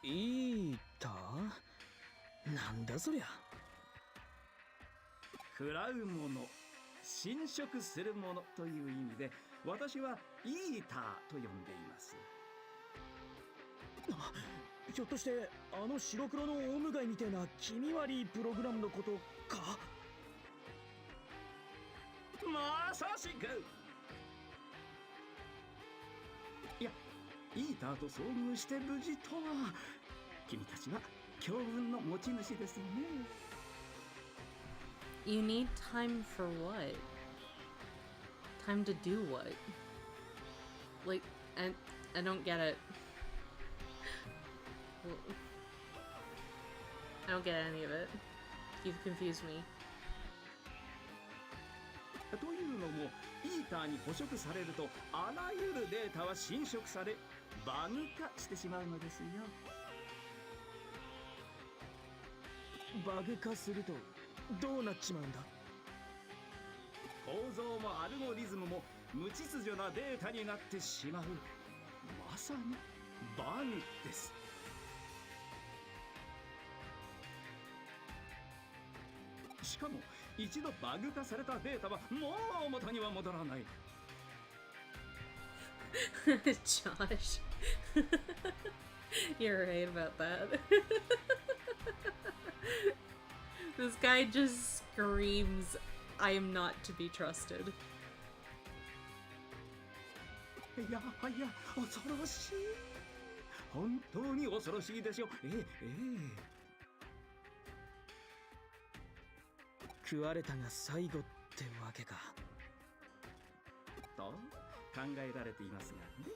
イーター？なんだそりゃ。喰らうもの、侵食するものという意味で私はイーターと呼んでいます。ひょっとしてあの白黒のオウムガイみたいな気味悪いプログラムのことか？まさしく。いや、イーターと遭遇して無事とは。君たちは強運の持ち主ですね。You need time for what? Time to do what? Like, I don't get it. I don't get any of it. You've confused me. というのもイーターに捕食されるとあらゆるデータは侵食されバグ化してしまうのですよ。バグ化するとどうなっちまうんだ？構造もアルゴリズムも無秩序なデータになってしまう。まさにバグです。しかも一度バグ化されたデータはもう元には戻らない。Josh. You're right about that. This guy just screams, I am not to be trusted. いやいや、恐ろしい。本当に恐ろしいでしょ。食われたが最後ってわけか。と考えられていますがね。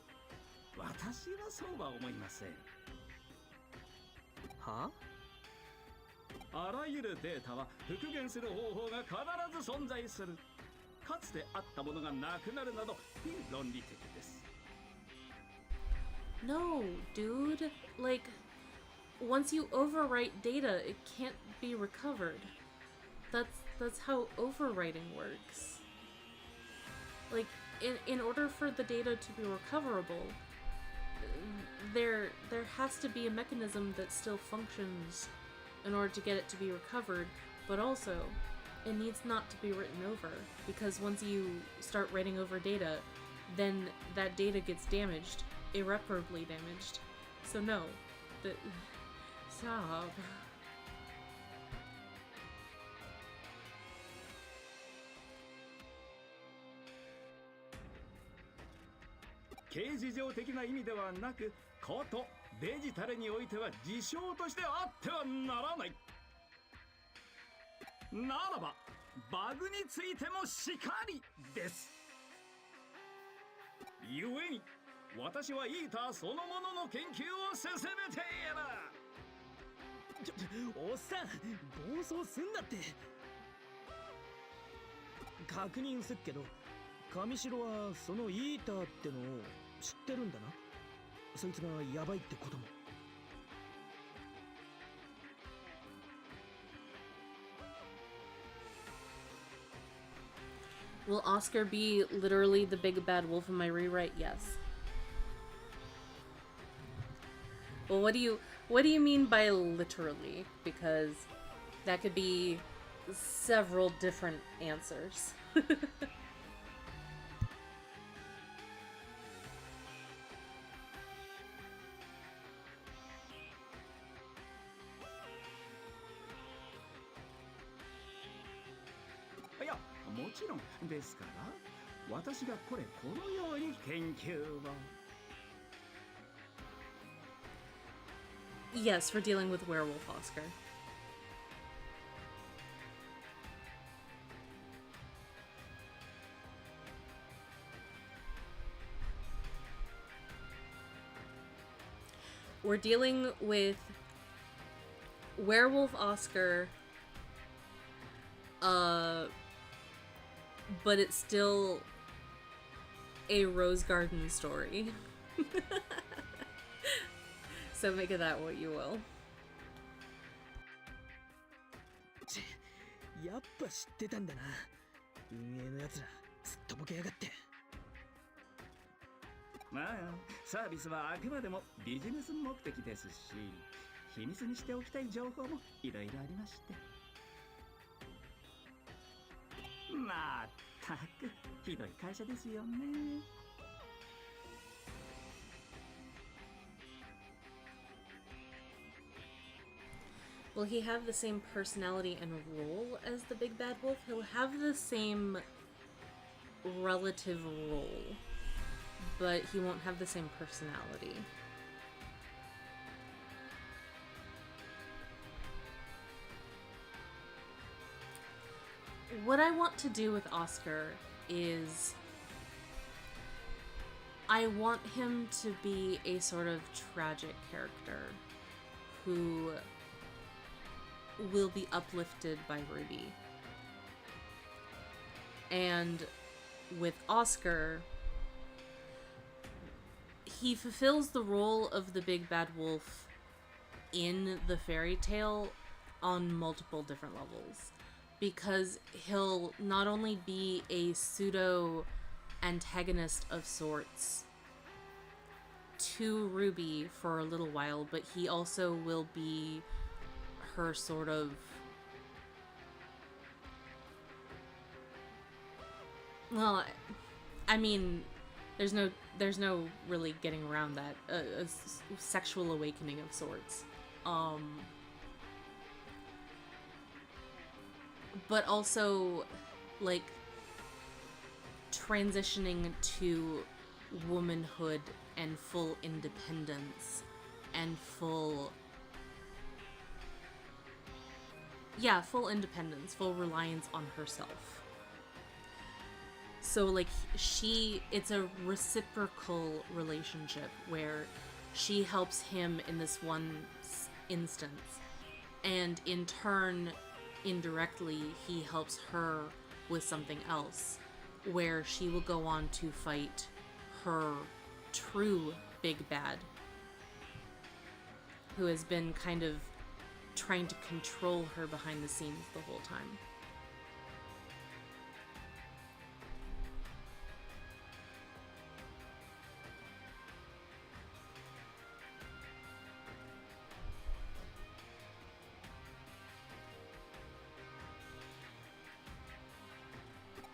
私はそうは思いません。はあらゆるデータは復元する方法が必ず存在する。かつてあったものがなくなるなど非論理的です。 No, dude. Like, once you overwrite data, it can't be recovered. That's how overwriting works. Like, in order for the data to be recoverable, there has to be a mechanism that still functions in order to get it to be recovered, but also it needs not to be written over, because once you start writing over data, then that data gets damaged, irreparably damaged. So no, stop. 形而上的な意味ではなく、ことデジタルにおいては事象としてあってはならない。ならばバグについてもしかりです。ゆえに私はイーターそのものの研究を進めている。おっさん、暴走すんなって。確認すっけど、上白はそのイーターってのを知ってるんだな。そいつがヤバいってことも。Will Oscar be literally the big bad wolf in my rewrite? Yes. Well, what do you mean by literally? Because that could be several different answers. いや、もちろんですから、私がこのように研究を。Yes, for dealing with werewolf Oscar. We're dealing with werewolf Oscar, but it's still a Rose Garden story. So make of that what you will. やっぱ知ってたんだな。運営のやつらすっとぼけやがって。まあサービスはあくまでもビジネス目的ですし、秘密にしておきたい情報もいろいろありまして。まったくひどい会社ですよね。Will he have the same personality and role as the Big Bad Wolf? He'll have the same relative role, but he won't have the same personality. What I want to do with Oscar is I want him to be a sort of tragic character who will be uplifted by Ruby. And with Oscar, he fulfills the role of the Big Bad Wolf in the fairy tale on multiple different levels. Because he'll not only be a pseudo antagonist of sorts to Ruby for a little while, but he also will be her sort of well, I mean, there's no really getting around that. A sexual awakening of sorts. But also, like, transitioning to womanhood and full independence and full independence, full reliance on herself. So, like, it's a reciprocal relationship where she helps him in this one instance. And in turn, indirectly, he helps her with something else, where she will go on to fight her true big bad, who has been kind of trying to control her behind the scenes the whole time.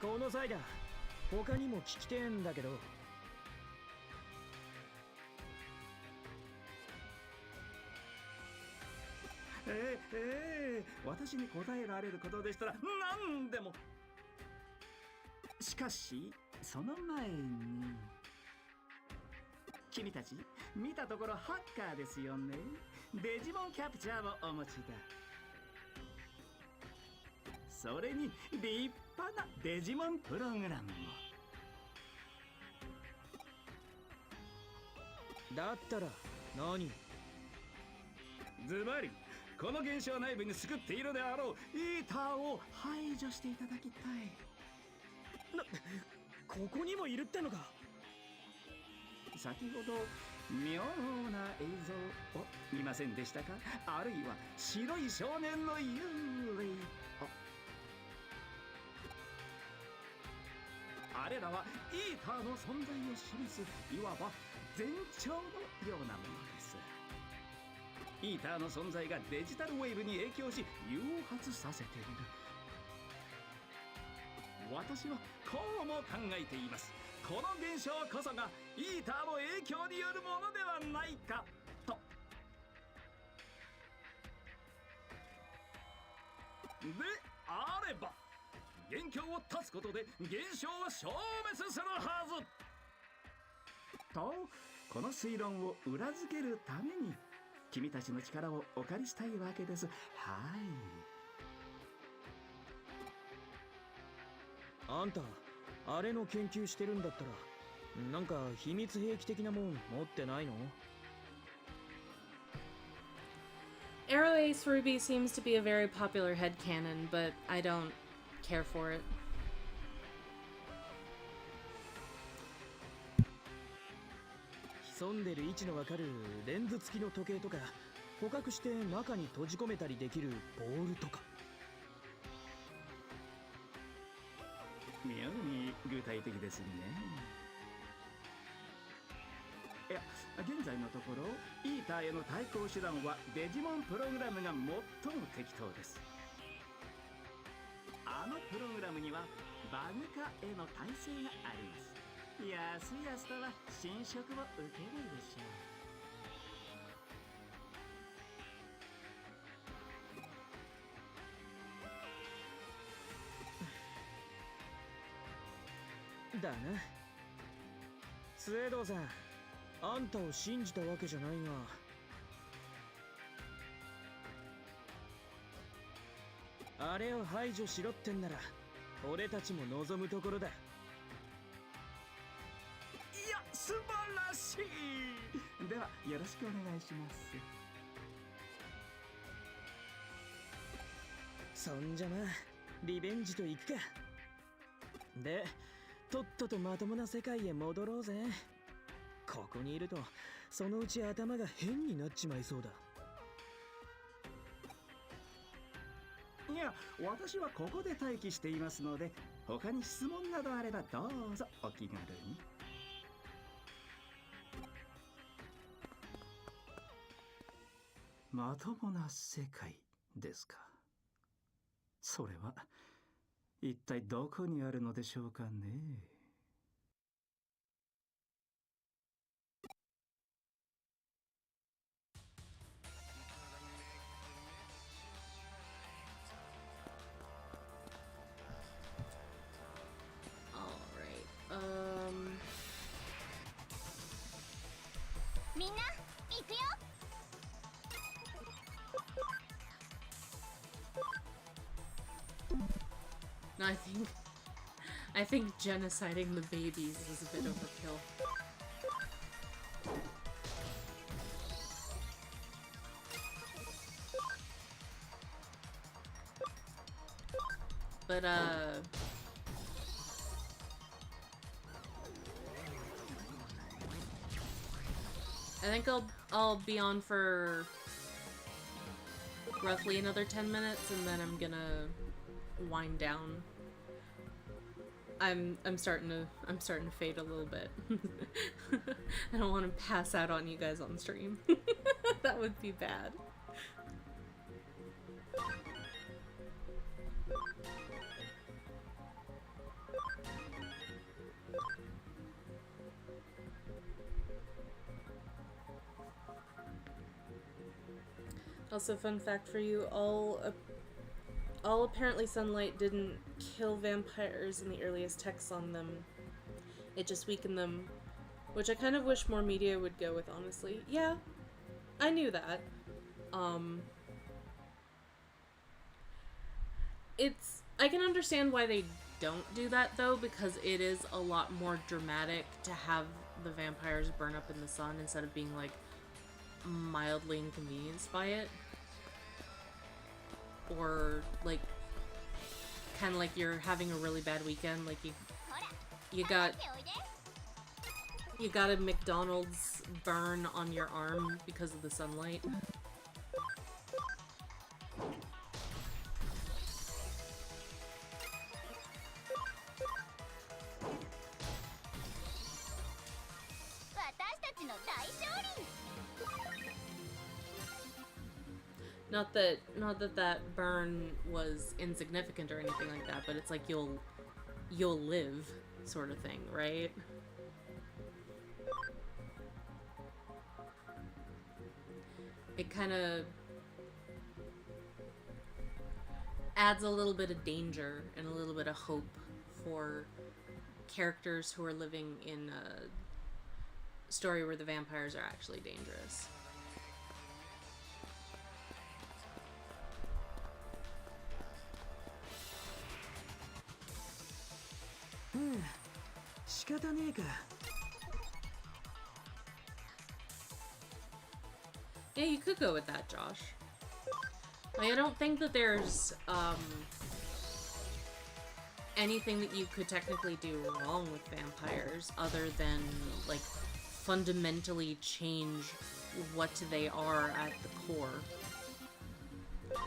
この際だ、他にも聞きてえんだけど。私に答えられることでしたら何でも。しかしその前に、君たち見たところハッカーですよね。デジモンキャプチャーもお持ちだ。それに立派なデジモンプログラムも。だったら何？ズバリこの現象内部に救っているであろうイーターを排除していただきたい。ここにもいるってのか？先ほど妙な映像を見ませんでしたか？あるいは白い少年の幽霊。あれらはイーターの存在を示すいわば前兆のようなものです。イーターの存在がデジタルウェーブに影響し誘発させている。私はこうも考えています。この現象こそがイーターの影響によるものではないかと。であれば元凶を断つことで現象を消滅するはずと、この推論を裏付けるために君たちの力をお借りしたいわけです。はい。あんた、あれの研究してるんだったら、なんか秘密兵器的なもん持ってないのArrow Ace Ruby seems to be a very popular headcanon, but I don't care for it. 潜んでる位置のわかるレンズ付きの時計とか、捕獲して中に閉じ込めたりできるボールとか。妙に具体的ですね。いや、現在のところイーターへの対抗手段はデジモンプログラムが最も適当です。あのプログラムにはバグ化への耐性があります。やすやすとは侵食を受けるでしょう。だな。スウェードさん、あんたを信じたわけじゃないが、あれを排除しろってんなら俺たちも望むところだ。いや、素晴らしい。ではよろしくお願いします。そんじゃな、リベンジと行くか。で、とっととまともな世界へ戻ろうぜ。ここにいるとそのうち頭が変になっちまいそうだ。いや、私はここで待機していますので、他に質問などあればどうぞお気軽に。まともな世界ですか。それは一体どこにあるのでしょうかね。みんな行くよ。No, I think genociding the babies is a bit overkill. But I think I'll be on for roughly another 10 minutes, and then I'm gonna wind down. I'm starting to fade a little bit. I don't want to pass out on you guys on stream. That would be bad. Also, fun fact for you, all apparently sunlight didn't kill vampires in the earliest texts on them. It just weakened them, which I kind of wish more media would go with, honestly. Yeah, I knew that. I can understand why they don't do that, though, because it is a lot more dramatic to have the vampires burn up in the sun instead of being, like, mildly inconvenienced by it. Or, like, kind of like you're having a really bad weekend, like you got a McDonald's burn on your arm because of the sunlight. Not that burn was insignificant or anything like that, but it's like you'll live sort of thing, right? It kind of adds a little bit of danger and a little bit of hope for characters who are living in a story where the vampires are actually dangerous. Yeah, you could go with that, Josh. Like, I don't think that there's anything that you could technically do wrong with vampires other than, like, fundamentally change what they are at the core.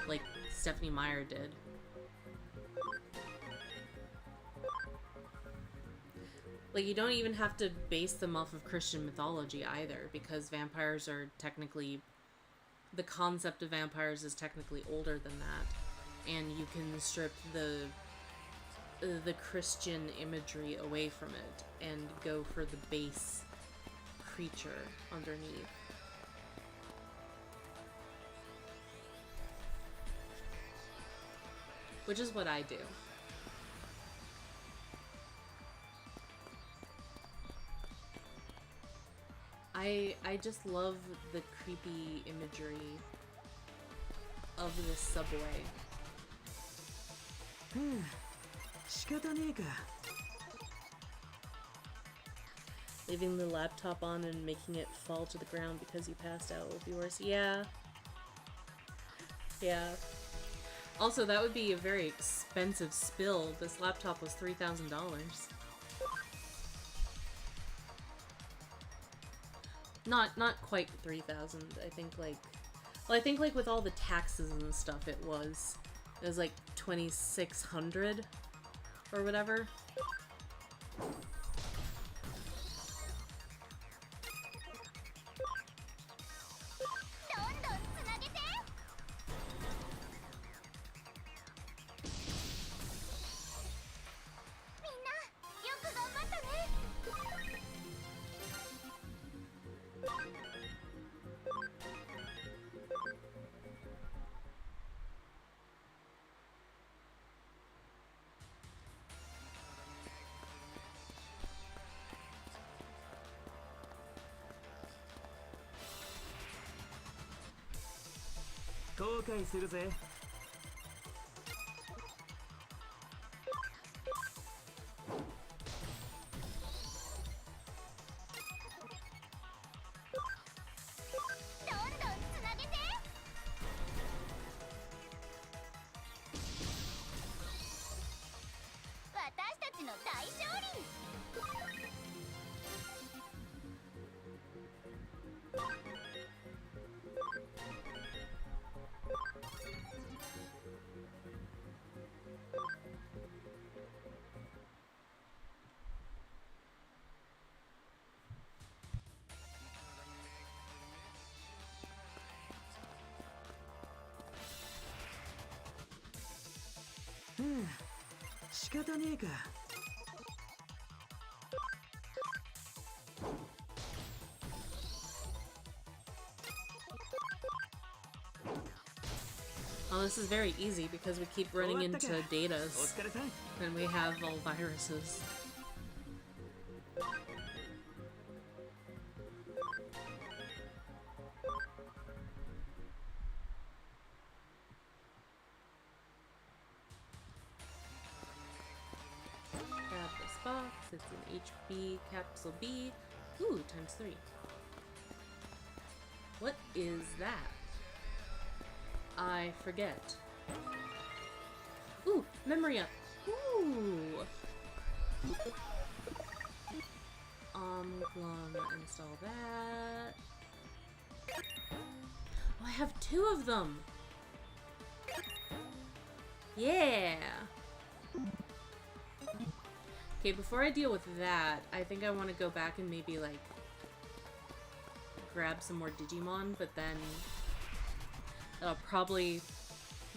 Like Stephanie Meyer did. Like, you don't even have to base them off of Christian mythology either, because vampires are technically... The concept of vampires is technically older than that, and you can strip the Christian imagery away from it and go for the base creature underneath. Which is what I do. I just love the creepy imagery of the subway. Leaving the laptop on and making it fall to the ground because you passed out will be worse. Yeah. Yeah. Also, that would be a very expensive spill. This laptop was $3,000. Not quite 3,000. I think like, well, I think like with all the taxes and stuff, it was like 2,600 or whatever. 仕方ねえか。Oh, this is very easy because we keep running into datas 疲れさん。 and we have all viruses. Grab this box. It's an HB capsule B. Ooh, ×3. What is that? I forget. Ooh, memory up. Ooh. Gonna install that. Oh, I have 2 of them. Yeah. Okay, before I deal with that, I think I want to go back and maybe like grab some more Digimon, but then that'll probably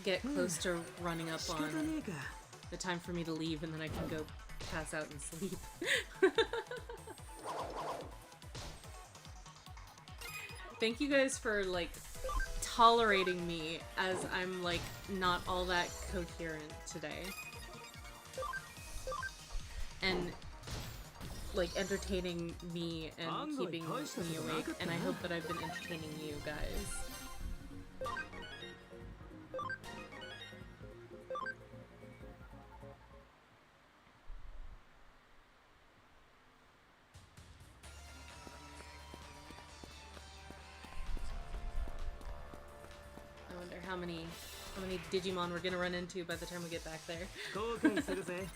get close to running up 仕方 on ねえか。 the time for me to leave, and then I can go pass out and sleep. Thank you guys for like tolerating me as I'm like not all that coherent today. And like entertaining me and keeping me awake, and I hope that I've been entertaining you guys. I wonder how many Digimon we're gonna run into by the time we get back there. 後悔するぜ。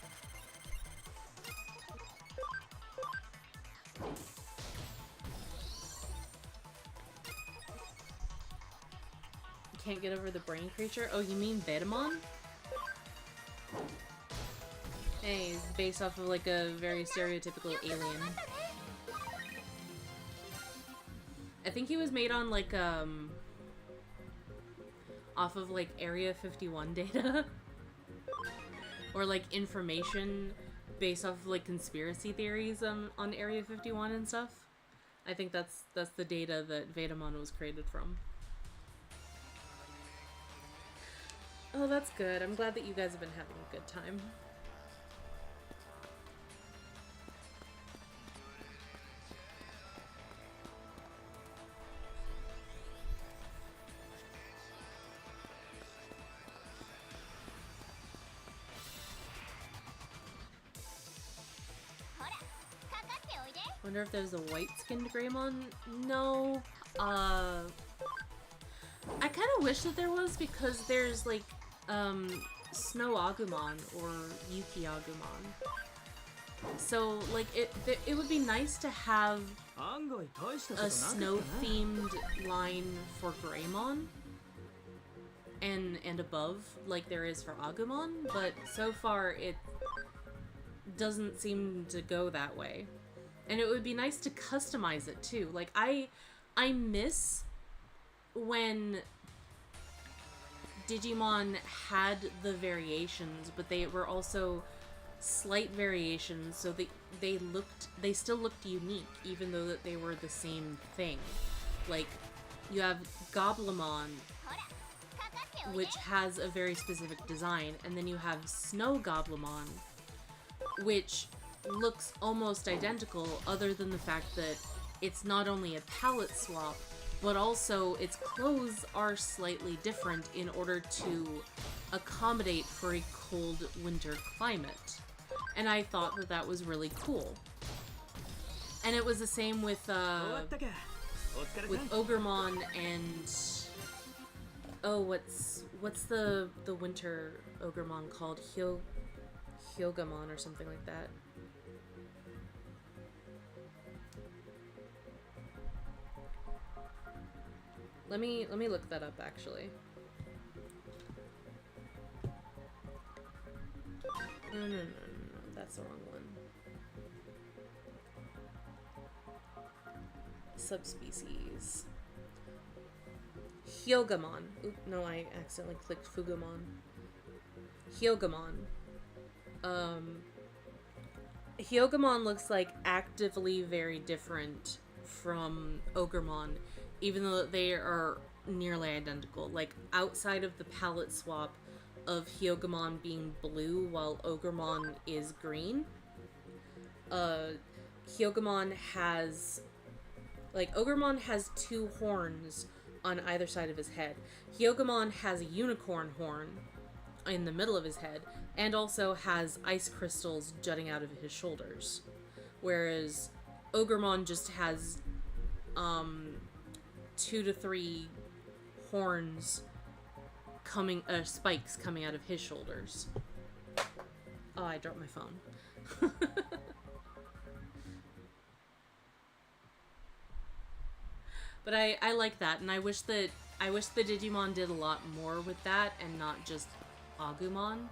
Can't get over the brain creature? Oh, you mean Vetamon? Hey, he's based off of like a very stereotypical alien. I think he was made on like off of like Area 51 data. Or like information based off of like conspiracy theories on Area 51 and stuff. I think that's the data that Vetamon was created from. Oh, that's good. I'm glad that you guys have been having a good time. Wonder if there's a white-skinned Greymon? No. I kind of wish that there was, because there's like Snow Agumon or Yuki Agumon. So like it would be nice to have 案外大したこと a なかったな。 snow-themed line for Greymon and above, like there is for Agumon, but so far it doesn't seem to go that way. And it would be nice to customize it too. Like I miss when Digimon had the variations, but they were also slight variations, so they still looked unique, even though that they were the same thing. Like you have Goblimon, which has a very specific design, and then you have Snow Goblimon, which looks almost identical, other than the fact that it's not only a palette swap, but also its clothes are slightly different in order to accommodate for a cold winter climate. And I thought that that was really cool. And it was the same with 終わったか。お疲れさん。 with Ogremon and oh, what's the winter Ogremon called? Hyogamon or something like that. Let me look that up actually. No, that's the wrong one. Subspecies. Hyogamon. Oop, no, I accidentally clicked Fugumon. Hyougamon. Um, Hyougamon looks like actively very different from Ogremon, even though they are nearly identical. Like, outside of the palette swap of Hyougamon being blue while Ogremon is green, Hyougamon has... Like, Ogremon has 2 horns on either side of his head. Hyougamon has a unicorn horn in the middle of his head, and also has ice crystals jutting out of his shoulders. Whereas Ogremon just has 2 to 3 horns coming, spikes coming out of his shoulders. Oh, I dropped my phone. But I like that, and I wish the Digimon did a lot more with that, and not just Agumon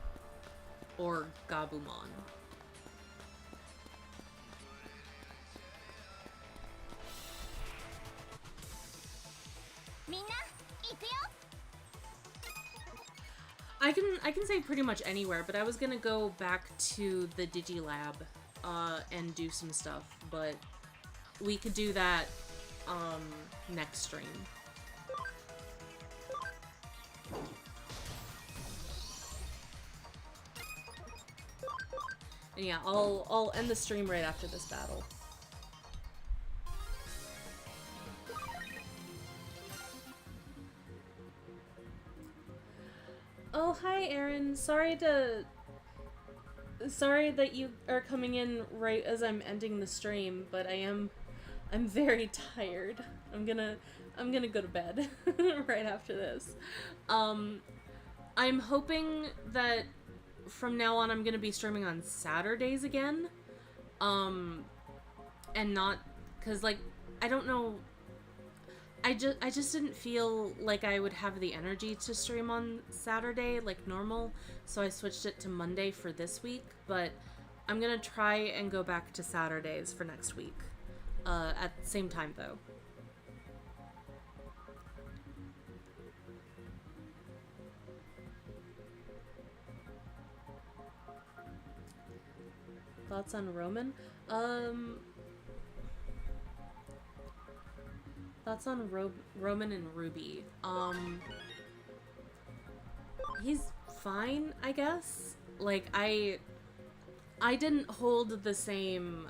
or Gabumon. I can say pretty much anywhere, but I was gonna go back to the Digilab and do some stuff, but we could do that next stream. And yeah, I'll end the stream right after this battle. Oh, hi, Aaron. Sorry that you are coming in right as I'm ending the stream, but I'm very tired. I'm gonna go to bed right after this. I'm hoping that from now on I'm gonna be streaming on Saturdays again. And not, cause like, I don't know, I just didn't feel like I would have the energy to stream on Saturday like normal, so I switched it to Monday for this week, but I'm gonna try and go back to Saturdays for next week. At the same time, though. Thoughts on Roman? Thoughts on Roman and Ruby. He's fine, I guess. Like, I didn't hold the same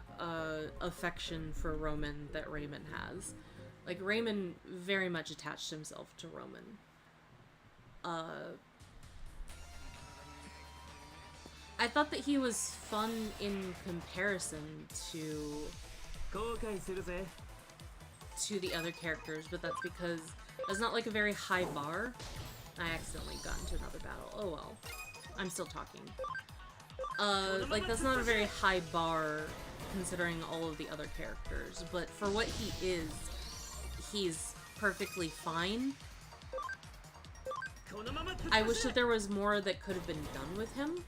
affection for Roman that Raymond has. Like, Raymond very much attached himself to Roman. I thought that he was fun in comparison to the other characters, but that's because it's not like a very high bar. I accidentally got into another battle. Oh well. I'm still talking. Like, that's not a very high bar considering all of the other characters, but for what he is, he's perfectly fine. I wish that there was more that could have been done with him.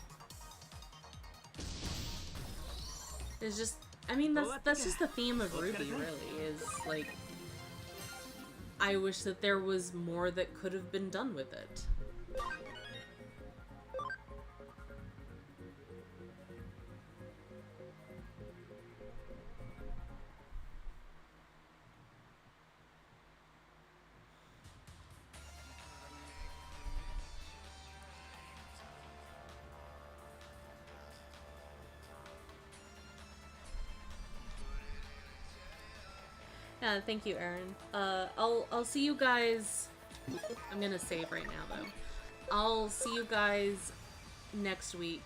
It's just, I mean, that's just the theme of Ruby, really, is, like, I wish that there was more that could have been done with it. Yeah, thank you, Aaron. I'll see you guys. I'm gonna save right now, though. I'll see you guys next week.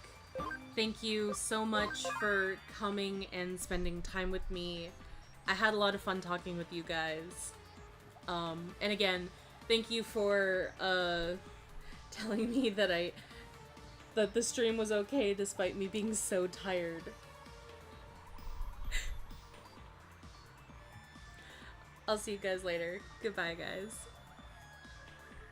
Thank you so much for coming and spending time with me. I had a lot of fun talking with you guys. And again, thank you for telling me that the stream was okay despite me being so tired. I'll see you guys later. Goodbye, guys.